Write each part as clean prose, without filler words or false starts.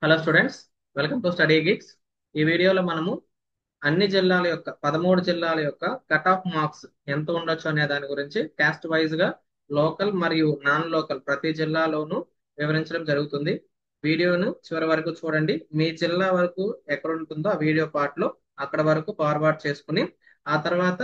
Hello students, welcome to study geeks. ఈ వీడియోలో మనము అన్ని జిల్లాల యొక్క 13 జిల్లాల యొక్క కట్ ఆఫ్ మార్క్స్ ఎంత ఉండొచ్చు అనే దాని గురించి క్యాస్ట్ వైజ్ గా లోకల్ మరియు నాన్ లోకల్ ప్రతి జిల్లాలోనూ వివరించడం జరుగుతుంది. వీడియోను చివరి వరకు చూడండి. మీ జిల్లా వరకు ఎక్కడ ఉంటుందో ఆ వీడియో పార్ట్ లో అక్కడ వరకు ఫార్వర్డ్ చేసుకుని ఆ తర్వాత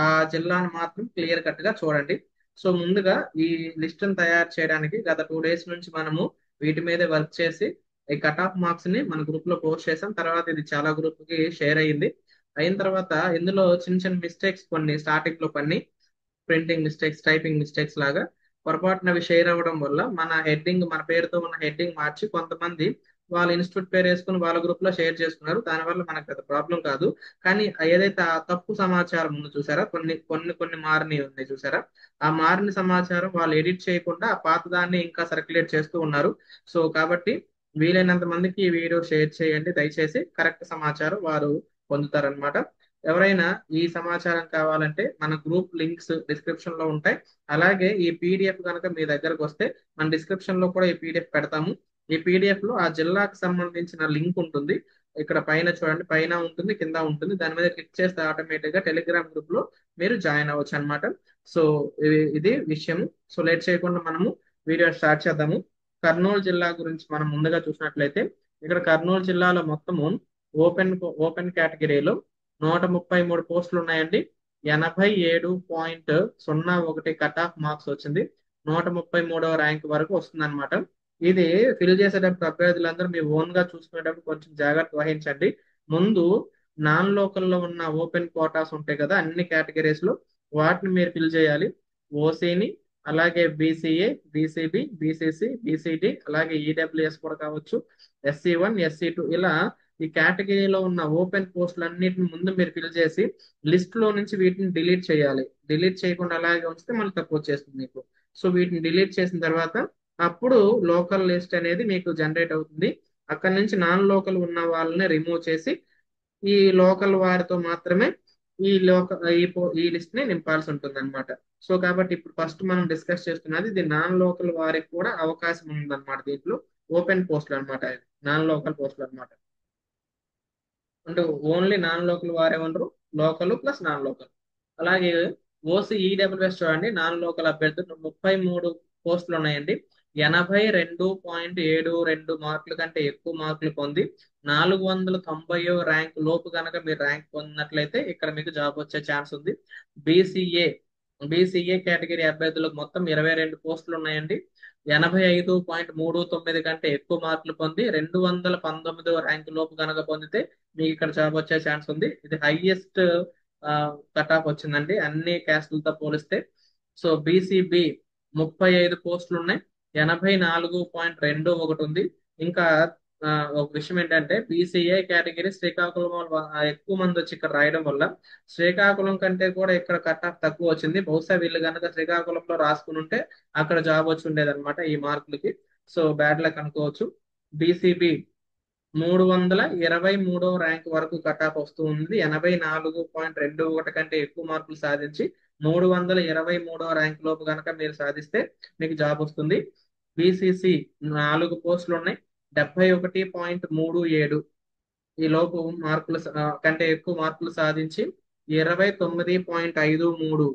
ఆ జిల్లాను మాత్రం క్లియర్ కట్ గా చూడండి. సో ముందుగా ఈ లిస్ట్ తయారు చేయడానికి గత 2 డేస్ నుంచి మనము వీటి మీద వర్క్ చేసి ఈ కట్ ఆఫ్ మార్క్స్ ని మన గ్రూప్ లో పోస్ట్ చేసాం. తర్వాత ఇది చాలా గ్రూప్ కి షేర్ అయ్యింది. అయిన తర్వాత ఇందులో చిన్న చిన్న మిస్టేక్స్ కొన్ని స్టార్టింగ్ లో కొన్ని ప్రింటింగ్ మిస్టేక్స్, టైపింగ్ మిస్టేక్స్ లాగా పొరపాటున అవి షేర్ అవ్వడం వల్ల మన హెడ్డింగ్, మన పేరుతో ఉన్న హెడ్డింగ్ మార్చి కొంతమంది వాళ్ళ ఇన్స్టిట్యూట్ పేరు వేసుకుని వాళ్ళ గ్రూప్ లో షేర్ చేసుకున్నారు. దానివల్ల మనకు పెద్ద ప్రాబ్లం కాదు. కానీ ఏదైతే ఆ తప్పు సమాచారం ఉందో చూసారా, కొన్ని కొన్ని కొన్ని మారినవి ఉన్నాయి చూసారా, ఆ మారిన సమాచారం వాళ్ళు ఎడిట్ చేయకుండా ఆ పాత దాన్ని ఇంకా సర్క్యులేట్ చేస్తూ ఉన్నారు. సో కాబట్టి వీలైనంత మందికి ఈ వీడియో షేర్ చేయండి. దయచేసి కరెక్ట్ సమాచారం వారు పొందుతారనమాట. ఎవరైనా ఈ సమాచారం కావాలంటే మన గ్రూప్ లింక్స్ డిస్క్రిప్షన్ లో ఉంటాయి. అలాగే ఈ పీడిఎఫ్ కనుక మీ దగ్గరకు వస్తే మన డిస్క్రిప్షన్ లో కూడా ఈ పీడిఎఫ్ పెడతాము. ఈ పీడిఎఫ్ లో ఆ జిల్లాకు సంబంధించిన లింక్ ఉంటుంది. ఇక్కడ పైన చూడండి, పైన ఉంటుంది, కింద ఉంటుంది. దాని మీద క్లిక్ చేస్తే ఆటోమేటిక్ గా టెలిగ్రామ్ గ్రూప్ లో మీరు జాయిన్ అవ్వచ్చు అనమాట. సో ఇది విషయం. సో లేట్ చేయకుండా మనము వీడియో స్టార్ట్ చేద్దాము. కర్నూలు జిల్లా గురించి మనం ముందుగా చూసినట్లయితే ఇక్కడ కర్నూలు జిల్లాలో మొత్తము ఓపెన్ ఓపెన్ కేటగిరీలో 133 పోస్టులు ఉన్నాయండి. 87.01 కట్ ఆఫ్ మార్క్స్ వచ్చింది. 133వ ర్యాంక్ వరకు వస్తుంది అనమాట. ఇది ఫిల్ చేసేటప్పుడు అభ్యర్థులందరూ మీ ఓన్ గా చూసుకునేటప్పుడు కొంచెం జాగ్రత్త వహించండి. ముందు నాన్ లోకల్లో ఉన్న ఓపెన్ కోటాస్ ఉంటాయి కదా అన్ని కేటగిరీస్ లో, వాటిని మీరు ఫిల్ చేయాలి. ఓసీని, అలాగే బీసీఏ, బీసీబీ, బీసీసీ, బీసీడి, అలాగే ఈడబ్ల్యూఎస్ కూడా కావచ్చు, ఎస్సీ 1, ఎస్సీ 2, ఇలా ఈ కేటగిరీలో ఉన్న ఓపెన్ పోస్టులు అన్నిటిని ముందు మీరు ఫిల్ చేసి లిస్ట్ లో నుంచి వీటిని డిలీట్ చేయాలి. డిలీట్ చేయకుండా అలాగే ఉంచితే మళ్ళీ తక్కువ వచ్చేస్తుంది మీకు. సో వీటిని డిలీట్ చేసిన తర్వాత అప్పుడు లోకల్ లిస్ట్ అనేది మీకు జనరేట్ అవుతుంది. అక్కడ నుంచి నాన్ లోకల్ ఉన్న వాళ్ళని రిమూవ్ చేసి ఈ లోకల్ వారితో మాత్రమే ఈ లిస్ట్ ని నింపాల్సి ఉంటుంది అనమాట. సో కాబట్టి ఇప్పుడు ఫస్ట్ మనం డిస్కస్ చేస్తున్నది ఇది నాన్ లోకల్ వారికి కూడా అవకాశం ఉందన్నమాట. దీంట్లో ఓపెన్ పోస్టులు అనమాట, నాన్ లోకల్ పోస్టులు అనమాట. అంటే ఓన్లీ నాన్ లోకల్ వారే ఉండరు, లోకల్ ప్లస్ నాన్ లోకల్. అలాగే ఓసీ ఈడబ్ల్యూఎస్ చూడండి, నాన్ లోకల్ అభ్యర్థులు 33 పోస్టులు ఉన్నాయండి. 82.72 మార్కుల కంటే ఎక్కువ మార్కులు పొంది 490 ర్యాంక్ లోపు కనుక మీరు ర్యాంక్ పొందినట్లయితే ఇక్కడ మీకు జాబ్ వచ్చే ఛాన్స్ ఉంది. బీసీఏ బీసీఏ కేటగిరీ అభ్యర్థులకు మొత్తం 22 పోస్టులు ఉన్నాయండి. 85.39 కంటే ఎక్కువ మార్కులు పొంది 219 ర్యాంక్ లోపు కనుక పొందితే మీకు ఇక్కడ జాబ్ వచ్చే ఛాన్స్ ఉంది. ఇది హైయెస్ట్ కట్ ఆఫ్ వచ్చిందండి అన్ని క్యాస్టులతో పోలిస్తే. సో బీసీబీ 35 పోస్టులు ఉన్నాయి, 84.21 ఉంది. ఇంకా ఆ, ఒక విషయం ఏంటంటే బీసీఏ కేటగిరీ శ్రీకాకుళం వాళ్ళు ఎక్కువ మంది వచ్చి ఇక్కడ రాయడం వల్ల శ్రీకాకుళం కంటే కూడా ఇక్కడ కట్ ఆఫ్ తక్కువ వచ్చింది. బహుశా వీళ్ళు కనుక శ్రీకాకుళంలో రాసుకుని ఉంటే అక్కడ జాబ్ వచ్చి ఉండేది అనమాట ఈ మార్కులకి. సో బ్యాడ్ లక్ అనుకోవచ్చు. బీసీబీ 323వ ర్యాంక్ వరకు కట్ ఆఫ్ వస్తూ ఉంది. 84.21 కంటే ఎక్కువ మార్కులు సాధించి 323వ ర్యాంక్ లోపు కనుక మీరు సాధిస్తే మీకు జాబ్ వస్తుంది. బీసీసీ 4 పోస్టులు ఉన్నాయి, 71.37 ఈ లోపు మార్కులు కంటే ఎక్కువ మార్కులు సాధించి 29.53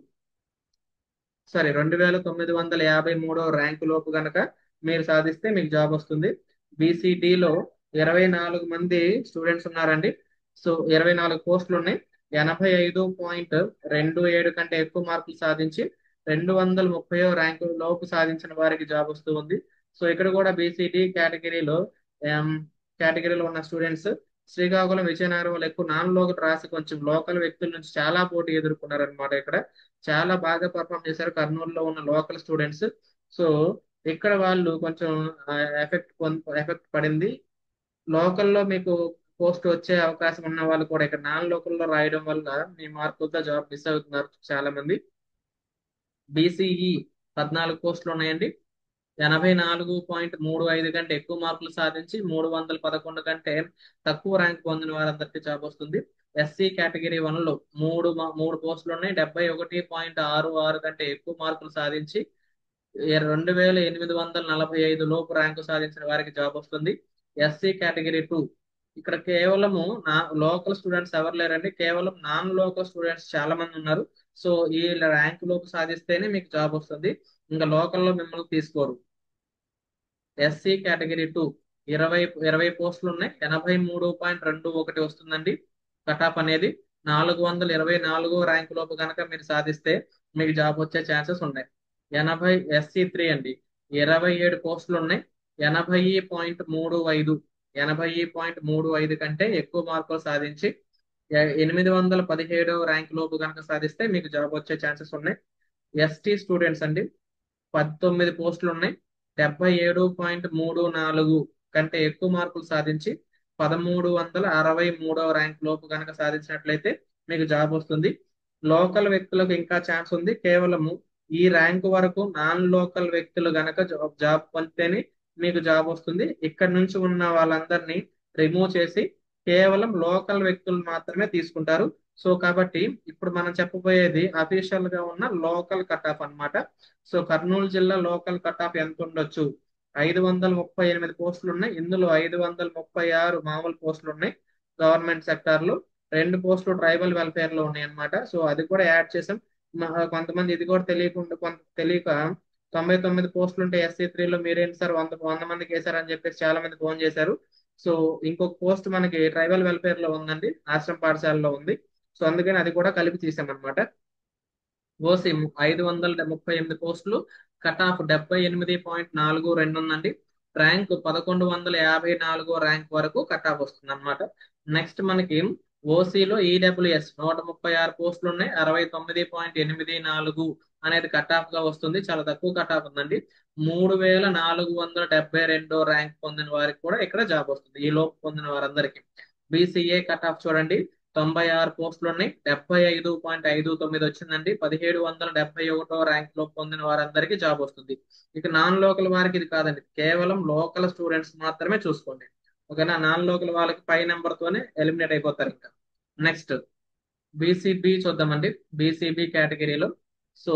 2953 ర్యాంకు లోపు గనక మీరు సాధిస్తే మీకు జాబ్ వస్తుంది. బీసీడీలో 24 మంది స్టూడెంట్స్ ఉన్నారండి. సో 24 పోస్టులు ఉన్నాయి. 85.27 కంటే ఎక్కువ మార్కులు సాధించి 230 ర్యాంకు లోపు సాధించిన వారికి జాబ్ వస్తూ ఉంది. సో ఇక్కడ కూడా బీసీడీ కేటగిరీలో ఉన్న స్టూడెంట్స్ శ్రీకాకుళం, విజయనగరం వాళ్ళు ఎక్కువ నాన్ లోకల్ రాసి కొంచెం లోకల్ వ్యక్తుల నుంచి చాలా పోటీ ఎదుర్కొన్నారనమాట. ఇక్కడ చాలా బాగా పర్ఫామ్ చేశారు కర్నూలులో ఉన్న లోకల్ స్టూడెంట్స్. సో ఇక్కడ వాళ్ళు కొంచెం ఎఫెక్ట్ పడింది. లోకల్లో మీకు పోస్ట్ వచ్చే అవకాశం ఉన్న వాళ్ళు కూడా ఇక్కడ నాన్ లోకల్లో రాయడం వల్ల మీ మార్కులతో జాబ్ మిస్ అవుతున్నారు చాలా మంది. బీసీఈ 14 పోస్టులు ఉన్నాయండి. 84.35 కంటే ఎక్కువ మార్కులు సాధించి 311 కంటే తక్కువ ర్యాంక్ పొందిన వారందరికీ జాబ్ వస్తుంది. ఎస్సీ కేటగిరీ 1లో మూడు పోస్టులు ఉన్నాయి. 71.66 కంటే ఎక్కువ మార్కులు సాధించి 2845 లోపు ర్యాంకు సాధించిన వారికి జాబ్ వస్తుంది. ఎస్సీ కేటగిరీ 2 ఇక్కడ కేవలము లోకల్ స్టూడెంట్స్ ఎవరు లేరండి, కేవలం నాన్ లోకల్ స్టూడెంట్స్ చాలా మంది ఉన్నారు. సో ఈ ర్యాంక్ లోపు సాధిస్తేనే మీకు జాబ్ వస్తుంది, ఇంకా లోకల్లో మిమ్మల్ని తీసుకోరు. ఎస్సీ కేటగిరీ 2 ఇరవై 20 పోస్టులు ఉన్నాయి, 83.21 వస్తుందండి కట్ ఆఫ్ అనేది. 424 ర్యాంక్ లోపు కనుక మీరు సాధిస్తే మీకు జాబ్ వచ్చే ఛాన్సెస్ ఉన్నాయి. 80 SC3 అండి, 27 పోస్టులు ఉన్నాయి, 80.35 80.35 కంటే ఎక్కువ మార్కులు సాధించి 817 ర్యాంక్ లోపు కనుక సాధిస్తే మీకు జాబ్ వచ్చే ఛాన్సెస్ ఉన్నాయి. ఎస్టీ స్టూడెంట్స్ అండి, 19 పోస్టులు ఉన్నాయి, 77.34 కంటే ఎక్కువ మార్కులు సాధించి 1363 ర్యాంక్ లోపు కనుక సాధించినట్లయితే మీకు జాబ్ వస్తుంది. లోకల్ వ్యక్తులకు ఇంకా ఛాన్స్ ఉంది, కేవలము ఈ ర్యాంక్ వరకు నాన్ లోకల్ వ్యక్తులు గనక జాబ్ పొందితేనే మీకు జాబ్ వస్తుంది. ఇక్కడ నుంచి ఉన్న వాళ్ళందరినీ రిమూవ్ చేసి కేవలం లోకల్ వ్యక్తులు మాత్రమే తీసుకుంటారు. సో కాబట్టి ఇప్పుడు మనం చెప్పబోయేది అఫీషియల్ గా ఉన్న లోకల్ కట్ ఆఫ్ అన్నమాట. సో కర్నూలు జిల్లా లోకల్ కట్ ఆఫ్ ఎంత ఉండొచ్చు? 538 పోస్టులు ఉన్నాయి, ఇందులో 536 మామూలు పోస్టులు ఉన్నాయి గవర్నమెంట్ సెక్టార్ లో, 2 పోస్టులు ట్రైబల్ వెల్ఫేర్ లో ఉన్నాయి అన్నమాట. సో అది కూడా యాడ్ చేసాం. కొంతమంది ఇది కూడా తెలియకుండా తెలియక 99 పోస్టులు ఉంటే SC3 లో మీరేంటి సార్ 100 మందికి వేశారని చెప్పేసి చాలా మంది ఫోన్ చేశారు. సో ఇంకొక పోస్ట్ మనకి ట్రైబల్ వెల్ఫేర్ లో ఉందండి, ఆశ్రమ పాఠశాలలో ఉంది. సో అందుకని అది కూడా కలిపి తీసామన్నమాట. ఓసీ 538 పోస్టులు, కట్ ఆఫ్ 78.42 ఉందండి. ర్యాంక్ 1154 ర్యాంక్ వరకు కట్ ఆఫ్ వస్తుంది అనమాట. నెక్స్ట్ మనకి ఓసీలో ఈడబ్ల్యూఎస్ 136 పోస్టులు ఉన్నాయి, 69.84 అనేది కట్ ఆఫ్ గా వస్తుంది, చాలా తక్కువ కట్ ఆఫ్ ఉందండి. 3472 ర్యాంక్ పొందిన వారికి కూడా ఇక్కడ జాబ్ వస్తుంది, ఈ లోపు పొందిన వారందరికీ. బీసీఏ కట్ ఆఫ్ చూడండి, 96 పోస్టులు ఉన్నాయి, 75.59 వచ్చిందండి. 1771 ర్యాంక్ లో పొందిన వారందరికీ జాబ్ వస్తుంది. ఇక నాన్ లోకల్ వారికి ఇది కాదండి, కేవలం లోకల్ స్టూడెంట్స్ మాత్రమే చూసుకోండి. ఓకేనా, నాన్ లోకల్ వాళ్ళకి పై నెంబర్ తోనే ఎలిమినేట్ అయిపోతారు ఇంకా. నెక్స్ట్ బీసీబీ చూద్దామండి. బీసీబీ కేటగిరీలో సో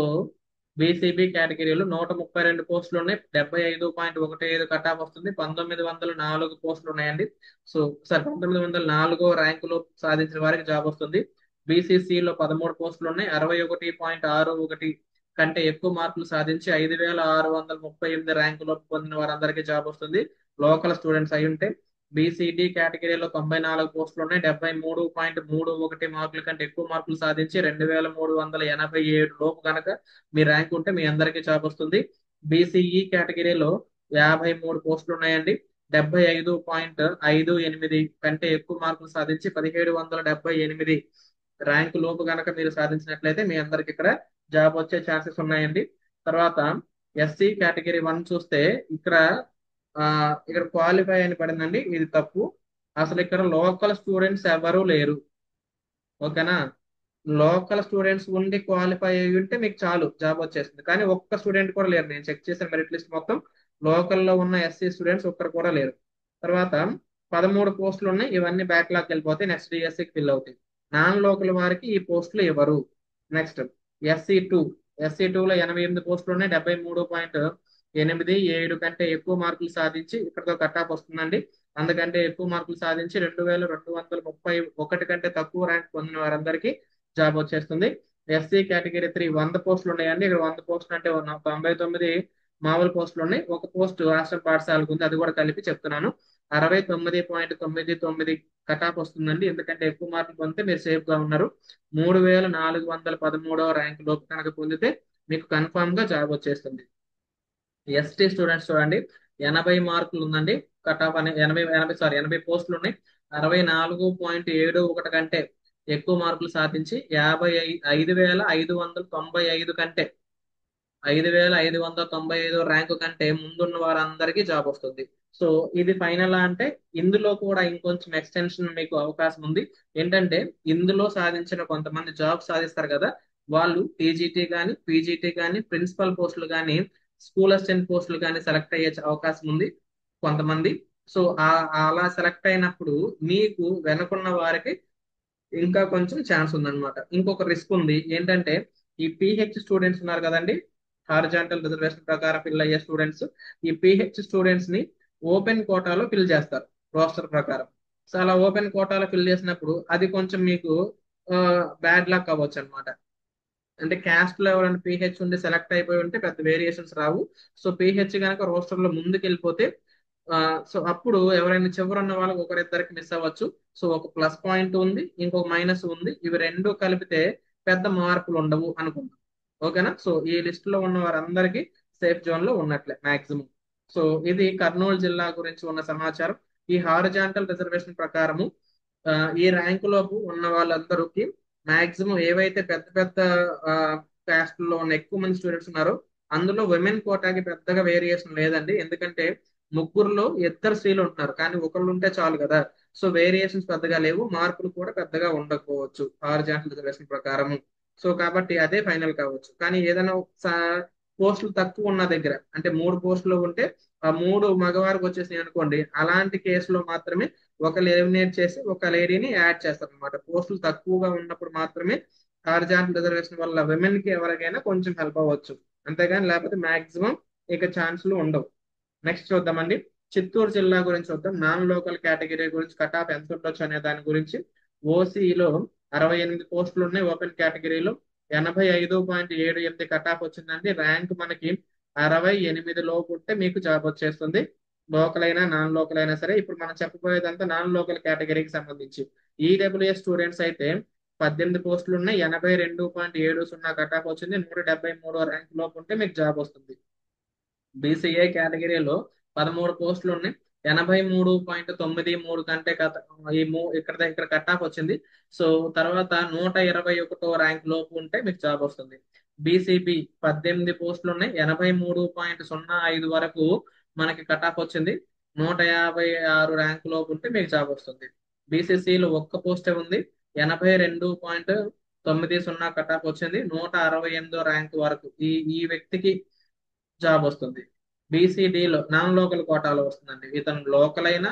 బీసీబీ కేటగిరీలో 132 పోస్టులు ఉన్నాయి, 75.15 కట్ ఆఫ్ వస్తుంది. 1904 పోస్టులు ఉన్నాయండి. సో సార్ 1904 ర్యాంకులో సాధించిన వారికి జాబ్ వస్తుంది. బీసీసీలో 13 పోస్టులు ఉన్నాయి, 61.61 కంటే ఎక్కువ మార్కులు సాధించి 5638 ర్యాంకులో పొందిన వారందరికీ జాబ్ వస్తుంది, లోకల్ స్టూడెంట్స్ అయి ఉంటే. బీసీడీ కేటగిరీలో 94 పోస్టులు ఉన్నాయి, 73.31 మార్కుల కంటే ఎక్కువ మార్కులు సాధించి 2387 లోపు కనుక మీ ర్యాంక్ ఉంటే మీ అందరికీ జాబ్ వస్తుంది. బీసీఈ కేటగిరీలో 53 పోస్టులు ఉన్నాయండి, 75.58 కంటే ఎక్కువ మార్కులు సాధించి 1778 ర్యాంక్ లోపు కనుక మీరు సాధించినట్లయితే మీ అందరికి ఇక్కడ జాబ్ వచ్చే ఛాన్సెస్ ఉన్నాయండి. తర్వాత ఎస్సీ కేటగిరీ 1 చూస్తే ఇక్కడ ఇక్కడ క్వాలిఫై అని పడిందండి, ఇది తప్పు. అసలు ఇక్కడ లోకల్ స్టూడెంట్స్ ఎవరు లేరు. ఓకేనా, లోకల్ స్టూడెంట్స్ ఉండి క్వాలిఫై అయ్యి ఉంటే మీకు చాలు జాబ్ వచ్చేస్తుంది, కానీ ఒక్క స్టూడెంట్ కూడా లేరు. నేను చెక్ చేసిన మెరిట్ లిస్ట్ మొత్తం లోకల్లో ఉన్న ఎస్సీ స్టూడెంట్స్ ఒక్కరు కూడా లేరు. తర్వాత 13 పోస్టులు ఉన్నాయి, ఇవన్నీ బ్యాక్లాగ్ వెళ్ళిపోతాయి, నెక్స్ట్ డిఎస్సికి ఫిల్ అవుతాయి. నాన్ లోకల్ వారికి ఈ పోస్టులు ఇవ్వరు. నెక్స్ట్ SC2 SC2లో 88 పోస్టులు ఉన్నాయి, 73.87 కంటే ఎక్కువ మార్కులు సాధించి ఇక్కడతో కట్ ఆఫ్ వస్తుందండి. అందుకంటే ఎక్కువ మార్కులు సాధించి 2231 కంటే తక్కువ ర్యాంక్ పొందిన వారందరికీ జాబ్ వచ్చేస్తుంది. ఎస్సీ కేటగిరీ 3 100 పోస్టులు ఉన్నాయండి. ఇక్కడ 100 పోస్టులు అంటే 99 మామూలు పోస్టులు ఉన్నాయి, ఒక పోస్ట్ రాష్ట్ర పాఠశాలకు ఉంది, అది కూడా కలిపి చెప్తున్నాను. 69.99 కట్ ఆఫ్ వస్తుందండి, ఎందుకంటే ఎక్కువ మార్కులు పొందితే మీరు సేఫ్ గా ఉన్నారు. 3413 ర్యాంక్ లోపు కనుక పొందితే మీకు కన్ఫామ్ గా జాబ్ వచ్చేస్తుంది. ఎస్టీ స్టూడెంట్స్ చూడండి, 80 మార్కులు ఉందండి కట్ ఆఫ్ అనే 80 పోస్టులు ఉన్నాయి, 64.71 కంటే ఎక్కువ మార్కులు సాధించి 5595 కంటే 5595 ర్యాంకు కంటే ముందున్న వారందరికీ జాబ్ వస్తుంది. సో ఇది ఫైనల్ అంటే ఇందులో కూడా ఇంకొంచెం ఎక్స్టెన్షన్ మీకు అవకాశం ఉంది. ఏంటంటే ఇందులో సాధించిన కొంతమంది జాబ్ సాధిస్తారు కదా, వాళ్ళు టీజీటీ కానీ పీజీటీ కానీ ప్రిన్సిపల్ పోస్టులు కానీ స్కూల్ అసిస్టెంట్ పోస్టులు కానీ సెలెక్ట్ అయ్యే అవకాశం ఉంది కొంతమంది. సో అలా సెలెక్ట్ అయినప్పుడు మీకు వెనుకున్న వారికి ఇంకా కొంచెం ఛాన్స్ ఉందన్నమాట. ఇంకొక రిస్క్ ఉంది, ఏంటంటే ఈ పిహెచ్ స్టూడెంట్స్ ఉన్నారు కదండి, హారిజాంటల్ రిజర్వేషన్ ప్రకారం ఫిల్ అయ్యే స్టూడెంట్స్, ఈ పిహెచ్ స్టూడెంట్స్ ని ఓపెన్ కోటాలో ఫిల్ చేస్తారు. రోస్టర్ ప్రకారం. సో అలా ఓపెన్ కోటాలో ఫిల్ చేసినప్పుడు అది కొంచెం మీకు బ్యాడ్ లక్ అవ్వచ్చు అనమాట. అంటే క్యాస్ట్ లో ఎవరైనా పీహెచ్ ఉండి సెలెక్ట్ అయిపోయి ఉంటే పెద్ద వేరియేషన్స్ రావు. సో పీహెచ్ కనుక రోస్టర్ లో ముందుకు వెళ్ళిపోతే సో అప్పుడు ఎవరైనా చివరున్న వాళ్ళకి ఒకరిద్దరికి మిస్ అవ్వచ్చు. సో ఒక ప్లస్ పాయింట్ ఉంది, ఇంకొక మైనస్ ఉంది. ఇవి రెండు కలిపితే పెద్ద మార్పులు ఉండవు అనుకుందాం. ఓకేనా? సో ఈ లిస్ట్ లో ఉన్న వారందరికీ సేఫ్ జోన్ లో ఉన్నట్లే మాక్సిమం. సో ఇది కర్నూలు జిల్లా గురించి ఉన్న సమాచారం. ఈ హారిజాంటల్ రిజర్వేషన్ ప్రకారము ఆ, ఈ ర్యాంకు లోపు ఉన్న వాళ్ళందరికీ మాక్సిమం ఏవైతే పెద్ద పెద్ద క్యాస్ట్ లో ఉన్న ఎక్కువ మంది స్టూడెంట్స్ ఉన్నారో అందులో విమెన్ కోటాకి పెద్దగా వేరియేషన్ లేదండి. ఎందుకంటే ముగ్గురులో ఇద్దరు స్త్రీలు ఉంటున్నారు, కానీ ఒకళ్ళు ఉంటే చాలు కదా. సో వేరియేషన్స్ పెద్దగా లేవు, మార్పులు కూడా పెద్దగా ఉండకపోవచ్చు హారిజాంటల్ రిజర్వేషన్ ప్రకారము. సో కాబట్టి అదే ఫైనల్ కావచ్చు. కానీ ఏదైనా పోస్టులు తక్కువ ఉన్న దగ్గర, అంటే మూడు పోస్టులు ఉంటే ఆ మూడు మగవారికి వచ్చేసి అనుకోండి, అలాంటి కేసులో మాత్రమే ఒకరు ఎలిమినేట్ చేసి ఒక లేడీని యాడ్ చేస్తారు అనమాట. పోస్టులు తక్కువగా ఉన్నప్పుడు మాత్రమే హారిజాంటల్ రిజర్వేషన్ వల్ల విమెన్ కి ఎవరికైనా కొంచెం హెల్ప్ అవ్వచ్చు. అంతేగాని లేకపోతే మాక్సిమం ఇక ఛాన్సులు ఉండవు. నెక్స్ట్ చూద్దామండి. చిత్తూరు జిల్లా గురించి చూద్దాం. నాన్ లోకల్ కేటగిరీ గురించి కట్ ఆఫ్ ఎంత ఉండొచ్చు అనే దాని గురించి. ఓసీలో 68 పోస్టులు ఉన్నాయి. ఓపెన్ కేటగిరీలో 85.78 కట్ ఆఫ్ వచ్చిందండి. ర్యాంక్ మనకి 68 లోపు ఉంటే మీకు జాబ్ వచ్చేస్తుంది. లోకల్ అయినా నాన్ లోకల్ అయినా సరే. ఇప్పుడు మనం చెప్పబోయేదంతా నాన్ లోకల్ కేటగిరీకి సంబంధించి. ఈడబ్ల్యూఎస్ స్టూడెంట్స్ అయితే 18 పోస్టులు ఉన్నాయి. 82.70 కట్ ఆఫ్ వచ్చింది. 173 ర్యాంక్ లోపు ఉంటే మీకు జాబ్ వస్తుంది. బీసీఏ కేటగిరీలో 13 పోస్టులు ఉన్నాయి. 83.93 కంటే ఇక్కడ కట్ ఆఫ్ వచ్చింది. సో తర్వాత 121 ర్యాంక్ లోపు ఉంటే మీకు జాబ్ వస్తుంది. బీసీబీ 18 పోస్టులు ఉన్నాయి. 83.05 వరకు మనకి కట్ ఆఫ్ వచ్చింది. 156 ర్యాంక్ లోపు ఉంటే మీకు జాబ్ వస్తుంది. బీసీసీలో ఒక్క పోస్టే ఉంది. 82.90 కట్ ఆఫ్ వచ్చింది. 168 ర్యాంక్ వరకు ఈ ఈ వ్యక్తికి జాబ్ వస్తుంది. బీసీడీలో నాన్ లోకల్ కోటాలో వస్తుందండి. ఇతను లోకల్ అయినా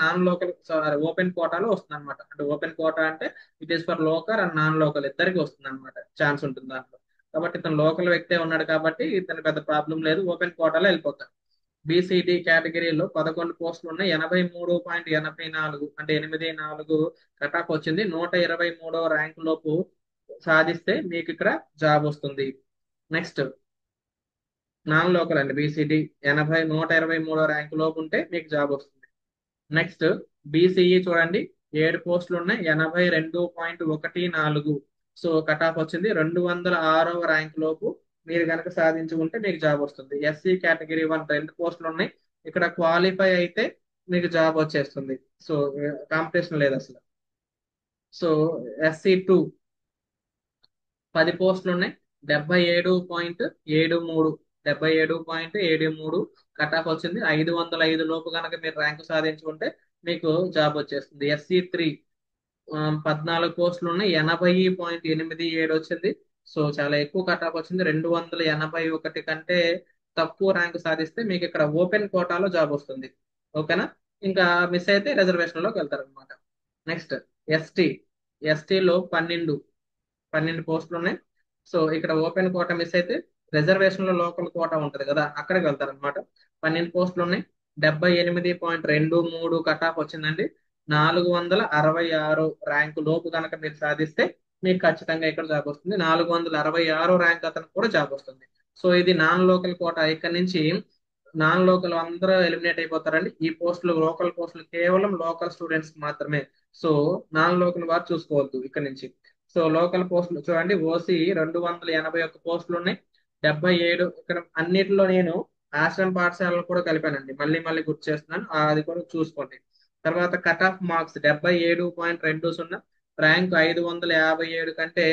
నాన్ లోకల్ సారీ ఓపెన్ కోటాలో వస్తుంది అనమాట. అంటే ఓపెన్ కోటా అంటే it is for local and non local ఇద్దరికి వస్తుంది అనమాట. ఛాన్స్ ఉంటుంది దాంట్లో. కాబట్టి ఇతను లోకల్ వ్యక్తే ఉన్నాడు కాబట్టి ఇతను పెద్ద ప్రాబ్లం లేదు, ఓపెన్ కోటాలో వెళ్ళిపోతాడు. బీసీడీ కేటగిరీలో 11 పోస్టులు ఉన్నాయి. 83.84 అంటే 84 కట్ ఆఫ్ వచ్చింది. 123 ర్యాంక్ లోపు సాధిస్తే మీకు ఇక్కడ జాబ్ వస్తుంది. నెక్స్ట్ నాన్ లోకల్ అండి. బీసీడీ 123 ర్యాంక్ లోపు ఉంటే మీకు జాబ్ వస్తుంది. నెక్స్ట్ బీసీఈ చూడండి. 7 పోస్టులు ఉన్నాయి. 82.14 సో కట్ ఆఫ్ వచ్చింది. 206 ర్యాంక్ లోపు మీరు కనుక సాధించుకుంటే మీకు జాబ్ వస్తుంది. ఎస్సీ కేటగిరీ 1 2 పోస్టులు ఉన్నాయి. ఇక్కడ క్వాలిఫై అయితే మీకు జాబ్ వచ్చేస్తుంది. సో కాంపిటీషన్ లేదు అసలు. సో SC2 10 పోస్టులు ఉన్నాయి. 77.73 77.73 కట్ ఆఫ్ వచ్చింది. 505 లోపు కనుక మీరు ర్యాంకు సాధించుకుంటే మీకు జాబ్ వచ్చేస్తుంది. SC3 14 పోస్టులు ఉన్నాయి. 80.87 వచ్చింది. సో చాలా ఎక్కువ కట్ ఆఫ్ వచ్చింది. 281 కంటే తక్కువ ర్యాంక్ సాధిస్తే మీకు ఇక్కడ ఓపెన్ కోటాలో జాబ్ వస్తుంది. ఓకేనా? ఇంకా మిస్ అయితే రిజర్వేషన్ లోకి వెళ్తారు అనమాట. Next ST. ఎస్టీలో 12 పోస్టులు ఉన్నాయి. సో ఇక్కడ ఓపెన్ కోట మిస్ అయితే రిజర్వేషన్ లో లోకల్ కోట ఉంటది కదా, అక్కడికి వెళ్తారు అనమాట. 12 పోస్టులు ఉన్నాయి. 78.23 కట్ ఆఫ్ వచ్చిందండి. 466 ర్యాంకు లోపు కనుక మీరు సాధిస్తే మీకు ఖచ్చితంగా ఇక్కడ జాబ్ వస్తుంది. 466 ర్యాంక్ అతను కూడా జాబ్ వస్తుంది. సో ఇది నాన్ లోకల్ కోట. ఇక్కడ నుంచి నాన్ లోకల్ అందరూ ఎలిమినేట్ అయిపోతారండి. ఈ పోస్టులు లోకల్ పోస్టులు కేవలం లోకల్ స్టూడెంట్స్ మాత్రమే. సో నాన్ లోకల్ వారు చూసుకోవద్దు ఇక్కడ నుంచి. సో లోకల్ పోస్టులు చూడండి. ఓసీ 281 పోస్టులు ఉన్నాయి. 77 ఇక్కడ అన్నిటిలో నేను ఆశ్రమ పాఠశాలను కూడా కలిపానండి. మళ్ళీ మళ్ళీ గుర్తు చేస్తున్నాను, అది కూడా చూసుకోండి. తర్వాత కట్ ఆఫ్ మార్క్స్ 77.20 ర్యాంక్ 557 కంటే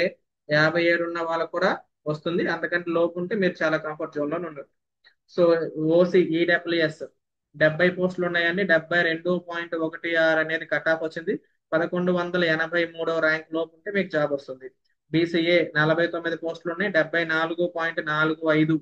57 ఉన్న వాళ్ళకు కూడా వస్తుంది. అంతకంటే లోపు ఉంటే మీరు చాలా కంఫర్ట్ జోన్ లో ఉండరు. సో ఓసీ ఈడబ్ల్యూఎస్ 70 పోస్టులు ఉన్నాయండి. 72.16 అనేది కట్ ఆఫ్ వచ్చింది. 1183 ర్యాంక్ లోపు ఉంటే మీకు జాబ్ వస్తుంది. బీసీఏ 49 పోస్టులు ఉన్నాయి. 74.45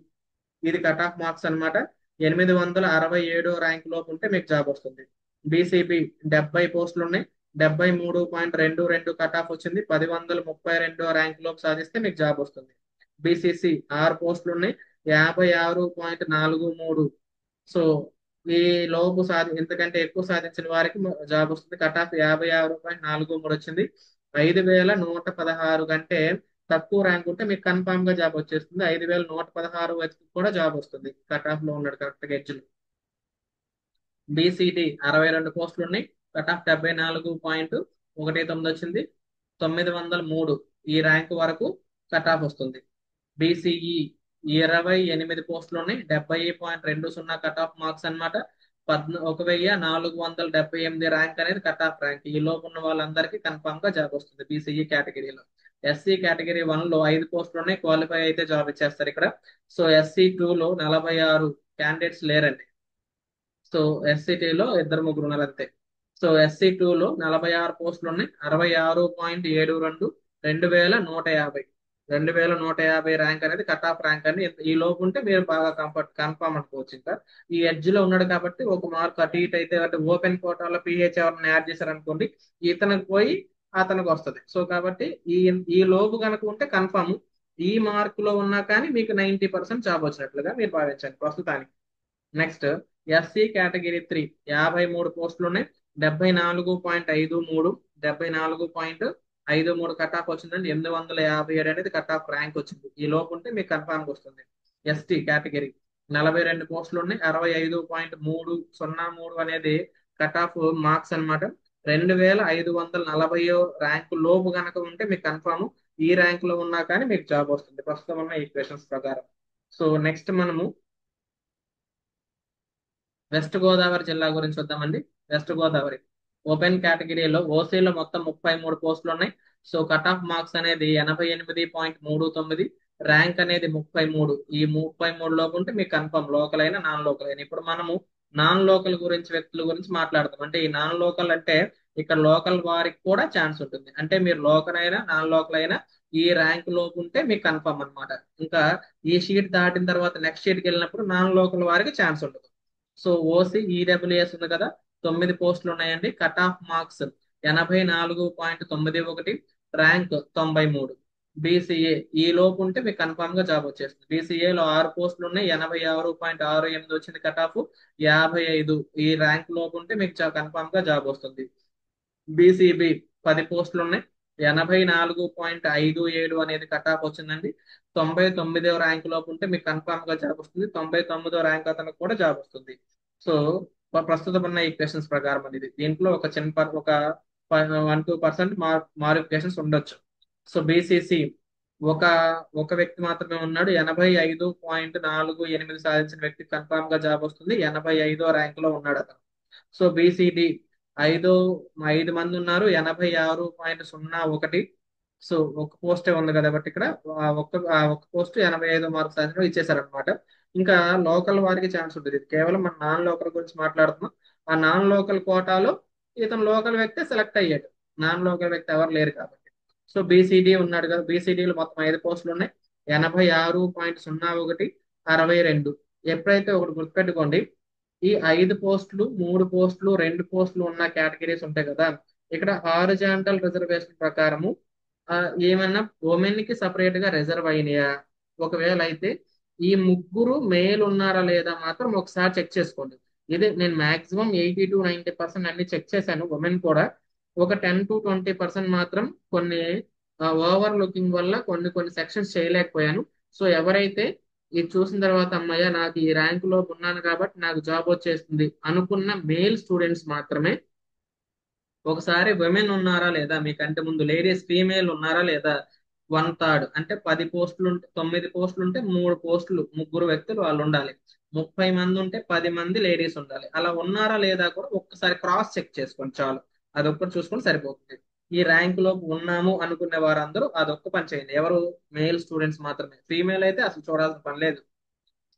ఇది కట్ ఆఫ్ మార్క్స్ అనమాట. 867 ర్యాంక్ లోపు ఉంటే మీకు జాబ్ వస్తుంది. బీసీబీ 70 పోస్టులు ఉన్నాయి. 73.22 కట్ ఆఫ్ వచ్చింది. 1032 ర్యాంక్ లోపు సాధిస్తే మీకు జాబ్ వస్తుంది. బీసీసీ 6 పోస్టులు ఉన్నాయి. 56.43 సో ఈ లోపు ఇంతకంటే ఎక్కువ సాధించిన వారికి జాబ్ వస్తుంది. కట్ ఆఫ్ 56.43 వచ్చింది. 5,116 కంటే తక్కువ ర్యాంక్ ఉంటే మీకు కన్ఫామ్ గా జాబ్ వచ్చేస్తుంది. 5,116 వచ్చి కూడా జాబ్ వస్తుంది. కట్ ఆఫ్ లో ఉన్నాడు కరెక్ట్ గా ఎడ్జ్. బీసీటీ 62 పోస్టులు ఉన్నాయి. కట్ ఆఫ్ 74.19 వచ్చింది. 903 ఈ ర్యాంక్ వరకు కట్ ఆఫ్ వస్తుంది. బీసీఈ 28 పోస్టులు ఉన్నాయి. 70.20 కట్ ఆఫ్ మార్క్స్ అనమాట. 1478 ర్యాంక్ అనేది కట్ ఆఫ్ ర్యాంక్. ఈ లోపు ఉన్న వాళ్ళందరికీ కన్ఫామ్ గా జాబ్ వస్తుంది బీసీఈ కేటగిరీలో. ఎస్సీ కేటగిరీ 1 లో 5 పోస్టులు ఉన్నాయి. క్వాలిఫై అయితే జాబ్ ఇచ్చేస్తారు ఇక్కడ. సో ఎస్సీ 2 లో 46 క్యాండిడేట్స్ లేరండి. సో ఎస్సీటీలో ఇద్దరు ముగ్గురు ఉన్నారు అంతే. సో ఎస్సీ లో 46 పోస్టులు ఉన్నాయి. 66.72 2150 2150 ర్యాంక్ అనేది కట్ ఆఫ్ ర్యాంక్ అని. ఈ లోపు ఉంటే మీరు బాగా కన్ఫర్మ్ అనుకోవచ్చు. ఇంకా ఈ ఎడ్జ్ లో ఉన్నాడు కాబట్టి ఒక మార్క్ అటు ఇటు అయితే, అంటే ఓపెన్ కోటాలో పిహెచ్ ఎవరిని యాడ్ చేశారనుకోండి, ఇతనికి పోయి అతనికి వస్తుంది. సో కాబట్టి ఈ ఈ లోపు కనుక ఉంటే కన్ఫర్మ్. ఈ మార్క్ లో ఉన్నా కానీ మీకు 90% జాబ్ వచ్చినట్లుగా మీరు భావించండి ప్రస్తుతానికి. నెక్స్ట్ ఎస్సీ కేటగిరీ 3 53 పోస్టులు ఉన్నాయి. 74.53 74.53 కట్ ఆఫ్ వచ్చిందండి. 857 అనేది కట్ ఆఫ్ ర్యాంక్ వచ్చింది. ఈ లోపు ఉంటే మీకు కన్ఫామ్ వస్తుంది. ఎస్టీ కేటగిరీ 42 పోస్టులు ఉన్నాయి. 65.303 అనేది కట్ ఆఫ్ మార్క్స్ అనమాట. 2540 ర్యాంక్ లోపు కనుక ఉంటే మీకు కన్ఫామ్. ఈ ర్యాంక్ లో ఉన్నా కానీ మీకు జాబ్ వస్తుంది ప్రస్తుతం ఉన్న ఈక్వేషన్స్ ప్రకారం. సో నెక్స్ట్ మనము వెస్ట్ గోదావరి జిల్లా గురించి చూద్దామండి. వెస్ట్ గోదావరి ఓపెన్ కేటగిరీలో ఓసీలో మొత్తం 33 పోస్టులు ఉన్నాయి. సో కట్ ఆఫ్ మార్క్స్ అనేది 88.39, ర్యాంక్ అనేది 33. ఈ 33 లోపు ఉంటే మీకు కన్ఫర్మ్ లోకల్ అయినా నాన్ లోకల్ అయినా. ఇప్పుడు మనము నాన్ లోకల్ గురించి, వ్యక్తుల గురించి మాట్లాడతాం. అంటే ఈ నాన్ లోకల్ అంటే ఇక్కడ లోకల్ వారికి కూడా ఛాన్స్ ఉంటుంది. అంటే మీరు లోకల్ అయినా నాన్ లోకల్ అయినా ఈ ర్యాంక్ లోపు ఉంటే మీకు కన్ఫర్మ్ అన్నమాట. ఇంకా ఈ షీట్ దాటిన తర్వాత నెక్స్ట్ షీట్కి వెళ్ళినప్పుడు నాన్ లోకల్ వారికి ఛాన్స్ ఉండదు. సో ఓసీ ఈడబ్ల్యూఎస్ ఉంది కదా, 9 పోస్టులు ఉన్నాయండి. Cut off marks 84.91, rank 93. BCA ఈ లోపు ఉంటే మీకు కన్ఫామ్ గా జాబ్ వచ్చేస్తుంది. బీసీఏలో 6 పోస్టులు ఉన్నాయి. 86.68 వచ్చింది కట్ ఆఫ్. 55 ఈ ర్యాంక్ లోపు ఉంటే మీకు కన్ఫామ్ గా జాబ్ వస్తుంది. బీసీబీ 10 పోస్టులు ఉన్నాయి. 84.57 అనేది కట్ ఆఫ్ వచ్చిందండి. 99వ ర్యాంక్ లోపు ఉంటే మీకు కన్ఫామ్ గా జాబ్ వస్తుంది. 99వ ర్యాంక్ అతనికి కూడా జాబ్ వస్తుంది. సో ప్రస్తుతం ఉన్న ఈక్వేషన్స్ ప్రకారం అనేది దీంట్లో ఒక చిన్న ఒక 1-2% మాడిఫికేషన్స్ ఉండొచ్చు. సో బీసీసీ ఒక ఒక వ్యక్తి మాత్రమే ఉన్నాడు. 85.48 సాధించిన వ్యక్తి కన్ఫామ్ గా జాబ్ వస్తుంది. 85వ ర్యాంక్ లో ఉన్నాడు అతను. సో బీసీడి ఐదు 5 మంది ఉన్నారు. 86.01. సో ఒక పోస్టే ఉంది కాబట్టి ఇక్కడ ఒక్క పోస్ట్ 85 మార్క్స్ సాధించడం ఇచ్చేసారనమాట. ఇంకా లోకల్ వారికి ఛాన్స్ ఉంటుంది. ఇది కేవలం మన నాన్ లోకల్ గురించి మాట్లాడుతున్నాం. ఆ నాన్ లోకల్ కోటాలో ఇతను లోకల్ వ్యక్తి సెలెక్ట్ అయ్యాడు. నాన్ లోకల్ వ్యక్తి ఎవరు లేరు కాబట్టి. సో బీసీడీ ఉన్నాడు కదా, బీసీడీలో మొత్తం 5 పోస్టులు ఉన్నాయి. 86.01, 62. ఎప్పుడైతే ఒకటి గుర్తుపెట్టుకోండి, ఈ 5 పోస్టులు, 3 పోస్టులు, 2 పోస్టులు ఉన్న కేటగిరీస్ ఉంటాయి కదా, ఇక్కడ హారిజాంటల్ రిజర్వేషన్ ప్రకారము ఏమన్నా ఉమెన్ కి సపరేట్ గా రిజర్వ్ అయినాయా? ఒకవేళ అయితే ఈ ముగ్గురు మేల్ ఉన్నారా లేదా మాత్రం ఒకసారి చెక్ చేసుకోండి. ఇది నేను మాక్సిమం 80-90% అన్ని చెక్ చేశాను. ఉమెన్ కూడా ఒక 10-20% మాత్రం కొన్ని ఓవర్ లుకింగ్ వల్ల కొన్ని కొన్ని సెక్షన్స్ చేయలేకపోయాను. సో ఎవరైతే ఇది చూసిన తర్వాత అమ్మయ్య నాకు ఈ ర్యాంక్ లో ఉన్నాను కాబట్టి నాకు జాబ్ వచ్చేస్తుంది అనుకున్న మేల్ స్టూడెంట్స్ మాత్రమే ఒకసారి విమెన్ ఉన్నారా లేదా, మీకంటే ముందు లేడీస్ ఫీమేల్ ఉన్నారా లేదా, 1/3 అంటే 10 పోస్టులు ఉంటే 9 పోస్టులు ఉంటే 3 పోస్టులు ముగ్గురు వ్యక్తులు వాళ్ళు ఉండాలి. 30 మంది ఉంటే 10 మంది లేడీస్ ఉండాలి. అలా ఉన్నారా లేదా కూడా ఒక్కసారి క్రాస్ చెక్ చేసుకోండి చాలు. అదొక్కటి చూసుకొని సరిపోతుంది. ఈ ర్యాంక్ లో ఉన్నాము అనుకునే వారందరూ అదొక్క పని చేయండి. ఎవరు? మేల్ స్టూడెంట్స్ మాత్రమే. ఫీమేల్ అయితే అసలు చూడాల్సిన పని లేదు.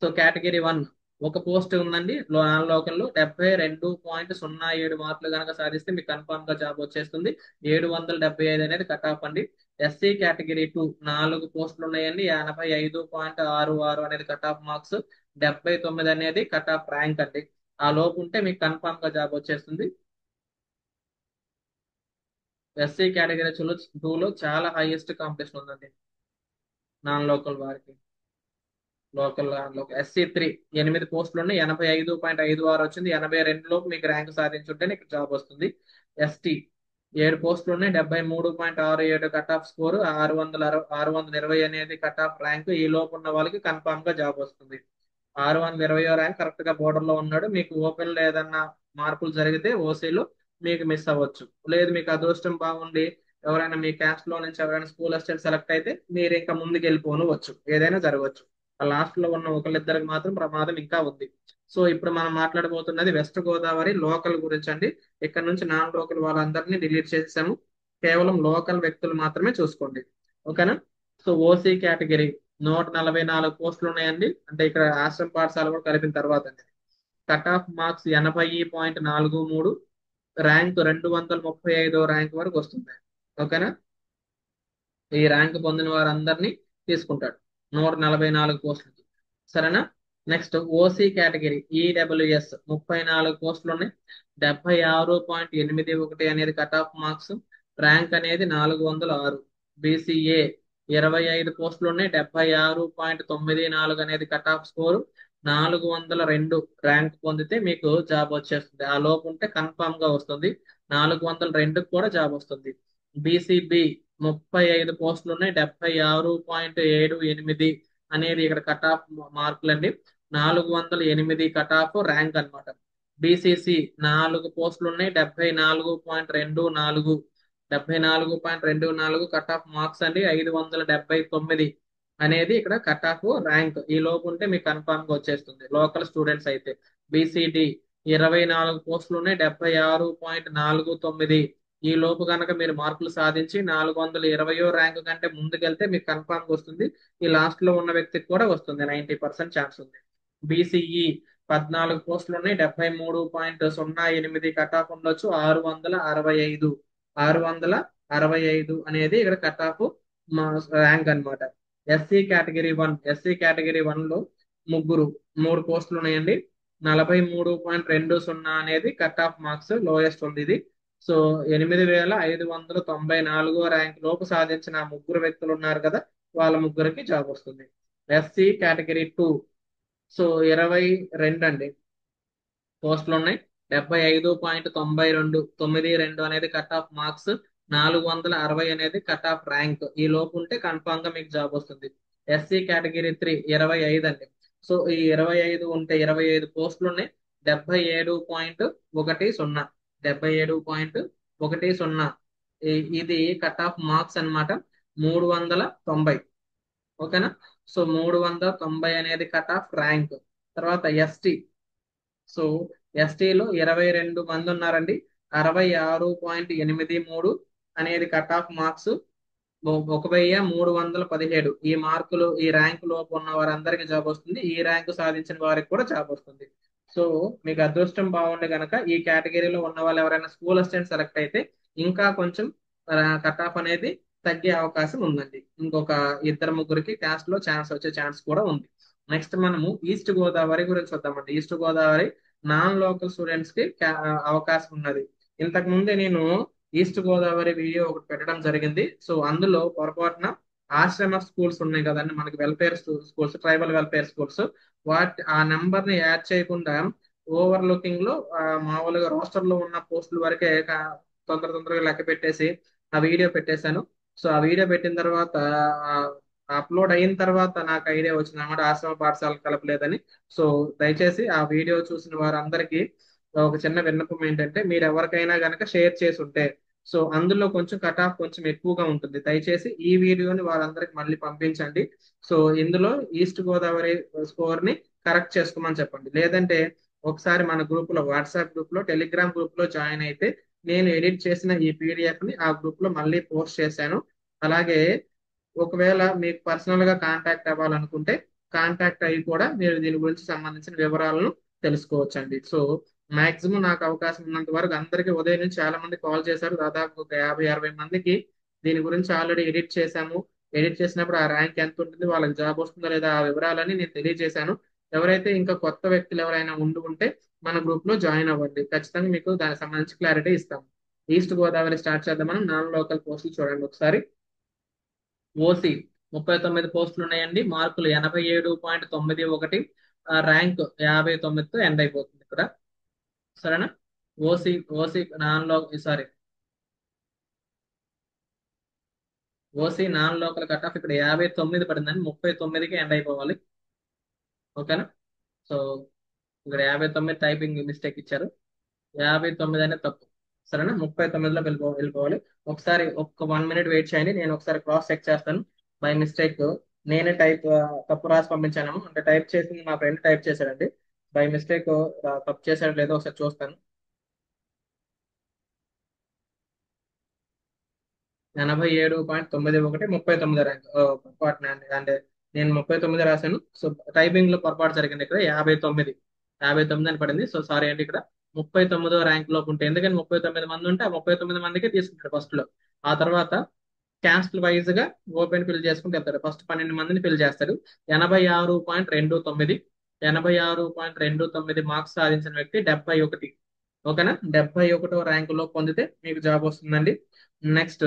సో కేటగిరీ 1 ఒక పోస్ట్ ఉందండి. నాన్ లోకల్లో 72.07 మార్కులు కనుక సాధిస్తే మీకు కన్ఫామ్ గా జాబ్ వచ్చేస్తుంది. 775 అనేది కట్ ఆఫ్ అండి. ఎస్సీ కేటగిరీ 2 4 పోస్టులు ఉన్నాయండి. 85.66 అనేది కట్ ఆఫ్ మార్క్స్. 79 అనేది కట్ ఆఫ్ ర్యాంక్ అండి. ఆ లోపు ఉంటే మీకు కన్ఫామ్ గా జాబ్ వచ్చేస్తుంది. ఎస్సీ కేటగిరీ 2 లో చాలా హైయెస్ట్ కాంపిటీషన్ ఉందండి నాన్ లోకల్ వారికి. లోకల్ SC3 8 పోస్టులు ఉన్నాయి, 85.56 వచ్చింది. 82 లోపు మీకు ర్యాంక్ సాధించుంటే నీకు జాబ్ వస్తుంది. ST 7 పోస్టులు ఉన్నాయి, 73.67 కట్ ఆఫ్ స్కోర్, 620 అనేది కట్ ఆఫ్ ర్యాంక్. ఈ లోపు ఉన్న వాళ్ళకి కన్ఫామ్ గా జాబ్ వస్తుంది. 620 ర్యాంక్ కరెక్ట్ గా బోర్డర్ లో ఉన్నాడు. మీకు ఓపెన్ లో ఏదన్నా మార్పులు జరిగితే ఓసీలో మీకు మిస్ అవ్వచ్చు. లేదు మీకు అదృష్టం బాగుండి ఎవరైనా మీ క్యాస్ట్ లో నుంచి ఎవరైనా స్కూల్ అసిస్టెంట్ సెలెక్ట్ అయితే మీరు ఇంకా ముందుకు వెళ్ళిపోవచ్చు, ఏదైనా జరగవచ్చు. ఆ లాస్ట్ లో ఉన్న ఒకళ్ళిద్దరికి మాత్రం ప్రమాదం ఇంకా ఉంది. సో ఇప్పుడు మనం మాట్లాడబోతున్నది వెస్ట్ గోదావరి లోకల్ గురించి అండి. ఇక్కడ నుంచి నాన్ లోకల్ వాళ్ళందరినీ డిలీట్ చేసాము. కేవలం లోకల్ వ్యక్తులు మాత్రమే చూసుకోండి. ఓకేనా? సో ఓసీ కేటగిరీ 144 పోస్టులు ఉన్నాయండి. అంటే ఇక్కడ ఆశ్రమ పాఠశాల కూడా కలిపిన తర్వాత అండి. Cut off marks 80.43, rank 235 rank వరకు వస్తుంది. ఓకేనా? ఈ ర్యాంక్ పొందిన వారందరినీ తీసుకుంటాడు 144 పోస్టులకి. సరేనా? నెక్స్ట్ ఓసీ కేటగిరీ ఈడబ్ల్యూఎస్ 34 పోస్టులు ఉన్నాయి, 76.81 అనేది కట్ ఆఫ్ మార్క్స్, ర్యాంక్ అనేది 406. బీసీఏ 25 పోస్టులు ఉన్నాయి, 76.94 అనేది కట్ ఆఫ్ స్కోరు, 402 ర్యాంక్ పొందితే మీకు జాబ్ వచ్చేస్తుంది. ఆ లోపు ఉంటే కన్ఫామ్ గా వస్తుంది. 402 కూడా జాబ్ వస్తుంది. బీసీబీ 35 పోస్టులు ఉన్నాయి, 76.78 అనేది ఇక్కడ కట్ ఆఫ్ మార్కులు అండి. 408 కట్ ఆఫ్ ర్యాంక్ అన్నమాట. బీసీసీ 4 పోస్టులు ఉన్నాయి, 74.24 కట్ ఆఫ్ మార్క్స్ అండి. 579 అనేది ఇక్కడ కట్ ఆఫ్ ర్యాంక్. ఈ లోపు ఉంటే మీకు కన్ఫామ్ గా వచ్చేస్తుంది లోకల్ స్టూడెంట్స్ అయితే. బీసీడి 24 పోస్టులు ఉన్నాయి, 76.49 ఈ లోపు కనుక మీరు మార్కులు సాధించి 420 ర్యాంక్ కంటే ముందుకెళ్తే మీకు కన్ఫామ్ గా వస్తుంది. ఈ లాస్ట్ లో ఉన్న వ్యక్తికి కూడా వస్తుంది, 90% ఛాన్స్ ఉంది. బీసీఈ 14 పోస్టులు ఉన్నాయి, 73.08 కట్ ఆఫ్ ఉండొచ్చు, 665 అనేది ఇక్కడ కట్ ఆఫ్ ర్యాంక్ అన్నమాట. ఎస్సీ కేటగిరీ వన్ లో ముగ్గురు 3 పోస్టులు ఉన్నాయండి, 43.20 అనేది కట్ ఆఫ్ మార్క్స్ లోయెస్ట్ ఉంది ఇది. సో 8594 ర్యాంక్ లోపు సాధించిన ముగ్గురు వ్యక్తులు ఉన్నారు కదా, వాళ్ళ ముగ్గురికి జాబ్ వస్తుంది. ఎస్సీ కేటగిరీ 2 సో 22 అండి పోస్టులు ఉన్నాయి, 75.92 అనేది కట్ ఆఫ్ మార్క్స్, 460 అనేది కట్ ఆఫ్ ర్యాంక్. ఈ లోపు ఉంటే కన్ఫామ్ గా మీకు జాబ్ వస్తుంది. ఎస్సీ కేటగిరీ 3 25 అండి. సో ఈ 25 ఉంటే 25 పోస్టులు ఉన్నాయి, 77.10 77.10 ఇది కట్ ఆఫ్ మార్క్స్ అన్నమాట. 390. ఓకేనా? సో 390 అనేది కట్ ఆఫ్ ర్యాంక్. తర్వాత ఎస్టీ సో ఎస్టీలో 22 మంది ఉన్నారండి, 66.83 అనేది కట్ ఆఫ్ మార్క్స్, 1317 ఈ మార్కులు ఈ ర్యాంక్ లోపు ఉన్న వారందరికీ జాబ్ వస్తుంది. ఈ ర్యాంక్ సాధించిన వారికి కూడా జాబ్ వస్తుంది. సో మీకు అదృష్టం బాగుండే కనుక ఈ కేటగిరీలో ఉన్న వాళ్ళు ఎవరైనా స్కూల్ అసిస్టెంట్ సెలెక్ట్ అయితే ఇంకా కొంచెం కట్ ఆఫ్ అనేది తగ్గే అవకాశం ఉందండి. ఇంకొక ఇద్దరు ముగ్గురికి క్యాస్ట్ లో ఛాన్స్ వచ్చే ఛాన్స్ కూడా ఉంది. నెక్స్ట్ మనము ఈస్ట్ గోదావరి గురించి వద్దామండి. East Godavari non local students కి అవకాశం ఉన్నది. ఇంతకు ముందే నేను ఈస్ట్ గోదావరి వీడియో ఒకటి పెట్టడం జరిగింది. సో అందులో పొరపాటున ఆశ్రమ స్కూల్స్ ఉన్నాయి కదండి మనకి, welfare schools, tribal welfare schools, ఆ నెంబర్ ని యాడ్ చేయకుండా ఓవర్ లుకింగ్ లో మామూలుగా రోస్టర్ లో ఉన్న పోస్టుల వరకే తొందరగా లెక్క పెట్టేసి ఆ వీడియో పెట్టేశాను. సో ఆ వీడియో పెట్టిన తర్వాత అప్లోడ్ అయిన తర్వాత నాకు ఐడియా వచ్చింది అనమాట, ఆశ్రమ పాఠశాల కలపలేదని. సో దయచేసి ఆ వీడియో చూసిన వారందరికీ ఒక చిన్న విన్నపం ఏంటంటే, మీరు ఎవరికైనా గనక షేర్ చేసి ఉంటే సో అందులో కొంచెం కట్ ఆఫ్ కొంచెం ఎక్కువగా ఉంటుంది, దయచేసి ఈ వీడియోని వాళ్ళందరికి మళ్ళీ పంపించండి. సో ఇందులో ఈస్ట్ గోదావరి స్కోర్ ని కరెక్ట్ చేసుకోమని చెప్పండి. లేదంటే ఒకసారి మన గ్రూప్ లో, వాట్సాప్ గ్రూప్ లో, టెలిగ్రామ్ గ్రూప్ లో జాయిన్ అయితే నేను ఎడిట్ చేసిన ఈ పీడిఎఫ్ ని ఆ గ్రూప్ లో మళ్ళీ పోస్ట్ చేశాను. అలాగే ఒకవేళ మీకు పర్సనల్ గా కాంటాక్ట్ అవ్వాలనుకుంటే కాంటాక్ట్ అయ్యి కూడా మీరు దీని గురించి సంబంధించిన వివరాలను తెలుసుకోవచ్చండి. సో మాక్సిమం నాకు అవకాశం ఉన్నంత వరకు అందరికీ ఉదయం నుంచి చాలా మంది కాల్ చేశారు, దాదాపు ఒక 50-60 మందికి దీని గురించి ఆల్రెడీ ఎడిట్ చేశాము. ఎడిట్ చేసినప్పుడు ఆ ర్యాంక్ ఎంత ఉంటుంది, వాళ్ళకి జాబ్ వస్తుందా లేదా ఆ వివరాలని నేను తెలియజేశాను. ఎవరైతే ఇంకా కొత్త వ్యక్తులు ఎవరైనా ఉంటే మన గ్రూప్ లో జాయిన్ అవ్వండి, ఖచ్చితంగా మీకు దానికి సంబంధించి క్లారిటీ ఇస్తాం. ఈస్ట్ గోదావరి స్టార్ట్ చేద్దాం. మనం నాన్ లోకల్ పోస్టులు చూడండి ఒకసారి. ఓసీ 39 పోస్టులు ఉన్నాయండి. మార్కులు 87.91, ర్యాంక్ 59తో ఎండ్ అయిపోతుంది ఇక్కడ. సరేనా? ఓసీ ఓసీ నాన్ లో sorry OC non local cut off ఇక్కడ 59 పడిందని 39కి ఎండ్ అయిపోవాలి. ఓకేనా? సో ఇక్కడ 59 టైపింగ్ మిస్టేక్ ఇచ్చారు. 59 అనేది తప్పు. సరేనా? 39లో వెళ్ళిపోవాలి. ఒకసారి 1 మినిట్ వెయిట్ చేయండి, నేను ఒకసారి క్రాస్ చెక్ చేస్తాను. బై మిస్టేక్ నేనే తప్పు రాసి పంపించాను. అంటే టైప్ చేసింది మా ఫ్రెండ్ టైప్ చేశాడండి. బై మిస్టేక్ తప్పు చేశాడు లేదో ఒకసారి చూస్తాను. 87.91 39 ర్యాంక్ పొరపాటున అంటే నేను 39 రాశాను. సో టైపింగ్ లో పొరపాటు జరిగింది. ఇక్కడ 59 అని పడింది. సో సారీ అండి. ఇక్కడ 39వ ర్యాంక్ లోపు ఉంటే, ఎందుకని 39 మంది ఉంటే ఆ 39 మందికే తీసుకుంటాడు ఫస్ట్ లో. ఆ తర్వాత క్యాస్ట్ వైజ్ గా ఓపెన్ ఫిల్ చేసుకుంటూ వెళ్తాడు. ఫస్ట్ 12 మందిని ఫిల్ చేస్తాడు. 86.29 86.29 మార్క్స్ సాధించిన వ్యక్తి 71. ఓకేనా? 71వ ర్యాంకులో పొందితే మీకు జాబ్ వస్తుందండి. నెక్స్ట్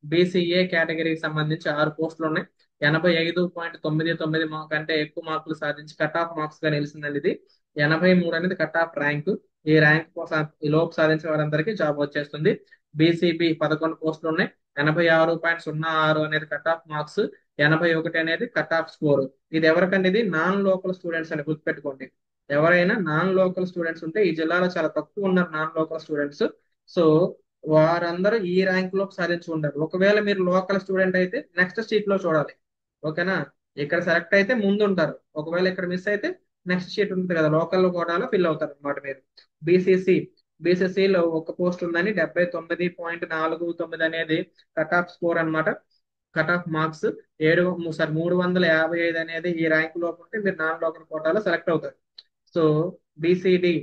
బీసీఏ కేటగిరీకి సంబంధించి 6 పోస్టులు ఉన్నాయి. 85.99 కంటే ఎక్కువ మార్కులు సాధించి కట్ ఆఫ్ మార్క్స్ గా నిలిచిందండి ఇది. 83 అనేది కట్ ఆఫ్ ర్యాంక్. ఈ ర్యాంక్ కోసం ఈ లోపు సాధించిన వారందరికీ జాబ్ వచ్చేస్తుంది. బీసీబీ 11 పోస్టులు ఉన్నాయి. 86.06 అనేది కట్ ఆఫ్ మార్క్స్. 81 అనేది కట్ ఆఫ్ స్కోర్. ఇది ఎవరికండి? ఇది నాన్ లోకల్ స్టూడెంట్స్ అని గుర్తుపెట్టుకోండి. ఎవరైనా నాన్ లోకల్ స్టూడెంట్స్ ఉంటే, ఈ జిల్లాలో చాలా తక్కువ ఉన్నారు నాన్ లోకల్ స్టూడెంట్స్. సో వారందరూ ఈ ర్యాంక్ లో సాధించి ఉంటారు. ఒకవేళ మీరు లోకల్ స్టూడెంట్ అయితే నెక్స్ట్ షీట్ లో చూడాలి. ఓకేనా? ఇక్కడ సెలెక్ట్ అయితే ముందు ఉంటారు. ఒకవేళ ఇక్కడ మిస్ అయితే నెక్స్ట్ షీట్ ఉంటుంది కదా, లోకల్ కోటాలో ఫిల్ అవుతారు అనమాట మీరు. బీసీసీ బీసీసీలో ఒక పోస్ట్ ఉందని 79.49 అనేది కట్ ఆఫ్ స్కోర్ అన్నమాట. కట్ ఆఫ్ మార్క్స్ 355 అనేది ఈ ర్యాంక్ లోపు ఉంటే మీరు నాన్ లోకల్ కోటాలో సెలెక్ట్ అవుతారు. సో బీసీడీ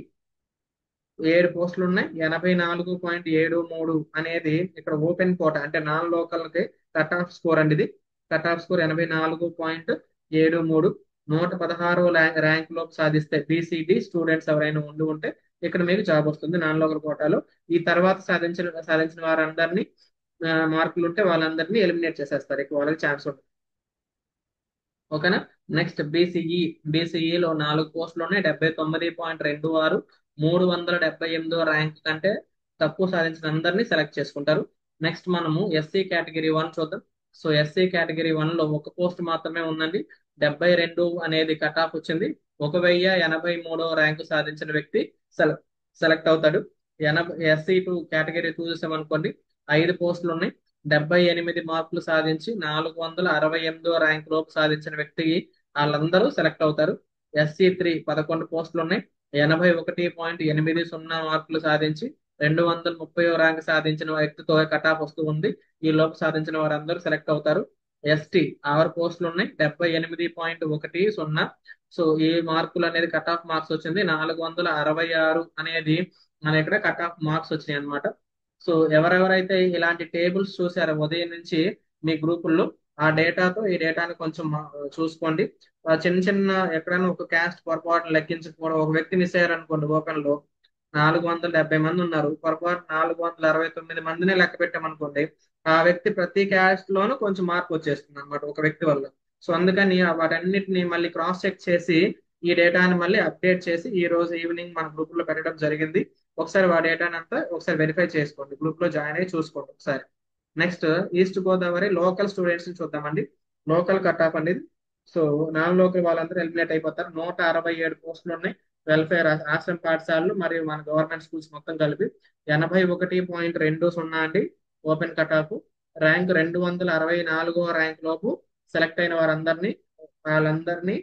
7 పోస్టులు ఉన్నాయి. 84.73 అనేది ఇక్కడ ఓపెన్ కోట అంటే నాన్ లోకల్ కి కట్ ఆఫ్ స్కోర్ అండి. ఇది కట్ ఆఫ్ స్కోర్ 84.73. 116 ర్యాంక్ లోపు సాధిస్తే బీసీడీ స్టూడెంట్స్ ఎవరైనా ఉంటే ఇక్కడ మీకు జాబ్ వస్తుంది నాన్ లోకల్ కోటాలో. ఈ తర్వాత సాధించిన వారందరినీ మార్కులు ఉంటే వాళ్ళందరినీ ఎలిమినేట్ చేసేస్తారు. ఇక వాళ్ళకి ఛాన్స్ ఉంటుంది. ఓకేనా? నెక్స్ట్ బీసీఈలో 4 పోస్టులు ఉన్నాయి. 79.26. 378 ర్యాంక్ కంటే తక్కువ సాధించిన అందరినీ సెలెక్ట్ చేసుకుంటారు. నెక్స్ట్ మనము ఎస్సీ కేటగిరీ 1 చూద్దాం. సో ఎస్సీ కేటగిరీ 1 లో ఒక పోస్ట్ మాత్రమే ఉందండి. 72 అనేది కట్ ఆఫ్ వచ్చింది. 1083 ర్యాంకు సాధించిన వ్యక్తి సెలెక్ట్ అవుతాడు. ఎస్సీ2 కేటగిరీ 2 చూసామనుకోండి, 5 పోస్టులు ఉన్నాయి. 78 మార్కులు సాధించి 468 ర్యాంక్ లోపు సాధించిన వ్యక్తికి వాళ్ళందరూ సెలెక్ట్ అవుతారు. ఎస్సీ3 11 పోస్టులు ఉన్నాయి. 81.80 మార్కులు సాధించి 230 ర్యాంక్ సాధించిన వ్యక్తితో కట్ ఆఫ్ వస్తూ ఉంది. ఈ లోపు సాధించిన వారందరూ సెలెక్ట్ అవుతారు. ఎస్టీ 6 పోస్టులు ఉన్నాయి. 78.10. సో ఈ మార్కులు అనేది కట్ ఆఫ్ మార్క్స్ వచ్చింది. 466 అనేది మన ఇక్కడ కట్ ఆఫ్ మార్క్స్ వచ్చినాయి అనమాట. సో ఎవరెవరైతే ఇలాంటి టేబుల్స్ చూసారో ఉదయం నుంచి మీ గ్రూపుల్లో, ఆ డేటాతో ఈ డేటాని కొంచెం చూసుకోండి. చిన్న చిన్న ఎక్కడైనా ఒక క్యాస్ట్ పొరపాటును లెక్కించకపోవడం, ఒక వ్యక్తి మిస్ అయ్యారనుకోండి, ఓపెన్ లో 470 మంది ఉన్నారు, పొరపాటు 469 మందినే లెక్క పెట్టామనుకోండి, ఆ వ్యక్తి ప్రతి క్యాస్ట్ లోనూ కొంచెం మార్పు వచ్చేస్తుంది అనమాట ఒక వ్యక్తి వల్ల. సో అందుకని వాటన్నిటిని మళ్ళీ క్రాస్ చెక్ చేసి ఈ డేటాని మళ్ళీ అప్డేట్ చేసి ఈ రోజు ఈవినింగ్ మన గ్రూప్ లో పెట్టడం జరిగింది. ఒకసారి ఆ డేటాని అంతా ఒకసారి వెరిఫై చేసుకోండి, గ్రూప్ లో జాయిన్ అయ్యి చూసుకోండి ఒకసారి. Next east Godavari local students ని చూద్దామండి. లోకల్ కట్ ఆఫ్ అనేది, సో నాన్ లోకల్ వాళ్ళందరూ ఎలిమినేట్ అయిపోతారు. 167 పోస్టులు ఉన్నాయి. వెల్ఫేర్ ఆశ్రమ పాఠశాలలు మరియు మన గవర్నమెంట్ స్కూల్స్ మొత్తం కలిపి 81.20 అండి open cut off. Rank 264 rank లోపు సెలెక్ట్ అయిన వాళ్ళందరినీ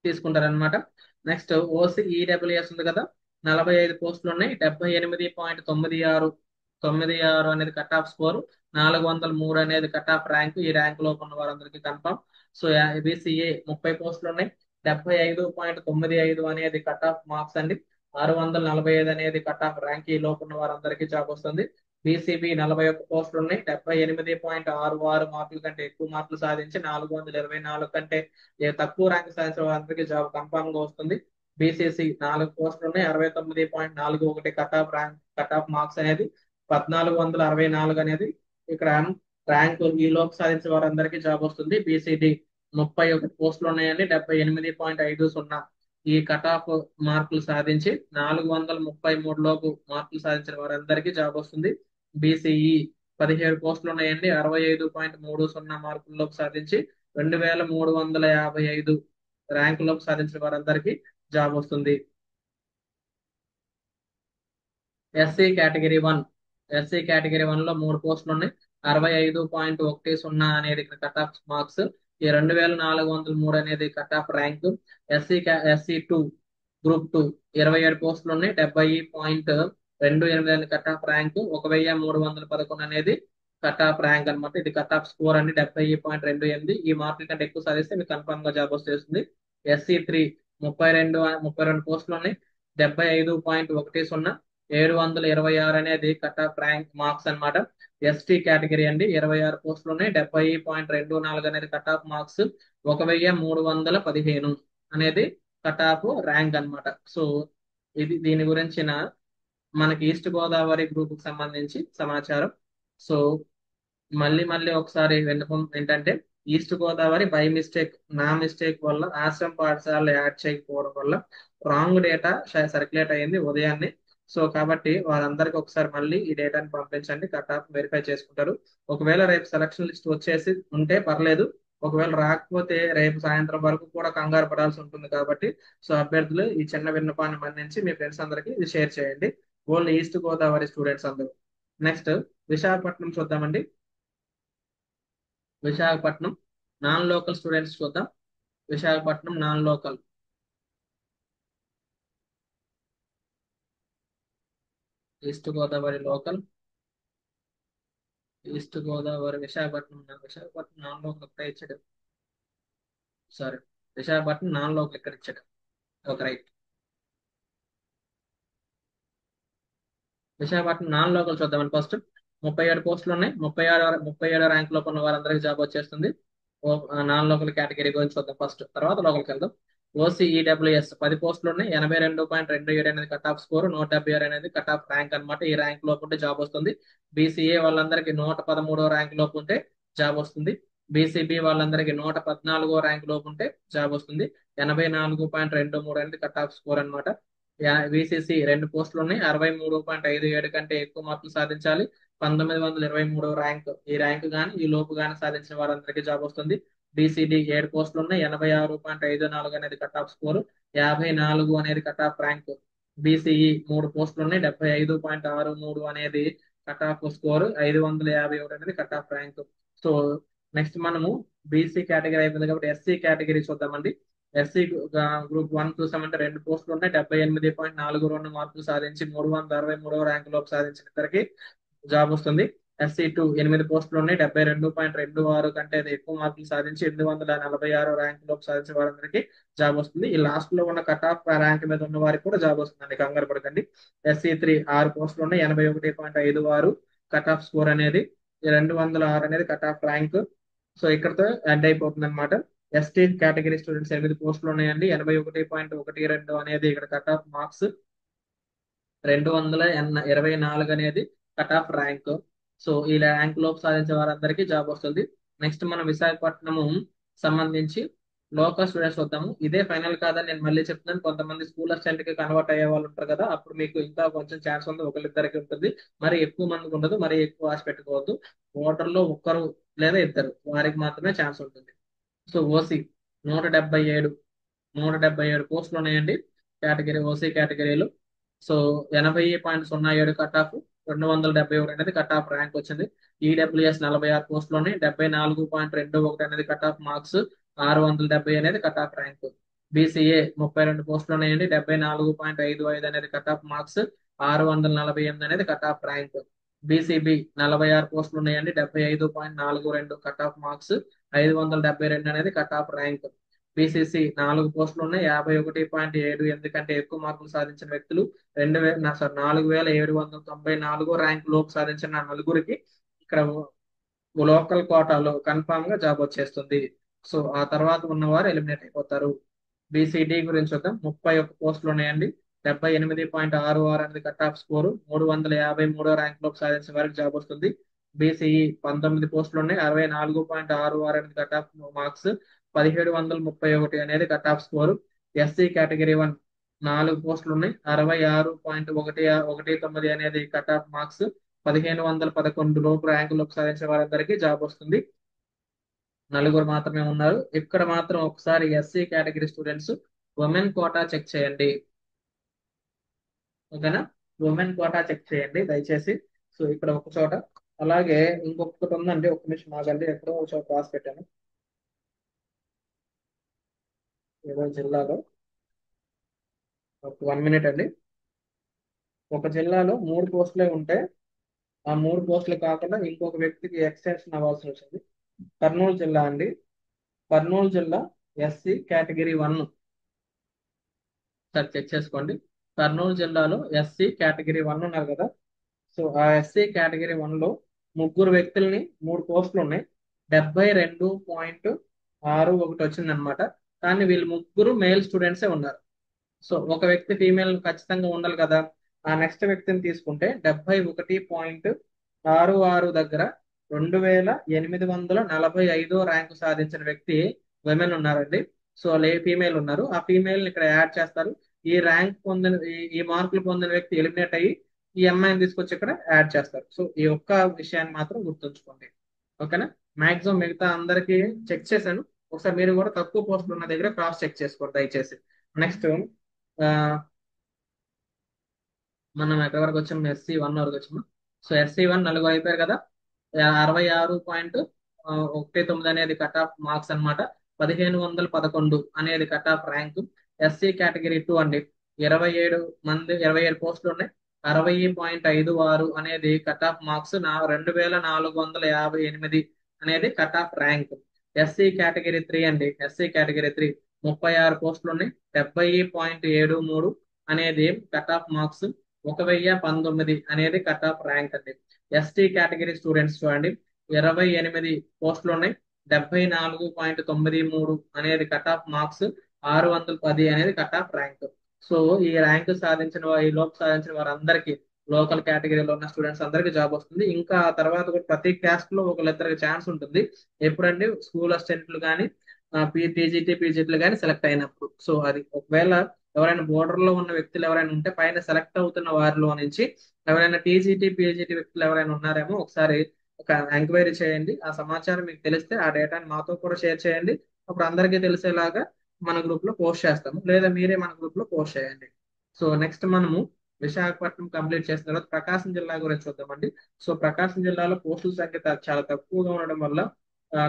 తీసుకుంటారనమాట. నెక్స్ట్ ఓసీ ఈడబ్ల్యూఎస్ ఉంది కదా, 45 పోస్టులు ఉన్నాయి. 78.96 అనేది కట్ ఆఫ్ స్కోర్. 403 అనేది కట్ ఆఫ్ ర్యాంక్. ఈ ర్యాంక్ లో ఉన్న వారందరికీ కన్ఫర్మ్. సో బీసీఏ 30 పోస్టులు ఉన్నాయి. 75.95 అనేది కట్ ఆఫ్ మార్క్స్ అండి. 645 అనేది కట్ ఆఫ్ ర్యాంక్. ఈ లోపు ఉన్న వారందరికీ జాబ్ వస్తుంది. బీసీబీ 41 పోస్టులు ఉన్నాయి. 78.66 మార్కుల కంటే ఎక్కువ మార్కులు సాధించి 424 కంటే తక్కువ ర్యాంక్ సాధించిన వారందరికీ జాబ్ కన్ఫర్మ్ గా వస్తుంది. బీసీసీ 4 పోస్టులు ఉన్నాయి. 69.41 కట్ ఆఫ్ మార్క్స్ అనేది. 1464 అనేది ఇక్కడ ర్యాంకు ఈ లోపు సాధించిన వారందరికీ జాబ్ వస్తుంది. బీసీడీ 31 పోస్టులు ఉన్నాయండి. 78.50 ఈ కట్ ఆఫ్ మార్కులు సాధించి 433 లోపు మార్కులు సాధించిన వారందరికీ జాబ్ వస్తుంది. బీసీఈ 17 పోస్టులు ఉన్నాయండి. 65.30 మార్కుల్లోపు సాధించి 2355 ర్యాంకులోపు సాధించిన వారందరికీ జాబ్ వస్తుంది. ఎస్సీ కేటగిరీ 1 లో 3 పోస్టులు ఉన్నాయి. 65.10 అనేది కట్ ఆఫ్ మార్క్స్. ఈ 2403 అనేది cut off rank. SC 2 group 2 27 పోస్టులు ఉన్నాయి. 70.28 అనేది కట్ ఆఫ్ ర్యాంక్. 1311 అనేది కట్ ఆఫ్ ర్యాంక్ అనమాట. ఇది కట్ ఆఫ్ స్కోర్ అండి. 70.28 ఈ మార్కుల కంటే ఎక్కువ సాధిస్తే మీకు కన్ఫర్మ్ గా జాబ్ వస్తుంది. ఎస్సీ 3 32 పోస్టులు ఉన్నాయి. 75.10 726 అనేది కట్ ఆఫ్ ర్యాంక్ మార్క్స్ అన్నమాట. ఎస్టీ కేటగిరీ అండి. 26 పోస్టులు ఉన్నాయి. 70.24 అనేది కట్ ఆఫ్ మార్క్స్. 1315 అనేది కట్ ఆఫ్ ర్యాంక్ అన్నమాట. సో దీని గురించిన మనకి ఈస్ట్ గోదావరి గ్రూప్ కి సంబంధించి సమాచారం. సో మళ్ళీ మళ్ళీ ఒకసారి విన్నపం ఏంటంటే, ఈస్ట్ గోదావరి బై మిస్టేక్, నా మిస్టేక్ వల్ల ఆశ్రమ పాఠశాలలు యాడ్ చేయకపోవడం వల్ల రాంగ్ డేటా సర్క్యులేట్ అయ్యింది ఉదయాన్నే. సో కాబట్టి వారందరికీ ఒకసారి మళ్ళీ ఈ డేటాని పంపించండి. కట్ ఆఫ్ వెరిఫై చేసుకుంటారు. ఒకవేళ రేపు సెలక్షన్ లిస్ట్ వచ్చేసి ఉంటే పర్లేదు. ఒకవేళ రాకపోతే రేపు సాయంత్రం వరకు కూడా కంగారు పడాల్సి ఉంటుంది. కాబట్టి సో అభ్యర్థులు ఈ చిన్న విన్నపాన్ని మన్నించి మీ ఫ్రెండ్స్ అందరికీ ఇది షేర్ చేయండి. ఓన్లీ ఈస్ట్ గోదావరి స్టూడెంట్స్ అందరూ. నెక్స్ట్ విశాఖపట్నం చూద్దామండి. విశాఖపట్నం నాన్ లోకల్ స్టూడెంట్స్ చూద్దాం. Visakhapatnam non local, east Godavari local, east Godavari Visakhapatnam non local ఇక్కడ ఇచ్చాడు. సారీ, విశాఖపట్నం నాన్ లోకల్ ఇక్కడ ఇచ్చాడు. Okay, right. Visakhapatnam non local చూద్దామని ఫస్ట్ 37 పోస్టులు ఉన్నాయి. 37 ర్యాంక్ లో ఉన్న వారందరికీ జాబ్ వచ్చేస్తుంది. నాన్ లోకల్ కేటగిరీ గురించి చూద్దాం ఫస్ట్, తర్వాత లోకల్కి వెళ్దాం. ఓసీఈడబ్ల్యూఎస్ 10 పోస్టులు ఉన్నాయి. 82.27 అనేది కట్ ఆఫ్ స్కోర్. 176 అనేది కట్ ఆఫ్ ర్యాంక్ అనమాట. ఈ ర్యాంక్ లోపు ఉంటే జాబ్ వస్తుంది. బీసీఏ వాళ్ళందరికీ 113 ర్యాంక్ లోపు ఉంటే జాబ్ వస్తుంది. బీసీబీ వాళ్ళందరికీ 114 ర్యాంక్ లోపు ఉంటే జాబ్ వస్తుంది. 84.23 అనేది కట్ ఆఫ్ స్కోర్ అనమాట. విసిసి 2 పోస్టులు ఉన్నాయి. 63.57 కంటే ఎక్కువ మార్కులు సాధించాలి. 1923 ర్యాంక్, ఈ ర్యాంక్ కానీ ఈ లోపు కానీ సాధించిన వారందరికీ జాబ్ వస్తుంది. బీసీడీ 7 పోస్టులు ఉన్నాయి. 86.54 అనేది కట్ ఆఫ్ స్కోర్. 54 అనేది కట్ ఆఫ్ ర్యాంక్. బీసీఈ 3 పోస్టులు ఉన్నాయి. 75.63 అనేది కట్ ఆఫ్ స్కోర్. 551 అనేది cut off rank. So next మనము బీసీ కేటగిరీ అయిపోయింది కాబట్టి ఎస్సీ కేటగిరీ చూద్దామండి. ఎస్సీ గ్రూప్ 1 చూసామంటే 2 పోస్టులు ఉన్నాయి. 78.42 మార్కులు సాధించి 363 ర్యాంక్ లోపు సాధించిన ఇద్దరికి జాబ్ వస్తుంది. ఎస్సీ 2 8 పోస్టులు ఉన్నాయి. 72.26 కంటే ఎక్కువ మార్కులు సాధించి 846 ర్యాంక్ లోపు సాధించిన వారందరికీ జాబ్ వస్తుంది. ఈ లాస్ట్ లో ఉన్న కట్ ఆఫ్ ర్యాంక్ మీద ఉన్న వారికి కూడా జాబ్ వస్తుందండి, కంగారు పడకండి. ఎస్సీ 3 6 పోస్టులు ఉన్నాయి. 81.56 కట్ ఆఫ్ స్కోర్ అనేది. 206 అనేది కట్ ఆఫ్ ర్యాంక్. సో ఇక్కడతో ఎండ్ అయిపోతుంది అనమాట. ఎస్టీ కేటగిరీ స్టూడెంట్స్ 8 పోస్టులు ఉన్నాయండి. 81.12 అనేది ఇక్కడ కట్ ఆఫ్ మార్క్స్. 224 అనేది కట్ ఆఫ్ ర్యాంక్. సో ఈ ర్యాంక్ లోపు సాధించే వారందరికీ జాబ్ వస్తుంది. నెక్స్ట్ మనం విశాఖపట్నం సంబంధించి లోకల్ స్టూడెంట్స్ వద్దాము. ఇదే ఫైనల్ కాదని నేను మళ్ళీ చెప్తున్నాను. కొంతమంది స్కూల్ అసిస్టెంట్ కి కన్వర్ట్ అయ్యే వాళ్ళు ఉంటారు కదా, అప్పుడు మీకు ఇంకా కొంచెం ఛాన్స్ ఉంది. ఒకరిద్దరికి ఉంటుంది, మరి ఎక్కువ మందికి ఉండదు, మరి ఎక్కువ ఆశ పెట్టుకోవద్దు. ఓటర్లో ఒక్కరు లేదా ఇద్దరు వారికి మాత్రమే ఛాన్స్ ఉంటుంది. సో ఓసీ 177 177 పోస్టులు ఉన్నాయండి కేటగిరీ, ఓసీ కేటగిరీలో. So 80.07 cut off. 271 అనేది కట్ ఆఫ్ ర్యాంక్ వచ్చింది. ఈడబ్ల్యూఎస్ 46 పోస్టులు ఉన్నాయి. 74.21 అనేది కట్ ఆఫ్ మార్క్స్. 670 అనేది కట్ ఆఫ్ ర్యాంక్. బీసీఏ 32 పోస్టులు ఉన్నాయండి. 74.55 అనేది కట్ ఆఫ్ మార్క్స్. 648 అనేది కట్ ఆఫ్ ర్యాంక్. బీసీబీ 46 పోస్టులు ఉన్నాయండి. 75.42 కట్ ఆఫ్ మార్క్స్. 572 అనేది కట్ ఆఫ్ ర్యాంక్. బీసీసీ 4 పోస్టులు ఉన్నాయి. 51.78 కంటే ఎక్కువ మార్కులు సాధించిన వ్యక్తులు 4794 ర్యాంక్ లోపు సాధించిన నలుగురికి ఇక్కడ లోకల్ కోటాలో కన్ఫామ్ గా జాబ్ వచ్చేస్తుంది. సో ఆ తర్వాత ఉన్నవారు ఎలిమినేట్ అయిపోతారు. బీసీడీ గురించి చూద్దాం. 31 పోస్టులు ఉన్నాయండి. 78.66 అనేది కట్ ఆఫ్ స్కోరు. 353 ర్యాంక్ లోపు సాధించిన వారికి జాబ్ వస్తుంది. బీసీఈ 19 పోస్టులు ఉన్నాయి, 64.66 అనేది కట్ ఆఫ్ మార్క్స్, 1731 అనేది cut of score. SC category 1 4 పోస్టులు ఉన్నాయి, 66.19 అనేది కట్ ఆఫ్ మార్క్స్, 1511 లోపు ర్యాంకులోకి సాధించిన వారందరికీ జాబ్ వస్తుంది. నలుగురు మాత్రమే ఉన్నారు. ఇక్కడ మాత్రం ఒకసారి SC category students women quota check చేయండి. ఓకేనా, ఉమెన్ కోటా చెక్ చేయండి దయచేసి. సో ఇక్కడ ఒక చోట, అలాగే ఇంకొకటి ఉందండి, ఒక నిమిషం ఆగండి, ఎక్కడో ఒక చోట రాసి పెట్టాను, ఏదో జిల్లాలో. ఒక 1 మినిట్ అండి. ఒక జిల్లాలో 3 పోస్టులే ఉంటే ఆ 3 పోస్టులు కాకుండా ఇంకొక వ్యక్తికి ఎక్స్టెన్షన్ అవ్వాల్సి వచ్చింది. కర్నూలు జిల్లా అండి. కర్నూలు జిల్లా ఎస్సీ కేటగిరీ 1 సార్ చెక్ చేసుకోండి. కర్నూలు జిల్లాలో ఎస్సీ కేటగిరీ 1 ఉన్నారు కదా. సో ఆ ఎస్సీ కేటగిరీ 1లో ముగ్గురు వ్యక్తుల్ని 3 పోస్టులు ఉన్నాయి, 72.61 వచ్చిందనమాట. కానీ వీళ్ళు ముగ్గురు మేల్ స్టూడెంట్సే ఉన్నారు. సో ఒక వ్యక్తి ఫీమేల్ ఖచ్చితంగా ఉండాలి కదా. ఆ నెక్స్ట్ వ్యక్తిని తీసుకుంటే 71.66 దగ్గర 2845 ర్యాంకు సాధించిన వ్యక్తి విమెన్ ఉన్నారండి. సో ఫీమేల్ ఉన్నారు. ఆ ఫీమేల్ ఇక్కడ యాడ్ చేస్తారు. ఈ ర్యాంక్ పొందిన ఈ మార్కులు పొందిన వ్యక్తి ఎలిమినేట్ అయ్యి ఈ అమ్మాయిని తీసుకొచ్చి ఇక్కడ యాడ్ చేస్తారు. సో ఈ ఒక్క విషయాన్ని మాత్రం గుర్తుంచుకోండి. ఓకేనా, మాక్సిమం మిగతా అందరికీ చెక్ చేశాను. ఒకసారి మీరు కూడా తక్కువ పోస్టులు ఉన్న దగ్గర క్రాస్ చెక్ చేసుకోండి దయచేసి. నెక్స్ట్ మనం ఎక్కడి వరకు వచ్చాం, SC1 వరకు వచ్చాము. సో SC1 నలుగురు అయిపోయారు కదా. 66.19 అనేది కట్ ఆఫ్ మార్క్స్ అన్నమాట. 1511 అనేది cut off rank. SC category 2 అండి, 27 పోస్టులు ఉన్నాయి, 60.56 అనేది కట్ ఆఫ్ మార్క్స్, 2458 అనేది cut off rank. SC category 3 అండి, ఎస్సీ కేటగిరీ 3 36 పోస్టులు ఉన్నాయి, 70.73 అనేది కట్ ఆఫ్ మార్క్స్, 1019 అనేది కట్ ఆఫ్ ర్యాంక్ అండి. ఎస్టీ కేటగిరీ స్టూడెంట్స్ చూడండి, 28 పోస్టులు ఉన్నాయి, 74.93 అనేది కట్ ఆఫ్ మార్క్స్, 610 అనేది కట్ ఆఫ్ ర్యాంక్. సో ఈ ర్యాంక్ సాధించిన ఈ లోపు సాధించిన వారందరికీ, లోకల్ కేటగిరీలో ఉన్న స్టూడెంట్స్ అందరికీ జాబ్ వస్తుంది. ఇంకా ఆ తర్వాత కూడా ప్రతి క్యాస్ట్ లో ఒకళ్ళిద్దరికి ఛాన్స్ ఉంటుంది. ఎప్పుడంటే స్కూల్ అసిస్టెంట్లు కానీ పీజీటీలు కానీ సెలెక్ట్ అయినప్పుడు. సో అది ఒకవేళ ఎవరైనా బోర్డర్ లో ఉన్న వ్యక్తులు ఎవరైనా ఉంటే పైన సెలెక్ట్ అవుతున్న వారిలో నుంచి ఎవరైనా పీజీటీ వ్యక్తులు ఎవరైనా ఉన్నారేమో ఒకసారి ఒక ఎంక్వైరీ చేయండి. ఆ సమాచారం మీకు తెలిస్తే ఆ డేటాని మాతో కూడా షేర్ చేయండి. అప్పుడు అందరికీ తెలిసేలాగా మన గ్రూప్ లో పోస్ట్ చేస్తాము, లేదా మీరే మన గ్రూప్ లో పోస్ట్ చేయండి. సో నెక్స్ట్ మనము విశాఖపట్నం కంప్లీట్ చేసిన తర్వాత ప్రకాశం జిల్లా గురించి చూద్దామండి. సో ప్రకాశం జిల్లాలో పోస్టుల సంఖ్య చాలా తక్కువగా ఉండడం వల్ల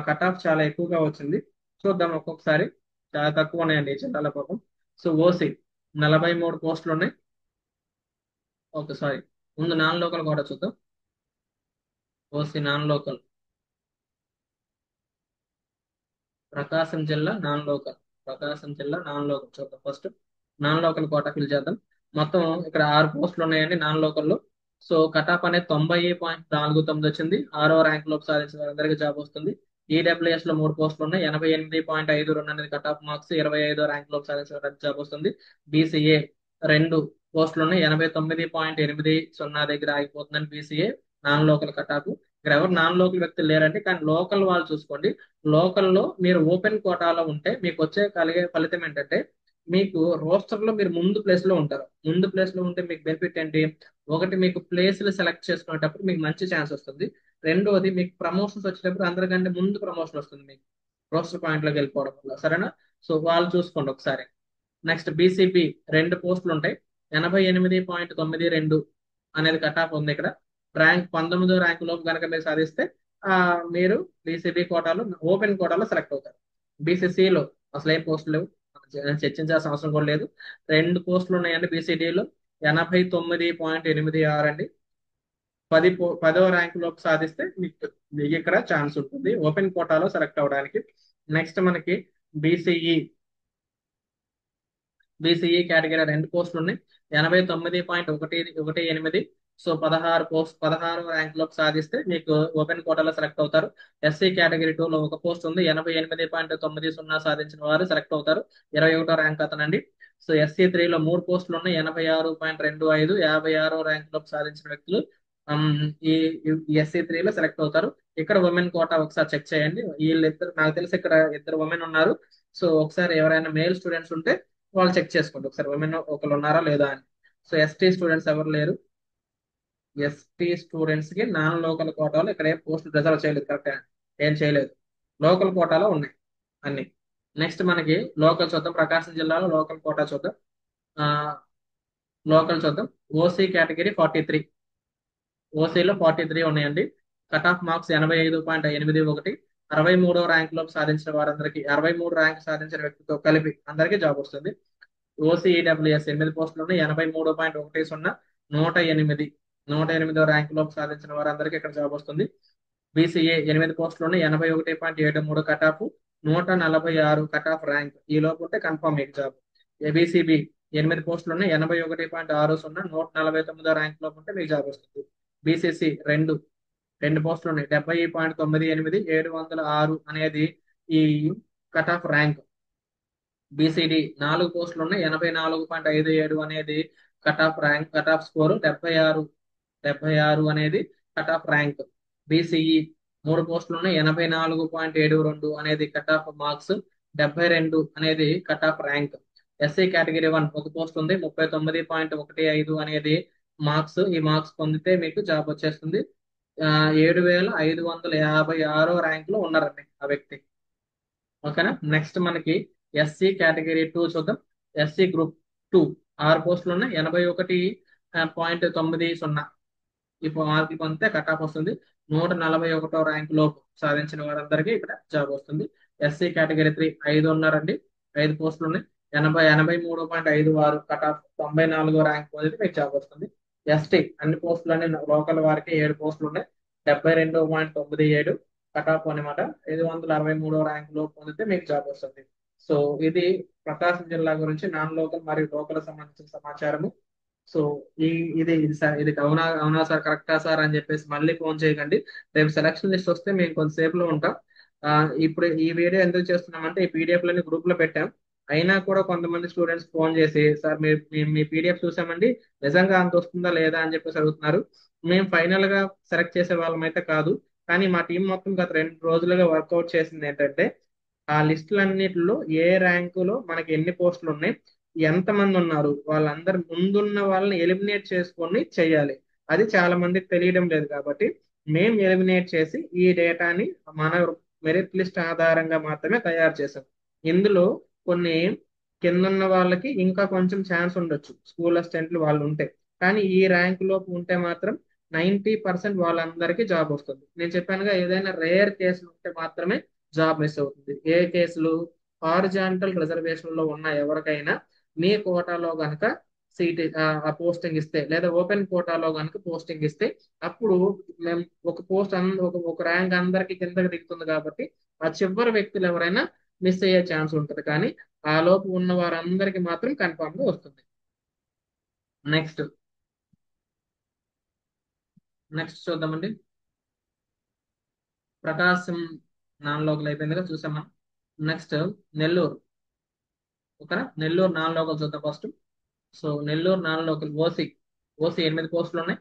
కట్ ఆఫ్ చాలా ఎక్కువగా వచ్చింది. చూద్దాం ఒక్కొక్కసారి. చాలా తక్కువ ఉన్నాయండి ఈ జిల్లాల పాపం. సో ఓసీ 43 పోస్టులు ఉన్నాయి. ఓకే సారీ, ముందు నాన్ లోకల్ కూడా చూద్దాం. ఓసీ నాన్ లోకల్, ప్రకాశం జిల్లా నాన్ లోకల్, ప్రకాశం జిల్లా నాన్ లోకల్ చూద్దాం. First non local quota fill చేద్దాం. మొత్తం ఇక్కడ 6 పోస్టులు ఉన్నాయండి నాన్ లోకల్లో. సో కట్ ఆఫ్ అనేది 90.49 వచ్చింది. 6వ ర్యాంక్ లోపు సాధించిన వారందరికీ జాబ్ వస్తుంది. ఈడబ్ల్యూఎస్ లో 3 పోస్టులు ఉన్నాయి, 88.52 అనేది కట్ ఆఫ్ మార్క్స్, 25వ ర్యాంక్ లోపు సాధించిన వారికి జాబ్ వస్తుంది. బీసీఏ 2 పోస్టులు ఉన్నాయి, 89.80 దగ్గర ఆగిపోతుందని BCA non local cut off. ఇక్కడ ఎవరు నాన్ లోకల్ వ్యక్తులు లేరండి, కానీ లోకల్ వాళ్ళు చూసుకోండి. లోకల్లో మీరు ఓపెన్ కోటాలో ఉంటే మీకు వచ్చే కలిగే ఫలితం ఏంటంటే, మీకు రోస్టర్ లో మీరు ముందు ప్లేస్ లో ఉంటారు. ముందు ప్లేస్ లో ఉంటే మీకు బెనిఫిట్ ఏంటి? ఒకటి, మీకు ప్లేస్లు సెలెక్ట్ చేసుకునేటప్పుడు మీకు మంచి ఛాన్స్ వస్తుంది. రెండోది, మీకు ప్రమోషన్స్ వచ్చేటప్పుడు అందరికంటే ముందు ప్రమోషన్ వస్తుంది మీకు రోస్టర్ పాయింట్ లోకి వెళ్ళిపోవడం వల్ల. సరేనా? సో వాళ్ళు చూసుకోండి ఒకసారి. నెక్స్ట్ బీసీబీ 2 పోస్టులు ఉంటాయి, 88.92 అనేది కట్ ఆఫ్ ఉంది ఇక్కడ. 19వ ర్యాంక్ లోపు కనుక మీరు సాధిస్తే మీరు బీసీబీ కోటాలో ఓపెన్ కోటాలో సెలెక్ట్ అవుతారు. బీసీసీలో అసలు ఏ పోస్టులు లేవు, చర్చించాల్సిన అవసరం కూడా లేదు. 2 పోస్టులు ఉన్నాయండి బీసీడీలో, 89.86 అండి. 10వ ర్యాంక్ లోపు సాధిస్తే మీకు ఇక్కడ ఛాన్స్ ఉంటుంది ఓపెన్ కోటాలో సెలెక్ట్ అవడానికి. నెక్స్ట్ మనకి బీసీఈ బీసీఈ కేటగిరీ 2 పోస్టులు ఉన్నాయి, 89.18. సో 16వ ర్యాంక్ లోకి సాధిస్తే మీకు ఓపెన్ కోటాలో సెలెక్ట్ అవుతారు. ఎస్సీ కేటగిరీ 2లో 1 పోస్ట్ ఉంది, 88.90 సాధించిన వారు సెలెక్ట్ అవుతారు. 21వ ర్యాంక్ అతనండి. సో SC3లో 3 పోస్టులు ఉన్నాయి, 86.25. 56వ ర్యాంక్ లోకి సాధించిన వ్యక్తులు ఆమ్, ఈ SC3 లో సెలెక్ట్ అవుతారు. ఇక్కడ ఉమెన్ కోటా ఒకసారి చెక్ చేయండి. వీళ్ళిద్దరు నాకు తెలిసి ఇక్కడ ఇద్దరు ఉమెన్ ఉన్నారు. సో ఒకసారి ఎవరైనా మేల్ స్టూడెంట్స్ ఉంటే వాళ్ళు చెక్ చేసుకోండి ఒకసారి ఉమెన్ ఒకరు ఉన్నారా లేదా అని. సో ST స్టూడెంట్స్ ఎవరు లేరు. ST స్టూడెంట్స్ కి నాన్ లోకల్ కోటాలో ఇక్కడ ఏ పోస్ట్ రిజర్వ్ చేయలేదు, కరెక్ట్ ఏం చేయలేదు. లోకల్ కోటాలో ఉన్నాయి అన్ని. నెక్స్ట్ మనకి లోకల్ చూద్దాం. ప్రకాశం జిల్లాలో లోకల్ కోటా చూద్దాం. ఆ, లోకల్ చూద్దాం. OC category 43. ఓసీలో 43 ఉన్నాయండి. Cut off marks 85.81. 63వ ర్యాంక్ లోపు సాధించిన వారందరికీ, 63 ర్యాంక్ సాధించిన వ్యక్తితో కలిపి అందరికీ జాబ్ వస్తుంది. OCEWS 8 పోస్టులు ఉన్నాయి. 83.10, 108. 108వ ర్యాంక్ లోపు సాధించిన వారందరికీ ఇక్కడ జాబ్ వస్తుంది. BCA 8 పోస్టులు 81.73 cut off, 146 cut off rank. ఈ లోపు ఉంటే కన్ఫర్మ్ మీకు జాబ్. ABCB 8 పోస్టులు 81.60, 149వ ర్యాంక్ లోపు ఉంటే మీకు జాబ్ వస్తుంది. BCC 2 పోస్టులు 70.98, 706 అనేది ఈ కట్ ఆఫ్ ర్యాంక్. BCD 4 పోస్టులు 84.57 అనేది cut off rank, cut off score. 76 అనేది కట్ ఆఫ్ ర్యాంక్. BCE 3 పోస్టులు 84.72 అనేది కట్ ఆఫ్ మార్క్స్. 72 అనేది cut off rank. SC category 1 1 post ఉంది. 39.15 అనేది మార్క్స్. ఈ మార్క్స్ పొందితే మీకు జాబ్ వచ్చేస్తుంది. 7556 ర్యాంక్ లో ఉన్నారండి ఆ వ్యక్తి. ఓకేనా. నెక్స్ట్ మనకి SC కేటగిరీ 2 చూద్దాం. SC గ్రూప్ 2 6 పోస్టులు 81.90. ఇప్పుడు మార్కులు పొందితే కట్ ఆఫ్ వస్తుంది. 141వ ర్యాంక్ లోపు సాధించిన వారందరికీ ఇక్కడ జాబ్ వస్తుంది. SC కేటగిరీ 3 5 ఉన్నారండి. 5 పోస్టులు 83.56 కట్ ఆఫ్. 94వ ర్యాంక్ పొందితే మీకు జాబ్ వస్తుంది. ST అన్ని పోస్టులని లోకల్ వారికి 7 పోస్టులు ఉన్నాయి. 72.97 కట్ ఆఫ్ అనమాట. 563వ ర్యాంక్ లోపు పొందితే మీకు జాబ్ వస్తుంది. సో ఇది ప్రకాశం జిల్లా గురించి నాన్ లోకల్ మరియు లోకల్ సంబంధించిన సమాచారము. సో ఈ ఇది ఇది సార్, ఇది అవునా అవునా సార్, కరెక్టా సార్ అని చెప్పేసి మళ్ళీ ఫోన్ చేయకండి. రేపు సెలక్షన్ లిస్ట్ వస్తే మేము కొంతసేపులో ఉంటాం. ఆ, ఇప్పుడు ఈ వీడియో ఎందుకు చేస్తున్నామంటే ఈ పీడిఎఫ్లని గ్రూప్ లో పెట్టాం. అయినా కూడా కొంతమంది స్టూడెంట్స్ ఫోన్ చేసి సార్ మీ పీడిఎఫ్ చూసామండి, నిజంగా అంత వస్తుందా లేదా అని చెప్పేసి అడుగుతున్నారు. మేము ఫైనల్ గా సెలెక్ట్ చేసే వాళ్ళం అయితే కాదు. కానీ మా టీం మొత్తం గత 2 రోజులుగా వర్కౌట్ చేసింది ఏంటంటే ఆ లిస్టులన్నిటిలో ఏ ర్యాంకులో మనకి ఎన్ని పోస్టులు ఉన్నాయి, ఎంతమంది ఉన్నారు, వాళ్ళందరి ముందున్న వాళ్ళని ఎలిమినేట్ చేసుకొని చేయాలి. అది చాలా మందికి తెలియడం లేదు కాబట్టి మేము ఎలిమినేట్ చేసి ఈ డేటాని మన మెరిట్ లిస్ట్ ఆధారంగా మాత్రమే తయారు చేసాం. ఇందులో కొన్ని కిందున్న వాళ్ళకి ఇంకా కొంచెం ఛాన్స్ ఉండొచ్చు, స్కూల్ అసిస్టెంట్లు వాళ్ళు ఉంటే. కానీ ఈ ర్యాంక్ లోపు ఉంటే మాత్రం 90% వాళ్ళందరికీ జాబ్ వస్తుంది. నేను చెప్పానుగా, ఏదైనా రేర్ కేసులు ఉంటే మాత్రమే జాబ్ మిస్ అవుతుంది. ఏ కేసులు? హారిజాంటల్ రిజర్వేషన్ లో ఉన్న ఎవరికైనా మీ కోటాలో గనక సీట్ ఆ పోస్టింగ్ ఇస్తే, లేదా ఓపెన్ కోటాలో గనక పోస్టింగ్ ఇస్తే అప్పుడు మేము ఒక పోస్ట్ ఒక ర్యాంక్ అందరికి కిందకి దిగుతుంది కాబట్టి ఆ చివరి వ్యక్తులు ఎవరైనా మిస్ అయ్యే ఛాన్స్ ఉంటుంది. కానీ ఆ లోపు ఉన్న వారందరికి మాత్రం కన్ఫామ్ గా వస్తుంది. నెక్స్ట్ నెక్స్ట్ చూద్దామండి. ప్రకాశం నాన్ లోకల్ అయిపోయిందిగా చూసాం మనం. నెక్స్ట్ నెల్లూరు. ఓకేనా. నెల్లూరు నాన్ లోకల్ చూద్దాం first. So Nellore non local OC 8 పోస్టులు ఉన్నాయి.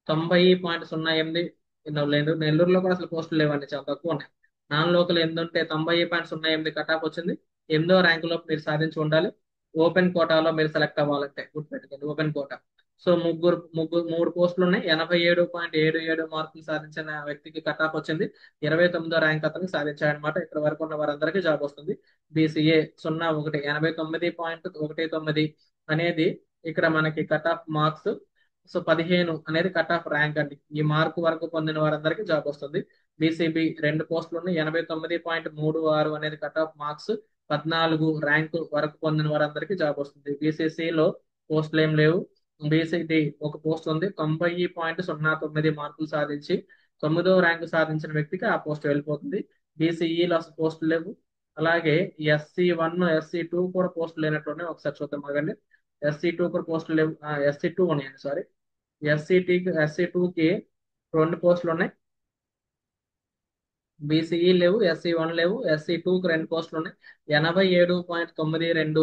90.08 లేదు. నెల్లూరులో కూడా అసలు పోస్టులు లేవండి, చాలా తక్కువ ఉన్నాయి. నాన్ లోకల్ 8 ఉంటే 90.08 కట్ ఆఫ్ వచ్చింది. 8వ ర్యాంకులో మీరు సాధించి ఉండాలి. ఓపెన్ కోటాలో మీరు సెలెక్ట్ అవ్వాలంటే గుర్తుపెట్టుకోండి, ఓపెన్ కోటా. సో ముగ్గురు ముగ్గురు 3 పోస్టులు ఉన్నాయి. 87.77 మార్కులు సాధించిన వ్యక్తికి కట్ ఆఫ్ వచ్చింది. 29వ ర్యాంక్ అతనికి సాధించాడనమాట. ఇక్కడ వరకు ఉన్న వారందరికీ జాబ్ వస్తుంది. BCA 01 89.19 అనేది ఇక్కడ మనకి కట్ ఆఫ్ మార్క్స్. సో 15 అనేది కట్ ఆఫ్ ర్యాంక్ అండి. ఈ మార్కు వరకు పొందిన వారందరికీ జాబ్ వస్తుంది. BCB 2 పోస్టులు 89.36 అనేది కట్ ఆఫ్ మార్క్స్. 14 ర్యాంకు వరకు పొందిన వారందరికీ జాబ్ వస్తుంది. BCCలో పోస్టులు ఏం లేవు. BCD 1 పోస్ట్ ఉంది. 90.09 మార్కులు సాధించి 9వ ర్యాంకు సాధించిన వ్యక్తికి ఆ పోస్ట్ వెళ్ళిపోతుంది. BCEలో అసలు పోస్టులు లేవు. అలాగే SC1 SC2 కూడా పోస్టులు లేనట్టున్నాయి. ఒకసారి చూద్దాం ఆగండి. SC2 కూడా పోస్టులు లేవు. SC2 ఉన్నాయండి, సారీ. SC2కి 2 పోస్టులు ఉన్నాయి. BCE లేవు, SC1 లేవు. SC2కి 2 పోస్టులు ఉన్నాయి. 87.92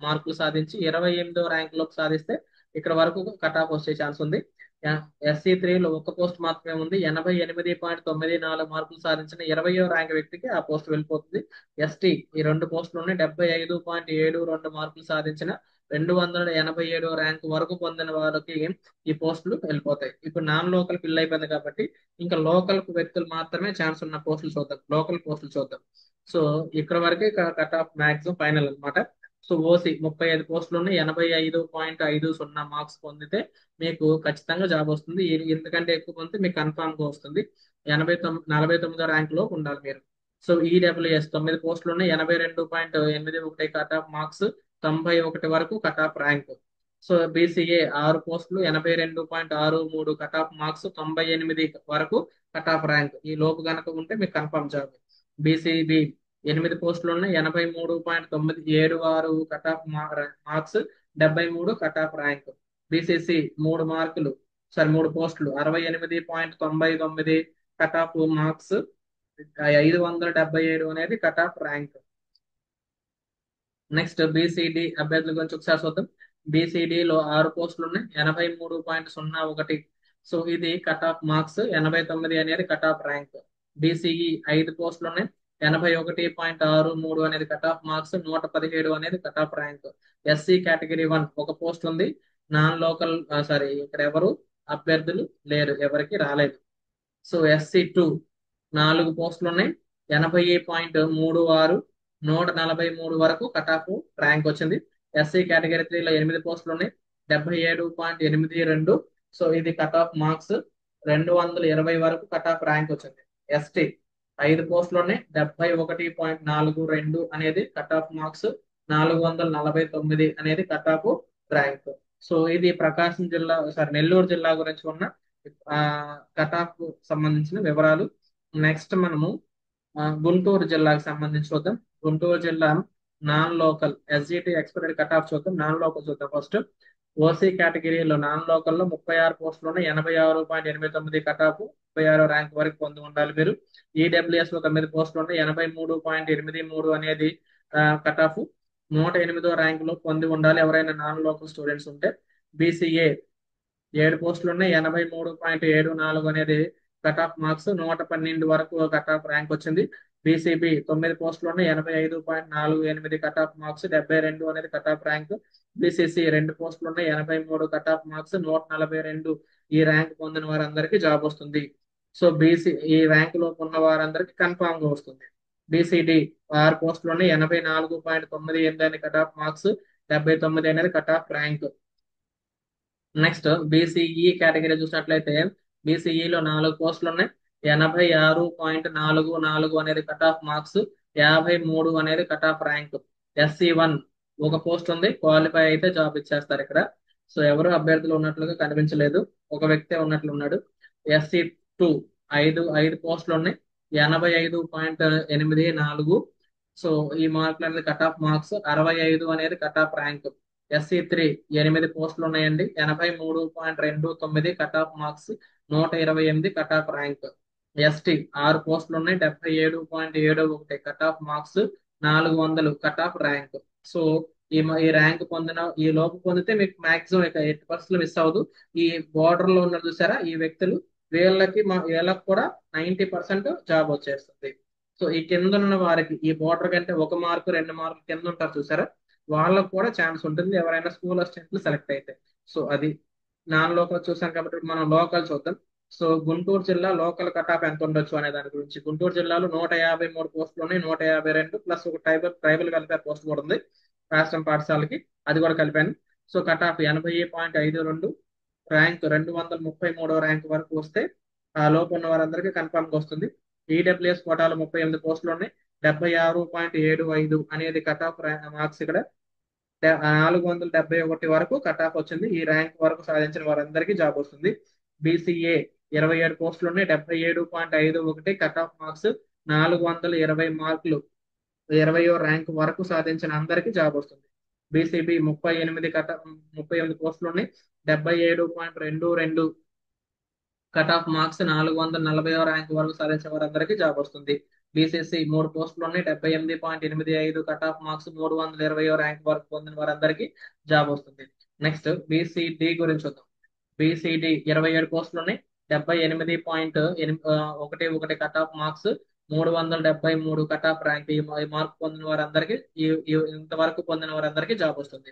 మార్కులు సాధించి 28వ ర్యాంక్ లోకి సాధిస్తే ఇక్కడ వరకు కట్ ఆఫ్ వచ్చే ఛాన్స్ ఉంది. SC3లో ఒక పోస్ట్ మాత్రమే ఉంది. 88.94 మార్కులు సాధించిన 20వ ర్యాంక్ వ్యక్తికి ఆ పోస్ట్ వెళ్ళిపోతుంది. ఎస్టీ ఈ రెండు పోస్టులు ఉన్నాయి. 75.72 మార్కులు సాధించిన 287వ ర్యాంక్ వరకు పొందిన వారికి ఈ పోస్టులు వెళ్ళిపోతాయి. ఇప్పుడు నాన్ లోకల్ ఫిల్ అయిపోయింది కాబట్టి ఇంకా లోకల్ వ్యక్తులు మాత్రమే ఛాన్స్ ఉన్న పోస్టులు చూద్దాం. లోకల్ పోస్టులు చూద్దాం. సో ఇక్కడ వరకే కట్ ఆఫ్ మ్యాక్సిమం ఫైనల్ అన్నమాట. సో ఓసీ 35 పోస్టులు ఉన్నాయి. 85.50 మార్క్స్ పొందితే మీకు ఖచ్చితంగా జాబ్ వస్తుంది. ఎందుకంటే ఎక్కువ పొందితే మీకు కన్ఫామ్ గా వస్తుంది. 49 49వ ర్యాంక్ లో ఉండాలి మీరు. సో ఈడబ్ల్యూఎస్ 9 పోస్టులు ఉన్నాయి. 82.81 కట్ ఆఫ్ మార్క్స్, 91 వరకు cut off rank. So BCA 6 పోస్టులు, 82.63 కట్ ఆఫ్ మార్క్స్, 98 వరకు కట్ ఆఫ్ ర్యాంక్. ఈ లోపు కనుక ఉంటే మీకు కన్ఫామ్ జాబ్. బీసీబీ 8 పోస్టులు ఉన్నాయి. 83.976 cut off marks, 73 cut off rank. BCC 3 పోస్టులు, 68.99 కట్ ఆఫ్ మార్క్స్, 577 అనేది cut off rank. Next BCD అభ్యర్థుల గురించి ఒకసారి చూద్దాం. బీసీడీలో 6 పోస్టులు ఉన్నాయి. 83.01. సో ఇది కట్ ఆఫ్ మార్క్స్, 89 అనేది కట్ ఆఫ్ ర్యాంక్. బీసీఈ 5 పోస్టులు ఉన్నాయి. 81.63 అనేది కట్ ఆఫ్ మార్క్స్, 117 అనేది cut off rank. SC category 1 ఒక పోస్ట్ ఉంది. నాన్ లోకల్ సారీ ఇక్కడ ఎవరు అభ్యర్థులు లేరు, ఎవరికి రాలేదు. సో SC2 4 పోస్టులు ఉన్నాయి. 80.36, 143 వరకు కట్ ఆఫ్ ర్యాంక్ వచ్చింది. ఎస్సీ కేటగిరీ 3లో 8 పోస్టులు ఉన్నాయి. 77.82. సో ఇది కట్ ఆఫ్ మార్క్స్, 220 వరకు కట్ ఆఫ్ ర్యాంక్ వచ్చింది. ఎస్టీ 5 పోస్టులు ఉన్నాయి. 71.42 అనేది కట్ ఆఫ్ మార్క్స్, 449 అనేది కట్ ఆఫ్ ర్యాంక్. సో ఇది ప్రకాశం జిల్లా సారీ నెల్లూరు జిల్లా గురించి ఉన్న కట్ ఆఫ్ సంబంధించిన వివరాలు. నెక్స్ట్ మనము గుంటూరు జిల్లాకు సంబంధించి చూద్దాం. గుంటూరు జిల్లా non local SGT expected cut off చూద్దాం. నాన్ లోకల్ చూద్దాం ఫస్ట్. ఓసీ కేటగిరీలో నాన్ లోకల్లో 36 పోస్టులు ఉన్నాయి. 86.89 కట్ ఆఫ్, 36 ర్యాంక్ వరకు పొంది ఉండాలి మీరు. ఈడబ్ల్యూఎస్ లో 9 పోస్టులు ఉన్నాయి. 83.83 అనేది కట్ ఆఫ్, 108వ ర్యాంక్ లో పొంది ఉండాలి ఎవరైనా నాన్ లోకల్ స్టూడెంట్స్ ఉంటే. బీసీఏ 7 పోస్టులు ఉన్నాయి. 83.74 అనేది కట్ ఆఫ్ మార్క్స్, 112 వరకు కట్ ఆఫ్ ర్యాంక్ వచ్చింది. బీసీబీ 9 పోస్టులు ఉన్నాయి. 85.48 కట్ ఆఫ్ మార్క్స్, 72 అనేది కట్ ఆఫ్ ర్యాంక్. బీసీసీ 2 పోస్టులు ఉన్నాయి. 83 కట్ ఆఫ్ మార్క్స్, 142 ఈ ర్యాంక్ పొందిన వారందరికీ జాబ్ వస్తుంది. సో ఈ ర్యాంక్ లో ఉన్న వారందరికీ కన్ఫామ్ గా వస్తుంది. బీసీడి 6 పోస్టులు ఉన్నాయి. 84.98 అని కట్ ఆఫ్ మార్క్స్, 79 అనేది cut off rank. Next BCE category చూసినట్లయితే బీసీఈలో 4 పోస్టులు ఉన్నాయి. 86.44 అనేది కట్ ఆఫ్ మార్క్స్, 53 అనేది కట్ ఆఫ్ ర్యాంక్. SC1 ఒక పోస్ట్ ఉంది. క్వాలిఫై అయితే జాబ్ ఇచ్చేస్తారు ఇక్కడ. సో ఎవరు అభ్యర్థులు ఉన్నట్లుగా కనిపించలేదు, ఒక వ్యక్తే ఉన్నట్లు ఉన్నాడు. SC2 ఐదు పోస్టులు ఉన్నాయి. 85.84. సో ఈ మార్కులు అనేది కట్ ఆఫ్ మార్క్స్, 65 అనేది కట్ ఆఫ్ ర్యాంక్. SC3 8 పోస్టులు ఉన్నాయండి. 83.29 cut off marks, 128 cut off rank. ST 6 పోస్టులు ఉన్నాయి. 77.71 cut off marks, 400 cut off rank. So ఈ ర్యాంక్ ఈ లోపు పొందితే మీకు మాక్సిమం 8% మిస్ అవ్వదు. ఈ బోర్డర్ లో ఉన్నారు చూసారా ఈ వ్యక్తులు, వీళ్ళకి కూడా 90% జాబ్ వచ్చేస్తుంది. సో ఈ కింద ఉన్న వారికి ఈ బోర్డర్ కంటే 1 మార్కు 2 మార్కులు కింద ఉంటారు చూసారా, వాళ్ళకు కూడా ఛాన్స్ ఉంటుంది ఎవరైనా స్కూల్ అసిస్టెంట్లు సెలెక్ట్ అయితే. సో అది నాన్ లోకల్ చూసాం కాబట్టి మనం లోకల్ చూద్దాం. సో గుంటూరు జిల్లా లోకల్ కట్ ఆఫ్ ఎంత ఉండొచ్చు అనే దాని గురించి. గుంటూరు జిల్లాలో 153 పోస్టులు ఉన్నాయి. 152 ప్లస్ ఒక ట్రైబల్ వెల్ఫేర్ పోస్ట్ కూడా ఉంది రాష్ట్రం పాఠశాలకి, అది కూడా కలిపాను. సో కట్ ఆఫ్ 80.52, ర్యాంక్ 233వ ర్యాంక్ వరకు వస్తే ఆ లోపు ఉన్న వారందరికీ కన్ఫర్మ్ గా వస్తుంది. ఈడబ్ల్యూఎస్ కోటాలో 38 పోస్టులు ఉన్నాయి. 76.75 అనేది కట్ ఆఫ్ మార్క్స్ ఇక్కడ. 471 వరకు కట్ ఆఫ్ వచ్చింది. ఈ ర్యాంక్ వరకు సాధించిన వారందరికీ జాబ్ వస్తుంది. బీసీఏ 27 పోస్టులు ఉన్నాయి. 77.51 కట్ ఆఫ్ మార్క్స్, 420 మార్కులు, 20వ ర్యాంక్ వరకు సాధించిన అందరికీ జాబ్ వస్తుంది. బీసీబీ 38 పోస్టులు ఉన్నాయి. 77.22 కట్ ఆఫ్ మార్క్స్, 440వ ర్యాంక్ వరకు సాధించిన వారందరికీ జాబ్ వస్తుంది. బీసీసీ 3 పోస్టులు ఉన్నాయి. 78.85 కట్ ఆఫ్ మార్క్స్, 320వ ర్యాంక్ వరకు పొందిన వారందరికీ జాబ్ వస్తుంది. నెక్స్ట్ బీసీడి గురించి చూద్దాం. బీసీడి 27 పోస్టులు ఉన్నాయి. 78.11 cut off marks, 373 cut off rank. ఈ మార్క్ పొందిన వారందరికీ ఇంతవరకు పొందిన వారందరికీ జాబ్ వస్తుంది.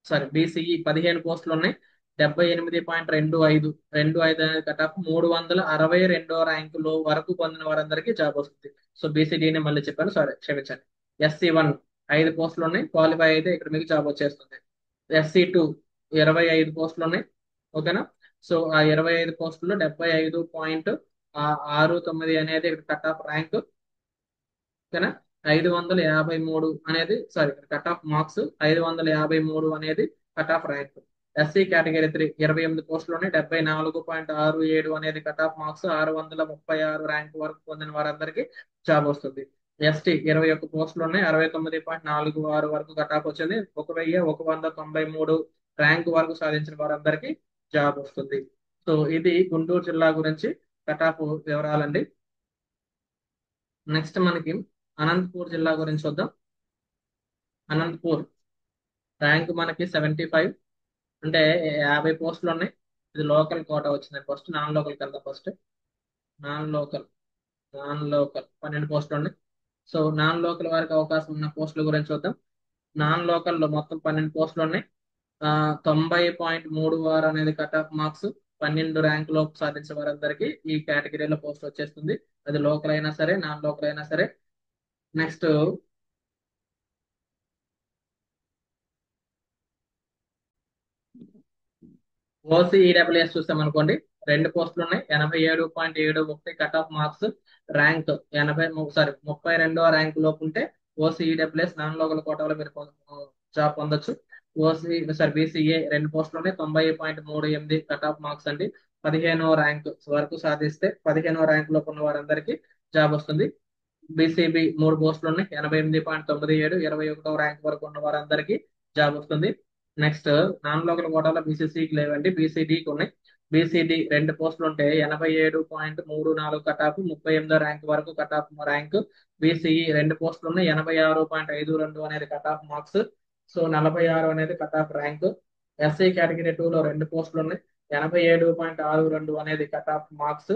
సారీ, బీసీఈ 15 పోస్టులు ఉన్నాయి. 78.25 అనేది కట్ ఆఫ్, 362 ర్యాంకులో వరకు పొందిన వారందరికీ జాబ్ వస్తుంది. సో బీసీడీని మళ్ళీ చెప్పాను, సారీ క్షమించండి. ఎస్సీ 1 5 పోస్టులు ఉన్నాయి. క్వాలిఫై అయితే ఇక్కడ మీకు జాబ్ వచ్చేస్తుంది. ఎస్సీ 2 25 పోస్టులు ఉన్నాయి. ఓకేనా. సో ఆ 25 పోస్టుల్లో 75.69 అనేది ఇక్కడ కట్ ఆఫ్ ర్యాంక్. ఓకేనా. 553 అనేది, సారీ, కట్ ఆఫ్ మార్క్స్ 553 అనేది cut off rank. SC category 3 28 పోస్టులోనే 74.67 అనేది కట్ ఆఫ్ మార్క్స్, 636 ర్యాంక్ వరకు పొందిన వారందరికీ జాబ్ వస్తుంది. ఎస్టీ 21 పోస్టులోనే 69.46 వరకు కట్ ఆఫ్ వచ్చింది. 1193 ర్యాంక్ వరకు సాధించిన వారందరికీ జాబ్ వస్తుంది. సో ఇది గుంటూరు జిల్లా గురించి కట్ ఆఫ్ వివరాలండి. నెక్స్ట్ మనకి అనంతపూర్ జిల్లా గురించి చూద్దాం. అనంతపూర్ ర్యాంక్ మనకి 75, అంటే 50 పోస్టులు ఉన్నాయి. ఇది లోకల్ కోట వచ్చింది. ఫస్ట్ నాన్ లోకల్ కదా. First non local non local 12 పోస్టులు ఉన్నాయి. సో నాన్ లోకల్ వారికి అవకాశం ఉన్న పోస్టుల గురించి చూద్దాం. నాన్ లోకల్లో మొత్తం 12 పోస్టులు ఉన్నాయి. 90.36 అనేది కట్ ఆఫ్ మార్క్స్. 12 ర్యాంక్ లోపు సాధించే వారందరికీ ఈ కేటగిరీలో పోస్ట్ వచ్చేస్తుంది. అది లోకల్ అయినా సరే, నాన్ లోకల్ అయినా సరే. నెక్స్ట్ ఓసీ ఈడబ్ల్యూఎస్ చూసాం అనుకోండి, 2 పోస్టులు ఉన్నాయి. 87.71 కట్ ఆఫ్ మార్క్స్. ర్యాంక్ 32వ ర్యాంక్ లోపు ఉంటే ఓసీ ఈడబ్ల్యూఎస్ నాన్ లోకల్ కోటాలో మీరు జాబ్ పొందొచ్చు. బీసీఏ 2 పోస్టులు ఉన్నాయి. 90.38 కట్ ఆఫ్ మార్క్స్ అండి. 15వ ర్యాంక్ వరకు సాధిస్తే 15వ ర్యాంక్ లోపు ఉన్న వారందరికీ జాబ్ వస్తుంది. బీసీబీ 3 పోస్టులు ఉన్నాయి. 88.97 21వ ర్యాంక్ వరకు ఉన్న వారందరికీ జాబ్ వస్తుంది. నెక్స్ట్ నాన్ లోకల్ కోటాలో బీసీసీకి లేవండి, బీసీడీకి ఉన్నాయి. బీసీడీ 2 పోస్టులు ఉంటే 87.34 కట్ ఆఫ్, 38వ ర్యాంక్ వరకు కట్ ఆఫ్ ర్యాంక్. బీసీఈ 2 పోస్టులు ఉన్నాయి. 86.52 అనేది కట్ ఆఫ్ మార్క్స్. సో 46 అనేది cut off rank. SC category 2లో 2 పోస్టులు ఉన్నాయి. 87.62 అనేది cut off marks.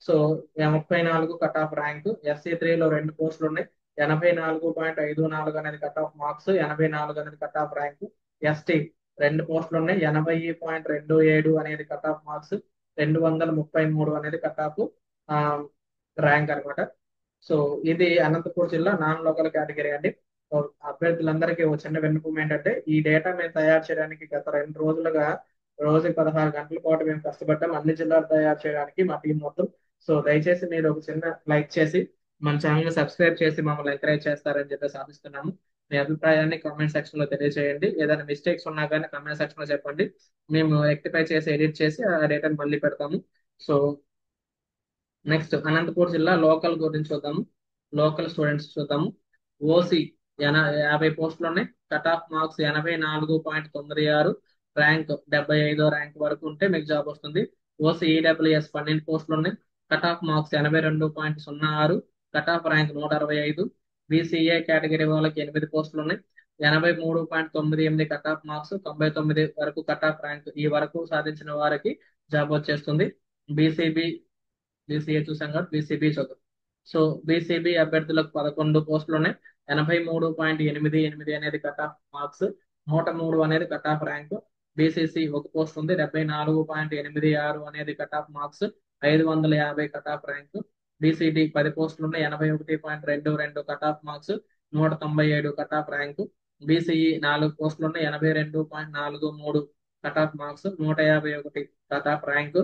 So 34 cut off rank. SC 3లో 2 పోస్టులు ఉన్నాయి. 84.54 అనేది కట్ ఆఫ్ మార్క్స్. 84 అనేది కట్ ఆఫ్ ర్యాంక్. ఎస్టీ 2 పోస్టులు ఉన్నాయి. 80.27 అనేది కట్ ఆఫ్ మార్క్స్. 233 అనేది కట్ ఆఫ్ ర్యాంక్ అనమాట. సో ఇది అనంతపూర్ జిల్లా నాన్ లోకల్ కేటగిరీ అండి. సో అభ్యర్థులందరికీ ఒక చిన్న విన్నపం ఏంటంటే, ఈ డేటా మేము తయారు చేయడానికి గత 2 రోజులుగా రోజుకి 16 గంటల పాటు మేము కష్టపడ్డాం, అన్ని జిల్లాలు తయారు చేయడానికి మా టీం మొత్తం. సో దయచేసి మీరు ఒక చిన్న లైక్ చేసి మన ఛానల్ సబ్స్క్రైబ్ చేసి మమ్మల్ని ఎంకరేజ్ చేస్తారని చెప్పేసి ఆశిస్తున్నాము. మీ అభిప్రాయాన్ని కామెంట్ సెక్షన్ లో తెలియజేయండి. ఏదైనా మిస్టేక్స్ ఉన్నా కానీ కామెంట్ సెక్షన్ లో చెప్పండి. మేము రెక్టిఫై చేసి ఎడిట్ చేసి ఆ డేటాను మళ్ళీ పెడతాము. సో నెక్స్ట్ అనంతపూర్ జిల్లా లోకల్ గురించి చూద్దాము. లోకల్ స్టూడెంట్స్ చూద్దాము. ఓసీ 50 పోస్టులు ఉన్నాయి. కట్ ఆఫ్ మార్క్స్ 84.96, ర్యాంక్ 75వ ర్యాంక్ వరకు ఉంటే మీకు జాబ్ వస్తుంది. ఓసీ ఈడబ్ల్యూఎస్ 12 పోస్టులు ఉన్నాయి. Cut off marks 82.06, cut off rank 165. BCA category వాళ్ళకి 8 పోస్టులు ఉన్నాయి. 83.98 కట్ ఆఫ్ మార్క్స్, 99 వరకు కట్ ఆఫ్ ర్యాంక్. ఈ వరకు సాధించిన వారికి జాబ్ వచ్చేస్తుంది. బీసీబీ బీసీఏ చూసాం కాబట్టి బీసీబీ చూద్దాం. సో బీసీబీ అభ్యర్థులకు 11 పోస్టులు ఉన్నాయి. 83.88 అనేది కట్ ఆఫ్ మార్క్స్. 103 అనేది cut off rank. BCC 1 post ఉంది. 74.86 అనేది cut off marks. 550 cut off rank. BCD 10 పోస్టులు ఉన్నాయి. 81.22 cut off marks. 197 cut off rank. BCE 4 పోస్టులు ఉన్నాయి. 82.43 cut off marks. 151 cut off rank.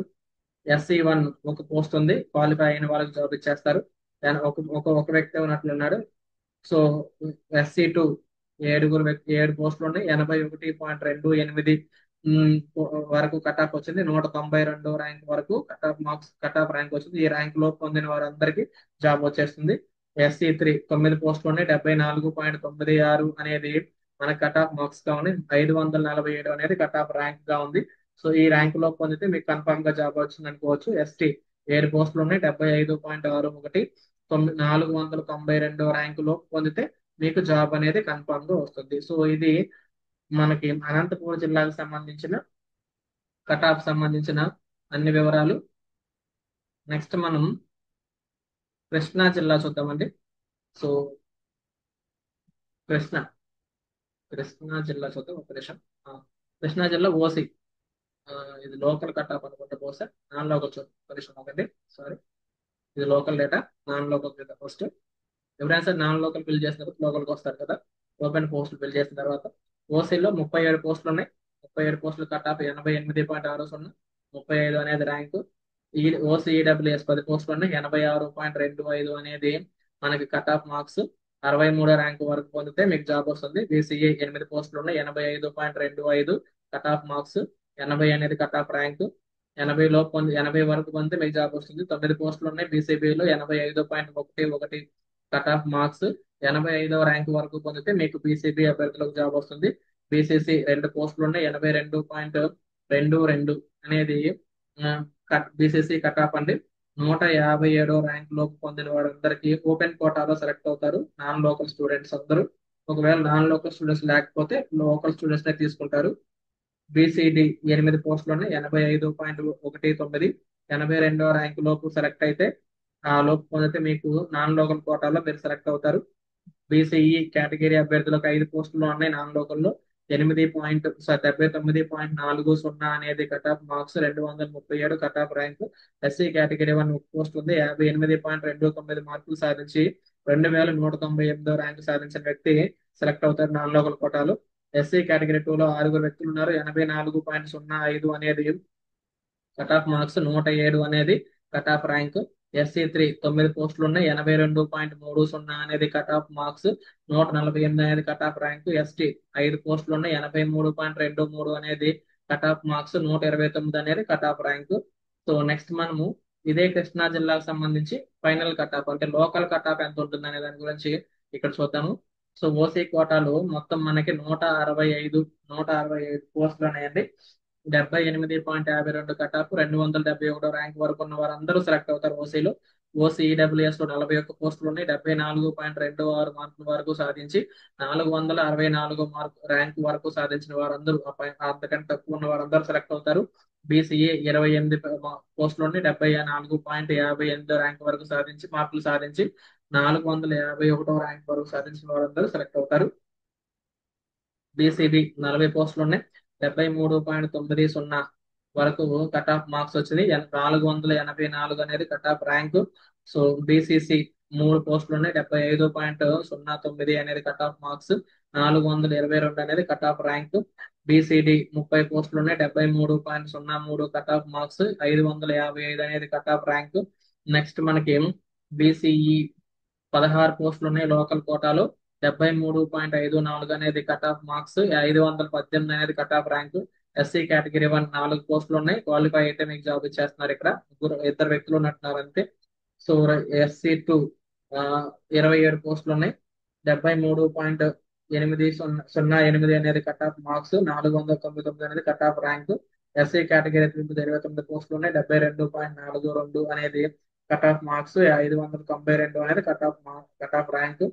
SC 1 ఒక పోస్ట్ ఉంది. క్వాలిఫై అయిన వాళ్ళకి జాబ్ ఇచ్చేస్తారు. ఒక వ్యక్తి ఉన్నట్లున్నాడు. సో ఎస్సీ 2 7 పోస్టులు ఉన్నాయి. 81.28 వరకు కట్ ఆఫ్ వచ్చింది. 192 ర్యాంక్ వరకు cut off marks, cut off rank వచ్చింది. ఈ ర్యాంక్ లో పొందిన వారందరికీ జాబ్ వచ్చేస్తుంది. ఎస్సీ 3 9 పోస్టులు ఉన్నాయి. 74.96 అనేది మన కట్ ఆఫ్ మార్క్స్ గా ఉంది. 547 అనేది కట్ ఆఫ్ ర్యాంక్ గా ఉంది. సో ఈ ర్యాంక్ లో పొందితే మీకు కన్ఫర్మ్ గా జాబ్ వచ్చింది అనుకోవచ్చు. ఎస్టీ 7 పోస్టులు ఉన్నాయి. 75.61, 492 ర్యాంకులో పొందితే మీకు జాబ్ అనేది కన్ఫర్మ్ గా వస్తుంది. సో ఇది మనకి అనంతపురం జిల్లాకు సంబంధించిన కట్ ఆఫ్ సంబంధించిన అన్ని వివరాలు. నెక్స్ట్ మనం కృష్ణా జిల్లా చూద్దామండి. సో కృష్ణా కృష్ణా జిల్లా చూద్దాం ఒక నిమిషం. ఆ, కృష్ణా జిల్లా ఓసి. ఆ, ఇది లోకల్ కట్ ఆఫ్ అనుకుంటే బహుశా నాన్ లోకల్ ఒక నిమిషం ఒకటి. సారీ, ఇది local data, non local data first. ఎవరైనా సరే నాన్ లోకల్ ఫిల్ చేసినప్పుడు లోకల్కి వస్తారు కదా. ఓపెన్ పోస్టులు ఫిల్ చేసిన తర్వాత ఓసీలో 37 పోస్టులు ఉన్నాయి. 37 పోస్టులు కట్ ఆఫ్ 88.60. 35 అనేది ర్యాంకు. ఈ ఓసీఈడబ్ల్యూఎస్ 10 పోస్టులు ఉన్నాయి. 86.25 అనేది మనకి కట్ ఆఫ్ మార్క్స్. 63 ర్యాంకు వరకు పొందితే మీకు జాబ్ వస్తుంది. బీసీఏ 8 పోస్టులు ఉన్నాయి. 85.25 కట్ ఆఫ్ మార్క్స్. 80 అనేది కట్ ఆఫ్ ర్యాంకు. 80 వరకు పొందితే మీకు జాబ్ వస్తుంది. 9 పోస్టులు ఉన్నాయి. బీసీబీలో 85.11 కట్ ఆఫ్ మార్క్స్. 85వ ర్యాంక్ వరకు పొందితే మీకు బీసీబీ అభ్యర్థులకు జాబ్ వస్తుంది. బీసీసీ 2 పోస్టులు ఉన్నాయి. 82.22 అనేది బీసీసీ కట్ ఆఫ్ అండి. 157వ ర్యాంక్ లోపు పొందిన వారందరికీ ఓపెన్ కోటాలో సెలెక్ట్ అవుతారు నాన్ లోకల్ స్టూడెంట్స్ అందరూ. ఒకవేళ నాన్ లోకల్ స్టూడెంట్స్ లేకపోతే లోకల్ స్టూడెంట్స్ నే తీసుకుంటారు. బీసీడీ 8 పోస్టులోనే 85.19. 82వ ర్యాంక్ లోపు సెలెక్ట్ అయితే ఆ లోపు పొందితే మీకు నాన్ లోకల్ కోటాలో మీరు సెలెక్ట్ అవుతారు. బీసీఈ కేటగిరీ అభ్యర్థులకు 5 పోస్టులు ఉన్నాయి నాన్ లోకల్లో. 79.40 అనేది cut off marks. 237 cut off rank. SC category 1 post ఉంది. 58.29 మార్కులు సాధించి 2198వ ర్యాంక్ సాధించిన వ్యక్తి సెలెక్ట్ అవుతారు నాన్ లోకల్ కోటాలో. ఎస్సీ కేటగిరీ 2లో 6 వ్యక్తులు ఉన్నారు. 84.05 అనేది కట్ ఆఫ్ మార్క్స్. 107 అనేది కట్ ఆఫ్ ర్యాంక్. ఎస్సీ 3 9 పోస్టులు ఉన్నాయి. 82.30 అనేది కట్ ఆఫ్ మార్క్స్. 148 అనేది కట్ ఆఫ్ ర్యాంక్. ఎస్టీ 5 పోస్టులు ఉన్నాయి. 83.23 అనేది కట్ ఆఫ్ మార్క్స్. 129 అనేది cut off rank. So next మనము ఇదే కృష్ణా జిల్లాకు సంబంధించి ఫైనల్ కట్ ఆఫ్ అంటే లోకల్ కట్ ఆఫ్ ఎంత ఉంటుంది అనే దాని గురించి ఇక్కడ చూద్దాము. సో ఓసీ కోటాలు మొత్తం మనకి 165 పోస్టులు ఉన్నాయండి. 78.52 కట్ ఆఫ్. 271వ ర్యాంక్ వరకు ఉన్న వారందరూ సెలెక్ట్ అవుతారు ఓసీలో. ఓసీఈడబ్ల్యూఎస్ లో 41 పోస్టులు ఉన్నాయి. 74.26 మార్కుల వరకు సాధించి 464 ర్యాంక్ వరకు సాధించిన వారందరూ అంతకంటే తక్కువ ఉన్న వారందరూ సెలెక్ట్ అవుతారు. బీసీఏ 28 పోస్టులు ఉన్నాయి. 74.58 ర్యాంక్ వరకు సాధించి మార్కులు సాధించి 451వ ర్యాంక్ వరకు సాధించిన వారందరూ సెలెక్ట్ అవుతారు. బీసీబీ 40 పోస్టులు ఉన్నాయి. 73.90 వరకు కట్ ఆఫ్ మార్క్స్ వచ్చింది. 484 అనేది cut off rank. So BCC 3 పోస్టులు ఉన్నాయి. 75.09 అనేది కట్ ఆఫ్ మార్క్స్. 422 అనేది కట్ ఆఫ్ ర్యాంక్. బీసీడీ 30 పోస్టులు ఉన్నాయి. 73.03 కట్ ఆఫ్ మార్క్స్. 555 అనేది కట్ ఆఫ్ ర్యాంక్. నెక్స్ట్ మనకి బీసీఈ 16 పోస్టులు ఉన్నాయి లోకల్ కోటాలో. 73.54 అనేది కట్ ఆఫ్ మార్క్స్. 518 అనేది cut off rank. SC category 1 4 పోస్టులు ఉన్నాయి. క్వాలిఫై అయితే మీకు జాబ్ ఇచ్చేస్తున్నారు. ఇక్కడ ఇద్దరు వ్యక్తులు ఉన్నట్టున్నారు అంతే. సో ఎస్సీ 2 27 పోస్టులు ఉన్నాయి. 73.808 అనేది కట్ ఆఫ్ మార్క్స్. 499 అనేది cut off rank. SC category 29 పోస్టులు ఉన్నాయి. 72.42 అనేది కట్ ఆఫ్ మార్క్స్. 592 అనేది కట్ ఆఫ్ ర్యాంక్.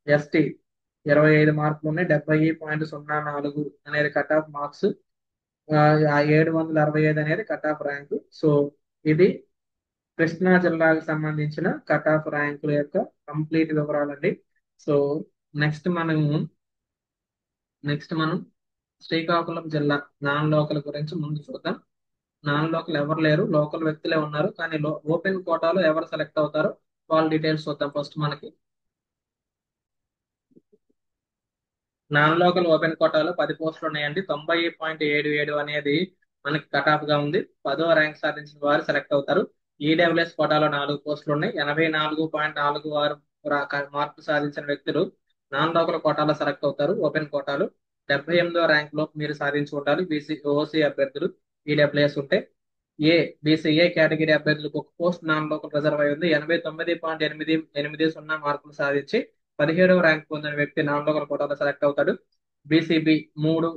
ఎస్టీ 25 మార్కులు ఉన్నాయి. 70.04 అనేది కట్ ఆఫ్ మార్క్స్. 765 అనేది కట్ ఆఫ్ ర్యాంక్. సో ఇది కృష్ణా జిల్లాకు సంబంధించిన కట్ ఆఫ్ ర్యాంకుల యొక్క కంప్లీట్ వివరాలండి. సో నెక్స్ట్ మనము నెక్స్ట్ మనం శ్రీకాకుళం జిల్లా నాన్ లోకల్ గురించి ముందు చూద్దాం. నాన్ లోకల్ ఎవరు లేరు, లోకల్ వ్యక్తులే ఉన్నారు. కానీ ఓపెన్ కోటాలో ఎవరు సెలెక్ట్ అవుతారో వాళ్ళ డీటెయిల్స్ చూద్దాం. ఫస్ట్ మనకి నాన్ లోకల్ ఓపెన్ కోటాలో 10 పోస్టులు ఉన్నాయండి. 90.77 అనేది మనకి కట్ ఆఫ్ గా ఉంది. 10వ ర్యాంక్ సాధించిన వారు సెలెక్ట్ అవుతారు. ఈడబ్ల్యూఎస్ కోటాలో 4 పోస్టులు ఉన్నాయి. 84.46 మార్కులు సాధించిన వ్యక్తులు నాన్ లోకల్ కోటాలో సెలెక్ట్ అవుతారు. ఓపెన్ కోటాలు 78వ ర్యాంక్ లోపు మీరు సాధించి ఉండాలి. ఓసీ అభ్యర్థులు ఈడబ్ల్యూఎస్ ఉంటే. బీసీఏ కేటగిరీ అభ్యర్థులకు ఒక పోస్ట్ నాన్ లోకల్ రిజర్వ్ అయి ఉంది. 89.880 మార్కులు సాధించి 17వ ర్యాంక్ పొందిన వ్యక్తి నాన్ లోకల్ కోటాలో సెలెక్ట్ అవుతాడు. బీసీబీ 3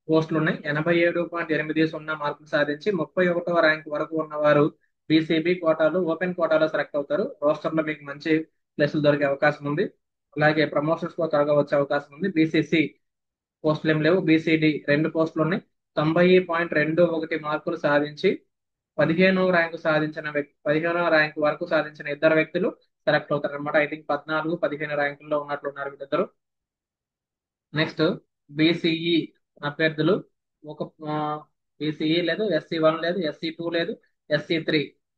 పోస్టులు ఉన్నాయి. 87.80 మార్కులు సాధించి 31వ ర్యాంక్ వరకు ఉన్నవారు బీసీబీ కోటాలో ఓపెన్ కోటాలో సెలెక్ట్ అవుతారు. రోస్టర్ లో మీకు మంచి ప్లేసులు దొరికే అవకాశం ఉంది. అలాగే ప్రమోషన్స్ కూడా త్వరగా వచ్చే అవకాశం ఉంది. బీసీసీ పోస్టులు ఏం లేవు. బీసీడీ 2 పోస్టులు ఉన్నాయి. 90.21 మార్కులు సాధించి 15వ ర్యాంకు వరకు సాధించిన ఇద్దరు వ్యక్తులు సెలెక్ట్ అవుతారు అనమాట. ఐ థింక్ 14, 15 ర్యాంకుల్లో ఉన్నట్లున్నారు వీళ్ళిద్దరు. నెక్స్ట్ బీసీఈ అభ్యర్థులు ఒక బీసీఈ లేదు, SC1 లేదు, SC2 లేదు, SC3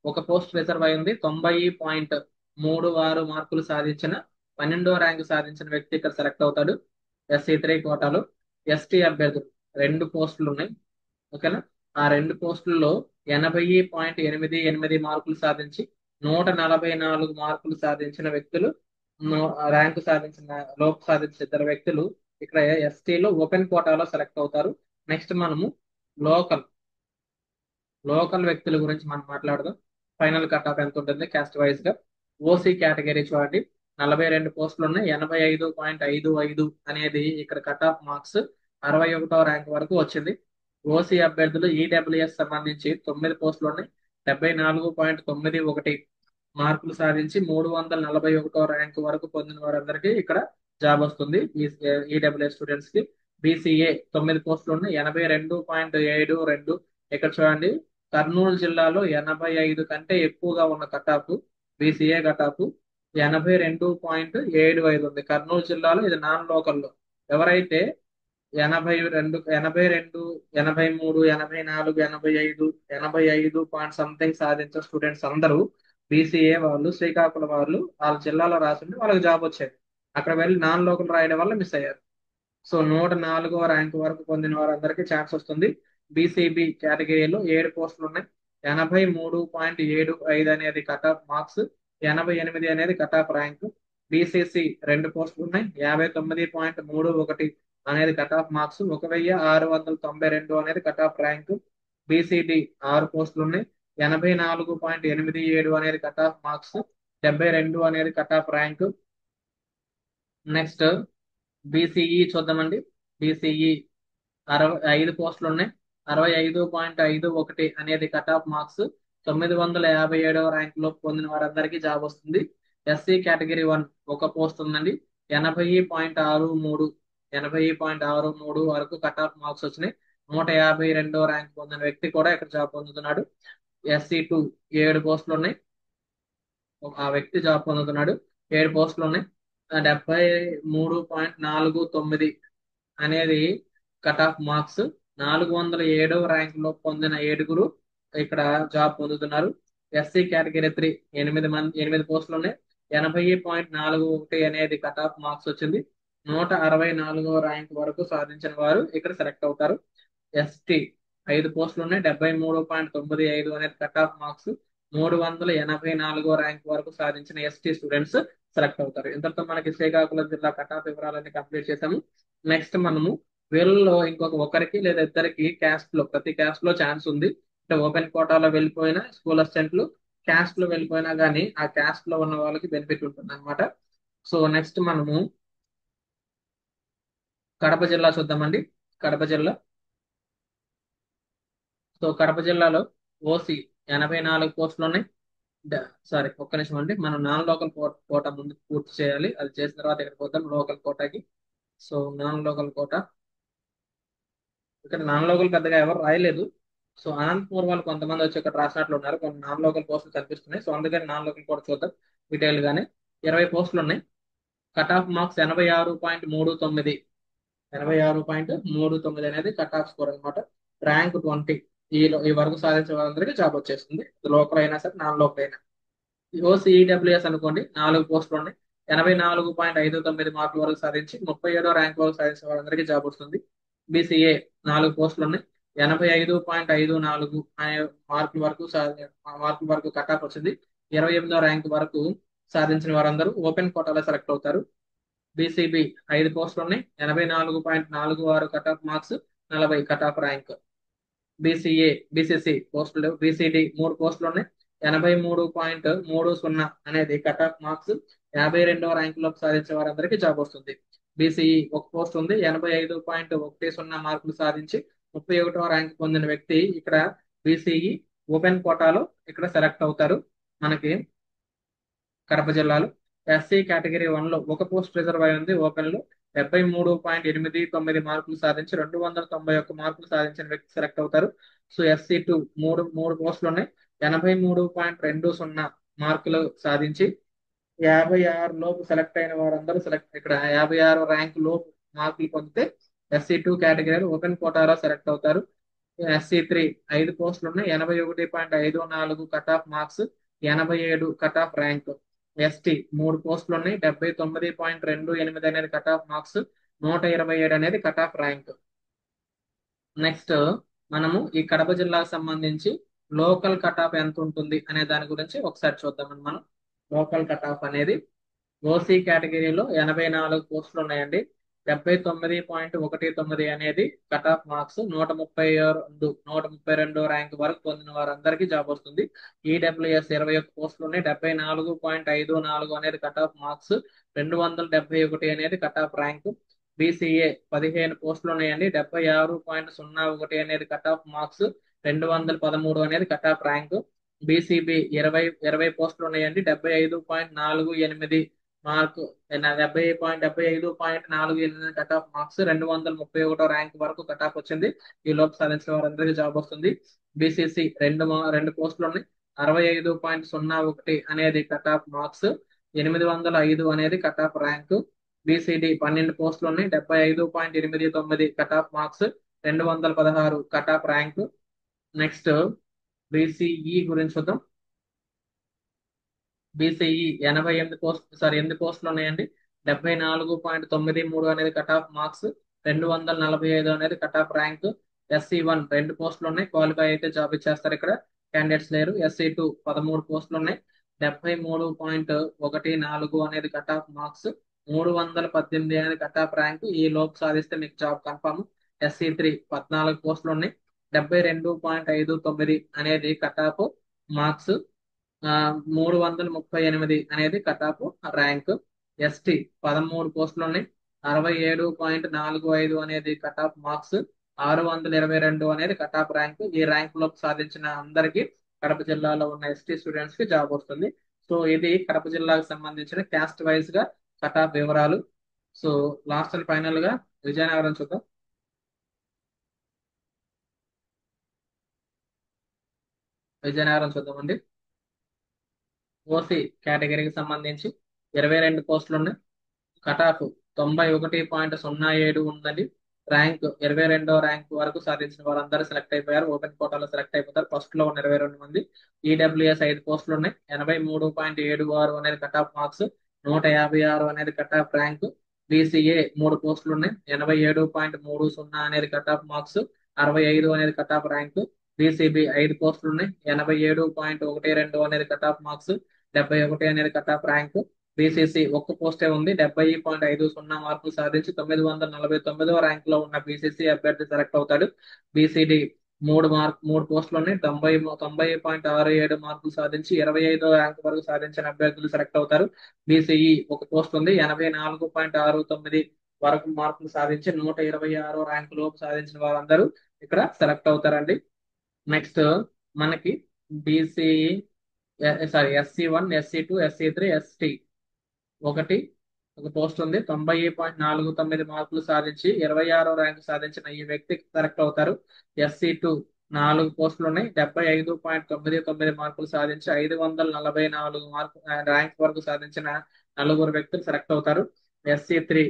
ఒక పోస్ట్ రిజర్వ్ అయి ఉంది. 90.36 మార్కులు సాధించిన 12వ ర్యాంకు సాధించిన వ్యక్తి ఇక్కడ సెలెక్ట్ అవుతాడు SC3 కోటాలో. ఎస్టీ అభ్యర్థులు 2 పోస్టులు ఉన్నాయి, ఓకేనా. ఆ 2 పోస్టుల్లో 80.88 మార్కులు సాధించి 144 మార్కులు సాధించిన వ్యక్తులు, ర్యాంకు సాధించిన ఇద్దరు వ్యక్తులు ఇక్కడ ఎస్టీలో ఓపెన్ కోటాలో సెలెక్ట్ అవుతారు. నెక్స్ట్ మనము లోకల్ లోకల్ వ్యక్తుల గురించి మనం మాట్లాడదాం. ఫైనల్ కట్ ఆఫ్ ఎంత ఉంటుంది క్యాస్ట్ వైజ్ గా. ఓసీ కేటగిరీ చూడండి, 42 పోస్టులు ఉన్నాయి. 85.55 అనేది ఇక్కడ కట్ ఆఫ్ మార్క్స్ 61వ ర్యాంక్ వరకు వచ్చింది. ఓసీ అభ్యర్థులు ఈడబ్ల్యూఎస్ సంబంధించి 9 పోస్టులు ఉన్నాయి. 74.91 మార్కులు సాధించి 341వ ర్యాంక్ వరకు పొందిన వారందరికీ ఇక్కడ జాబ్ వస్తుంది ఈడబ్ల్యూఎస్ స్టూడెంట్స్ కి. బీసీఏ 9 పోస్టులు ఉన్నాయి. 82.72 ఇక్కడ చూడండి, కర్నూలు జిల్లాలో 85 కంటే ఎక్కువగా ఉన్న cut off BCA cut off 82.75 ఉంది కర్నూలు జిల్లాలో. ఇది నాన్ లోకల్లో ఎవరైతే 82, 82, 83, 84, 85, 85 పాయింట్ సంథింగ్ సాధించిన స్టూడెంట్స్ అందరూ బీసీఏ వాళ్ళు, శ్రీకాకుళం వాళ్ళు వాళ్ళ జిల్లాలో రాసింది వాళ్ళకి జాబ్ వచ్చేది. అక్కడ వెళ్ళి నాన్ లోకల్ రాయడం వల్ల మిస్ అయ్యారు. సో 104వ ర్యాంక్ వరకు పొందిన వారందరికీ ఛాన్స్ వస్తుంది. బీసీబీ కేటగిరీలో 7 పోస్టులు ఉన్నాయి. 83.75 అనేది కట్ ఆఫ్ మార్క్స్, 88 అనేది కట్ ఆఫ్ ర్యాంక్. బీసీసీ 2 పోస్టులు ఉన్నాయి. 59.31 అనేది కట్ ఆఫ్ మార్క్స్, 1692 అనేది కట్ ఆఫ్ ర్యాంక్. బీసీడీ 6 పోస్టులు ఉన్నాయి. 84.87 అనేది కట్ ఆఫ్ మార్క్స్, 72 అనేది cut off rank. Next BCE చూద్దామండి. బీసీఈ 65 పోస్టులు ఉన్నాయి. 65.51 అనేది కట్ ఆఫ్ మార్క్స్, 957వ ర్యాంక్ లో పొందిన వారందరికీ జాబ్ వస్తుంది. ఎస్సీ కేటగిరీ 1 ఒక పోస్ట్ ఉందండి. 80.63 వరకు కట్ ఆఫ్ మార్క్స్ వచ్చినాయి. 152వ ర్యాంక్ పొందిన వ్యక్తి కూడా ఇక్కడ జాబ్ పొందుతున్నాడు. SC2 7 పోస్టులు ఉన్నాయి. ఆ వ్యక్తి జాబ్ పొందుతున్నాడు. 7 పోస్టులు ఉన్నాయి. 73.49 అనేది కట్ ఆఫ్ మార్క్స్, 407వ ర్యాంక్ లో పొందిన 7గురు ఇక్కడ జాబ్ పొందుతున్నారు. ఎస్సీ కేటగిరీ 3 8 పోస్టులు ఉన్నాయి. 80.41 అనేది కట్ ఆఫ్ మార్క్స్ వచ్చింది. 164వ ర్యాంక్ వరకు సాధించిన వారు ఇక్కడ సెలెక్ట్ అవుతారు. ఎస్టీ 5 పోస్టులు ఉన్నాయి. 73.95 అనేది కట్ ఆఫ్ మార్క్స్, 384వ ర్యాంక్ వరకు సాధించిన ఎస్టీ స్టూడెంట్స్ సెలెక్ట్ అవుతారు. ఇంతటితో మనకి శ్రీకాకుళం జిల్లా కట్ ఆఫ్ వివరాలన్నీ కంప్లీట్ చేసాము. నెక్స్ట్ మనము వీళ్ళలో ఒకరికి లేదా ఇద్దరికి ప్రతి క్యాస్ట్ లో ఛాన్స్ ఉంది. అంటే ఓపెన్ కోటాలో వెళ్ళిపోయిన స్కూల్ అసిస్టెంట్లు, క్యాస్ట్ లో వెళ్ళిపోయినా కానీ ఆ క్యాస్ట్ లో ఉన్న వాళ్ళకి బెనిఫిట్ ఉంటుంది అనమాట. సో నెక్స్ట్ మనము కడప జిల్లా చూద్దామండి. కడప జిల్లాలో ఓసీ 84 పోస్టులు ఉన్నాయి. సారీ, ఒక్క నిమిషం అండి. మనం నాన్ లోకల్ కోటా ముందు పూర్తి చేయాలి. అది చేసిన తర్వాత ఇక్కడ పోతాం లోకల్ కోటాకి. సో నాన్ లోకల్ కోటా ఇక్కడ నాన్ లోకల్ పెద్దగా ఎవరు రాయలేదు. సో అనంతపూర్ వాళ్ళు కొంతమంది వచ్చి ఇక్కడ రాసినట్లు ఉన్నారు. కొన్ని నాన్ లోకల్ పోస్టులు కనిపిస్తున్నాయి. సో అందుకని నాన్ లోకల్ కోట చూద్దాం డీటెయిల్ గానే. 20 పోస్టులు ఉన్నాయి. కట్ ఆఫ్ మార్క్స్ 86.39 అనేది కట్ ఆఫ్ స్కోర్ అనమాట. ర్యాంక్ 20 ఈ వరకు సాధించే వాళ్ళందరికీ జాబ్ వచ్చేస్తుంది. లోకల్ అయినా సరే నాన్ లోకల్ అయినా. ఓసీఈడబ్ల్యూఎస్ అనుకోండి, 4 పోస్టులు ఉన్నాయి. 84.59 మార్కుల వరకు సాధించి 37వ ర్యాంక్ వరకు సాధించిన వాళ్ళందరికీ జాబ్ వస్తుంది. బీసీఏ 4 పోస్టులు ఉన్నాయి. 85.54 అనే మార్కుల వరకు కట్ ఆఫ్ వచ్చింది. 28వ ర్యాంక్ వరకు సాధించిన వారందరూ ఓపెన్ కోటాలో సెలెక్ట్ అవుతారు. బీసీబీ 5 పోస్టులు ఉన్నాయి. 84.46 cut off marks, 40 cut off rank. BCC పోస్టులు లేవు. బీసీడీ 3 పోస్టులు ఉన్నాయి. 83.30 అనేది కట్ ఆఫ్ మార్క్స్, 52వ ర్యాంక్ లో సాధించే వారందరికీ జాబ్ వస్తుంది. బీసీఈ 1 పోస్ట్ ఉంది. 85.10 మార్కులు సాధించి 31వ ర్యాంక్ పొందిన వ్యక్తి ఇక్కడ బీసీఈ ఓపెన్ కోటాలో ఇక్కడ సెలెక్ట్ అవుతారు. మనకి కడప జిల్లాలో ఎస్సీ కేటగిరీ 1 లో 1 పోస్ట్ రిజర్వ్ అయి ఉంది ఓపెన్ లో. 73.89 మార్కులు సాధించి 291 మార్కులు సాధించిన వ్యక్తి సెలెక్ట్ అవుతారు. సో SC2 మూడు మూడు పోస్టులు ఉన్నాయి. 83.20 మార్కులు సాధించి 56 లోపు సెలెక్ట్ అయిన వారందరూ ఇక్కడ 56 ర్యాంక్ లోపు మార్కులు పొందితే SC2 కేటగిరీలో ఓపెన్ కోటాలో సెలెక్ట్ అవుతారు. SC3 5 పోస్టులు ఉన్నాయి. 81.54 cut off marks, 87 cut off rank. ST 3 పోస్టులు ఉన్నాయి. 79.28 అనేది కట్ ఆఫ్ మార్క్స్, 127 అనేది కట్ ఆఫ్ ర్యాంక్. నెక్స్ట్ మనము ఈ కడప జిల్లాకు సంబంధించి లోకల్ కట్ ఆఫ్ ఎంత ఉంటుంది అనే దాని గురించి ఒకసారి చూద్దామని మనం. లోకల్ కట్ ఆఫ్ అనేది ఓసీ కేటగిరీలో 84 పోస్టులు ఉన్నాయండి. 79.19 అనేది కట్ ఆఫ్ మార్క్స్, 132 ర్యాంక్ వరకు పొందిన వారందరికీ జాబ్ వస్తుంది. ఈడబ్ల్యూఎస్ 21 పోస్టులు ఉన్నాయి. 74.54 అనేది కట్ ఆఫ్ మార్క్స్, 271 అనేది కట్ ఆఫ్ ర్యాంక్. బీసీఏ 15 పోస్టులు ఉన్నాయండి. 76.01 అనేది కట్ ఆఫ్ మార్క్స్, 213 అనేది కట్ ఆఫ్ ర్యాంక్. బీసీబీ 20 పోస్టులు ఉన్నాయండి. 75.48 mark, 70.75.48 cut off marks, 231 rank వరకు కట్ ఆఫ్ వచ్చింది. ఈ లోపు సాధించిన వారందరికీ జాబ్ వస్తుంది. బీసీసీ రెండు పోస్టులు ఉన్నాయి. 65.01 అనేది కట్ ఆఫ్ మార్క్స్, 805 అనేది కట్ ఆఫ్ ర్యాంక్. బీసీడీ 12 పోస్టులు ఉన్నాయి. 75.89 cut off marks, 216 cut off rank. Next BCE గురించి చూద్దాం. బీసీఈ 8 పోస్టులు ఉన్నాయండి. 74.93 అనేది కట్ ఆఫ్ మార్క్స్, 245 అనేది కట్ ఆఫ్ ర్యాంక్. SC1 2 పోస్టులు ఉన్నాయి. క్వాలిఫై అయితే జాబ్ ఇచ్చేస్తారు. ఇక్కడ క్యాండిడేట్స్ లేరు. SC2 13 పోస్టులు ఉన్నాయి. 73.14 అనేది కట్ ఆఫ్ మార్క్స్, 318 అనేది కట్ ఆఫ్ ర్యాంక్. ఈ లోపు సాధిస్తే మీకు జాబ్ కన్ఫర్మ్. SC3 14 పోస్టులు ఉన్నాయి. 72.59 అనేది కట్ ఆఫ్ మార్క్స్, 338 అనేది కట్ ఆఫ్ ర్యాంక్. ST 13 పోస్టులు ఉన్నాయి. 67.45 అనేది కట్ ఆఫ్ మార్క్స్, 622 అనేది కట్ ఆఫ్ ర్యాంక్. ఈ ర్యాంక్ లోపు సాధించిన అందరికీ కడప జిల్లాలో ఉన్న ST స్టూడెంట్స్ కి జాబ్ వస్తుంది. సో ఇది కడప జిల్లాకు సంబంధించిన క్యాస్ట్ వైజ్ గా కట్ ఆఫ్ వివరాలు. సో లాస్ట్ అండ్ ఫైనల్ గా విజయనగరం చూద్దాం. విజయనగరం చూద్దామండి. ఓసీ కేటగిరీకి సంబంధించి 22 పోస్టులు ఉన్నాయి. కట్ ఆఫ్ 91.07 ఉందండి. ర్యాంక్ 22వ ర్యాంక్ వరకు సాధించిన వారందరూ సెలెక్ట్ అయిపోయారు. ఓపెన్ కోటాలో సెలెక్ట్ అయిపోతారు. ఫస్ట్ లో ఉన్న 22 మంది. ఈడబ్ల్యూఎస్ 5 పోస్టులు ఉన్నాయి. 83.76 అనేది కట్ ఆఫ్ మార్క్స్, 156 అనేది కట్ ఆఫ్ ర్యాంక్. బీసీఏ 3 పోస్టులు ఉన్నాయి. 87.30 అనేది కట్ ఆఫ్ మార్క్స్, 65 అనేది కట్ ఆఫ్ ర్యాంక్. బీసీబీ 5 పోస్టులు ఉన్నాయి. 87.12 అనేది కట్ ఆఫ్ మార్క్స్, 71 అనేది కట్ ఆఫ్ ర్యాంక్. బీసీసీ ఒక్క పోస్టే ఉంది. 70.50 మార్కులు సాధించి 949 ర్యాంక్ లో ఉన్న బీసీసీ అభ్యర్థి సెలెక్ట్ అవుతాడు. బీసీడీ 3 పోస్టులు ఉన్నాయి. 90.67 మార్కులు సాధించి 25వ ర్యాంక్ వరకు సాధించిన అభ్యర్థులు సెలెక్ట్ అవుతారు. బీసీఈ ఒక పోస్ట్ ఉంది. 84.69 వరకు మార్కులు సాధించి 126వ ర్యాంక్ లోపు సాధించిన వారందరూ ఇక్కడ సెలెక్ట్ అవుతారండి. నెక్స్ట్ మనకి BCE SC1, SC2, SC3, ST ఒక పోస్ట్ ఉంది. 90.49 మార్కులు సాధించి 26వ ర్యాంక్ సాధించిన ఈ వ్యక్తి సెలెక్ట్ అవుతారు. SC2 4 పోస్టులు ఉన్నాయి. 75.99 మార్కులు సాధించి 544 ర్యాంక్ వరకు సాధించిన 4 వ్యక్తులు సెలెక్ట్ అవుతారు. SC3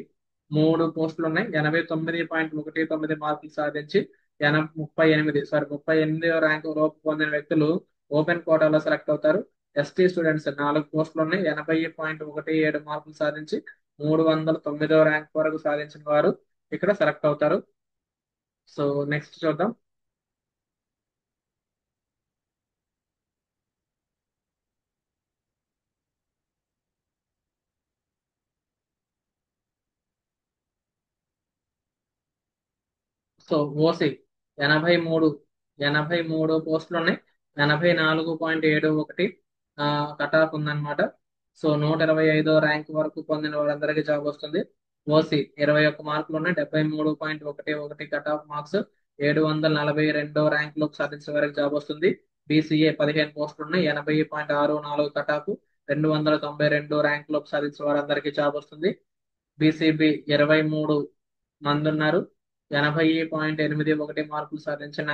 3 పోస్టులు ఉన్నాయి. 89.19 మార్కులు సాధించి 38వ ర్యాంక్ లోపు పొందిన వ్యక్తులు ఓపెన్ కోటాలో సెలెక్ట్ అవుతారు. ST స్టూడెంట్స్ 4 పోస్టులు ఉన్నాయి. 80.17 మార్కులు సాధించి 309వ ర్యాంక్ వరకు సాధించిన వారు ఇక్కడ సెలెక్ట్ అవుతారు. సో నెక్స్ట్ చూద్దాం. సో ఓసీ 83 83 పోస్టులు ఉన్నాయి. 84.71 కట్ ఆఫ్ ఉందన్నమాట. సో 125వ ర్యాంక్ వరకు పొందిన వారందరికీ జాబ్ వస్తుంది. ఓసీ 21 మార్కులు ఉన్నాయి. 73.11 కట్ ఆఫ్ మార్క్స్, 742 ర్యాంక్ లోకి సాధించిన వారికి జాబ్ వస్తుంది. బీసీఏ 15 పోస్టులు ఉన్నాయి. 80.64 కట్ ఆఫ్, 292 ర్యాంక్ లోకి సాధించిన వారందరికీ జాబ్ వస్తుంది. బీసీబీ 23 మంది ఉన్నారు. 80.81 మార్కులు సాధించిన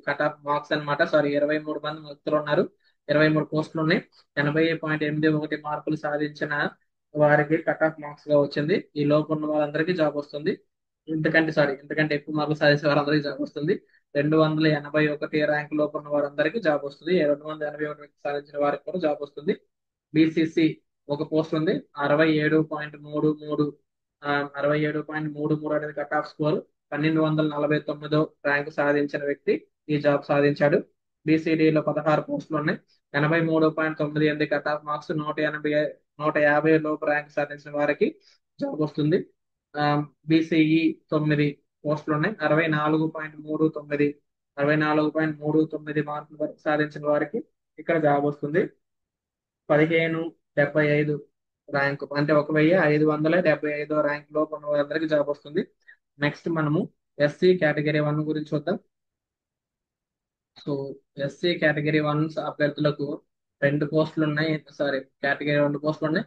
కట్ ఆఫ్ మార్క్స్ అన్నమాట. సారీ, 23 మంది వ్యక్తులు ఉన్నారు. 23 పోస్టులు ఉన్నాయి. 80.81 మార్కులు సాధించిన వారికి కట్ ఆఫ్ మార్క్స్ గా వచ్చింది. ఈ లోపు ఉన్న వాళ్ళందరికీ జాబ్ వస్తుంది. ఇంతకంటే ఎక్కువ మార్కులు సాధించిన వారందరికీ జాబ్ వస్తుంది. 281 ర్యాంక్ లోపు ఉన్న వారందరికీ జాబ్ వస్తుంది. 281 సాధించిన వారికి కూడా జాబ్ వస్తుంది. బీసీసీ ఒక పోస్ట్ ఉంది. 67.33 67.33 అనేది కట్ ఆఫ్ స్కోర్. 1249 ర్యాంక్ సాధించిన వ్యక్తి ఈ జాబ్ సాధించాడు. బీసీడీలో 16 పోస్టులు ఉన్నాయి. 83.98 కట్ ఆఫ్ మార్క్స్. 150 లోపు ర్యాంక్ సాధించిన వారికి జాబ్ వస్తుంది. బీసీఈ 9 పోస్టులు ఉన్నాయి. 64.39 మార్కుల వరకు సాధించిన వారికి ఇక్కడ జాబ్ వస్తుంది. 1575 ర్యాంక్ అంటే 1575 ర్యాంక్ లో ఉన్న వారందరికీ జాబ్ వస్తుంది. నెక్స్ట్ మనము ఎస్సీ కేటగిరీ 1 గురించి చూద్దాం. సో ఎస్సీ కేటగిరీ 1 అభ్యర్థులకు 2 పోస్టులు ఉన్నాయి. 82.91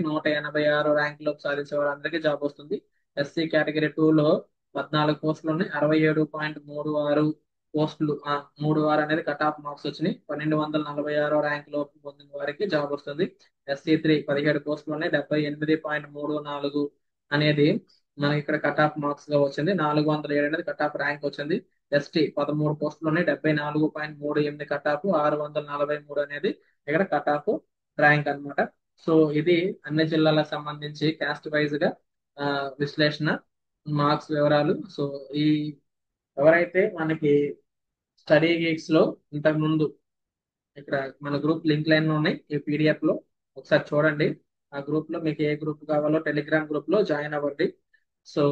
186 ర్యాంకులో సాధించే వారందరికీ జాబ్ వస్తుంది. ఎస్సీ కేటగిరీ 2లో 14 పోస్టులు ఉన్నాయి. 67.36 పోస్టులు 36 అనేది కట్ ఆఫ్ మార్క్స్ వచ్చినాయి. 1246 ర్యాంక్ లోపు పొందిన వారికి జాబ్ వస్తుంది. SC3 17 పోస్టులు ఉన్నాయి. 78.34 అనేది మనకి ఇక్కడ కట్ ఆఫ్ మార్క్స్ గా వచ్చింది. 407 అనేది కట్ ఆఫ్ ర్యాంక్ వచ్చింది. ఎస్టీ 13 పోస్టులు ఉన్నాయి. 74.38 కట్ ఆఫ్. 643 అనేది ఇక్కడ కట్ ఆఫ్ ర్యాంక్ అన్నమాట. సో ఇది అన్ని జిల్లాలకు సంబంధించి క్యాస్ట్ వైజ్ గా విశ్లేషణ, మార్క్స్ వివరాలు. సో ఈ ఎవరైతే మనకి స్టడీ గీక్స్ లో ఇంతకు ముందు ఇక్కడ మన గ్రూప్ లింక్ లైన్ లో ఉన్నాయి ఈ పీడిఎఫ్ లో, ఒకసారి చూడండి. ఆ గ్రూప్ లో మీకు ఏ గ్రూప్ కావాలో టెలిగ్రామ్ గ్రూప్ లో జాయిన్ అవ్వండి. సో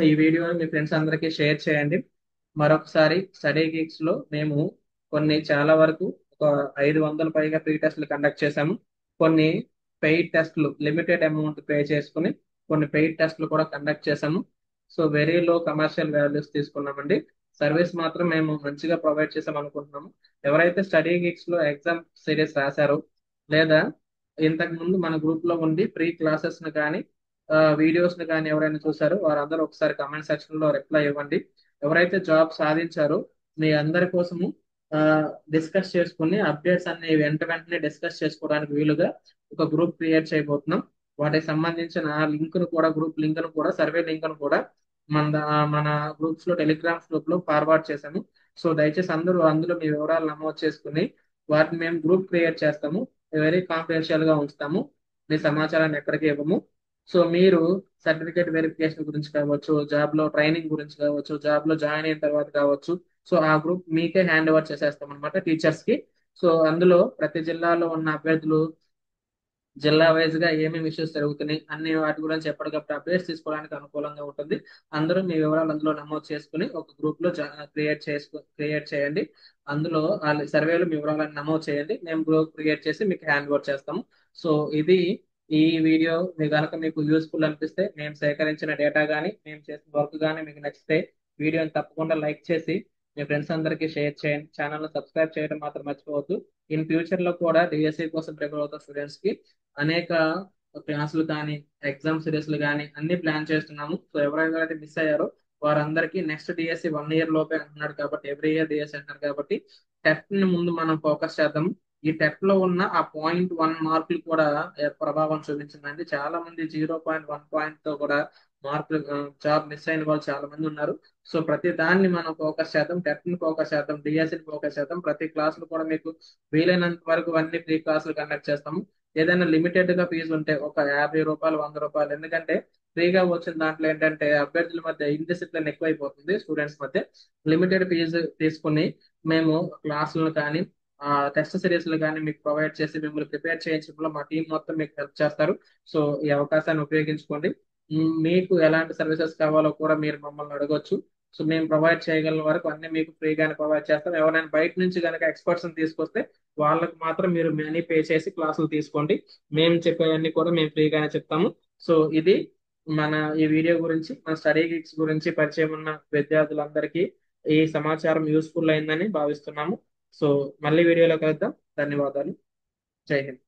ఈ వీడియోని మీ ఫ్రెండ్స్ అందరికీ షేర్ చేయండి. మరొకసారి స్టడీ గీక్స్ లో మేము చాలా వరకు ఒక 500 పైగా ఫ్రీ టెస్ట్లు కండక్ట్ చేశాము. కొన్ని పెయిడ్ టెస్ట్లు లిమిటెడ్ అమౌంట్ పే చేసుకుని కొన్ని పెయిడ్ టెస్ట్లు కూడా కండక్ట్ చేశాము. So very low commercial values తీసుకున్నామండి. సర్వీస్ మాత్రం మేము మంచిగా ప్రొవైడ్ చేసాం అనుకుంటున్నాము. ఎవరైతే స్టడీ గీక్స్ లో ఎగ్జామ్ సిరీస్ రాశారో లేదా ఇంతకు ముందు మన గ్రూప్ లో ఉండి ఫ్రీ క్లాసెస్ ను కానీ వీడియోస్ ని కానీ ఎవరైనా చూసారో వారందరూ ఒకసారి కామెంట్ సెక్షన్ లో రిప్లై ఇవ్వండి. ఎవరైతే జాబ్ సాధించారో మీ అందరి కోసము డిస్కస్ చేసుకుని అప్డేట్స్ అన్ని వెంటనే డిస్కస్ చేసుకోవడానికి వీలుగా ఒక గ్రూప్ క్రియేట్ చేయబోతున్నాం. వాటికి సంబంధించిన గ్రూప్ లింక్ ను కూడా సర్వే లింక్ ను కూడా మన గ్రూప్స్ లో టెలిగ్రామ్ గ్రూప్ లో ఫార్వర్డ్ చేశాము. సో దయచేసి అందరూ అందులో మీ వివరాలు నమోదు చేసుకుని వాటిని మేము గ్రూప్ క్రియేట్ చేస్తాము. వెరీ కాన్ఫిడెన్షియల్ గా ఉంచుతాము. మీ సమాచారాన్ని ఎక్కడికి ఇవ్వము. సో మీరు సర్టిఫికేట్ వెరిఫికేషన్ గురించి కావచ్చు, జాబ్ లో ట్రైనింగ్ గురించి కావచ్చు, జాబ్ లో జాయిన్ అయిన తర్వాత కావచ్చు, సో ఆ గ్రూప్ మీకే హ్యాండ్ ఓవర్ చేసేస్తాం అనమాట, టీచర్స్ కి. సో అందులో ప్రతి జిల్లాలో ఉన్న అభ్యర్థులు జిల్లా వైజ్ గా ఏమేమి ఇష్యూస్ జరుగుతున్నాయి అన్ని వాటి గురించి ఎప్పటికప్పుడు అప్డేట్స్ తీసుకోవడానికి అనుకూలంగా ఉంటుంది. అందరూ మీ వివరాలు అందులో నమోదు చేసుకుని ఒక గ్రూప్ లో క్రియేట్ చేయండి. అందులో సర్వేలో మీ వివరాలను నమోదు చేయండి. మేము గ్రూప్ క్రియేట్ చేసి మీకు హ్యాండ్ ఓవర్ చేస్తాము. సో ఇది ఈ వీడియో మీకు యూస్ఫుల్ అనిపిస్తే, మేము సేకరించిన డేటా కానీ మేము చేసిన వర్క్ కానీ మీకు నచ్చితే వీడియోని తప్పకుండా లైక్ చేసి మీ ఫ్రెండ్స్ అందరికీ షేర్ చేయండి. ఛానల్ సబ్స్క్రైబ్ చేయడం మాత్రం మర్చిపోవద్దు. ఇన్ ఫ్యూచర్ లో కూడా డిఎస్సి కోసం ప్రిపేర్ అవుతున్న స్టూడెంట్స్ కి అనేక క్లాసులు కానీ ఎగ్జామ్ సిరీస్లు కానీ అన్ని ప్లాన్ చేస్తున్నాము. సో ఎవరైతే మిస్ అయ్యారో వారందరికీ నెక్స్ట్ డిఎస్సి 1 year లోపే అంటున్నాడు కాబట్టి, ఎవ్రీ ఇయర్ డిఎస్సి అంటున్నారు కాబట్టి టెస్ట్ ని ముందు మనం ఫోకస్ చేద్దాం. ఈ టెస్ట్ లో ఉన్న ఆ 0.1 మార్కులు కూడా ప్రభావం చూపించిందండి. చాలా మంది 0.1 పాయింట్ తో కూడా మార్కులు జాబ్ మిస్ అయిన వాళ్ళు చాలా మంది ఉన్నారు. సో ప్రతి దాన్ని మనం ఫోకస్ చేద్దాం. టెట్ ని ఫోకస్ చేద్దాం, డిఎస్సిని ఫోకస్ చేద్దాం. ప్రతి క్లాసులు కూడా మీకు వీలైనంత వరకు అన్ని ఫ్రీ క్లాసులు కండక్ట్ చేస్తాము. ఏదైనా లిమిటెడ్ గా ఫీజు ఉంటే ఒక 50 రూపాయలు, 100 రూపాయలు, ఎందుకంటే ఫ్రీగా వచ్చిన దాంట్లో ఏంటంటే అభ్యర్థుల మధ్య ఇండిసిప్లిన్ ఎక్కువైపోతుంది. స్టూడెంట్స్ మధ్య లిమిటెడ్ ఫీజు తీసుకుని మేము క్లాసులను కానీ టెస్ట్ సిరీస్లు కానీ మీకు ప్రొవైడ్ చేసి మిమ్మల్ని ప్రిపేర్ చేయించడంలో మా టీం మొత్తం మీకు హెల్ప్ చేస్తారు. సో ఈ అవకాశాన్ని ఉపయోగించుకోండి. మీకు ఎలాంటి సర్వీసెస్ కావాలో కూడా మీరు మమ్మల్ని అడగొచ్చు. సో మేము ప్రొవైడ్ చేయగల వరకు అన్ని మీకు ఫ్రీగానే ప్రొవైడ్ చేస్తాం. ఎవరైనా బయట నుంచి కనుక ఎక్స్పర్ట్స్ తీసుకొస్తే వాళ్ళకి మాత్రం మీరు మనీ పే చేసి క్లాసులు తీసుకోండి. మేము చెప్పేవన్నీ కూడా మేము ఫ్రీగానే చెప్తాము. సో ఇది ఈ వీడియో గురించి, మన స్టడీ గిక్స్ గురించి పరిచయం ఉన్న విద్యార్థులందరికీ ఈ సమాచారం యూస్ఫుల్ అయిందని భావిస్తున్నాము. సో మళ్ళీ వీడియోలో కలుద్దాం. ధన్యవాదాలు. జై హింద్.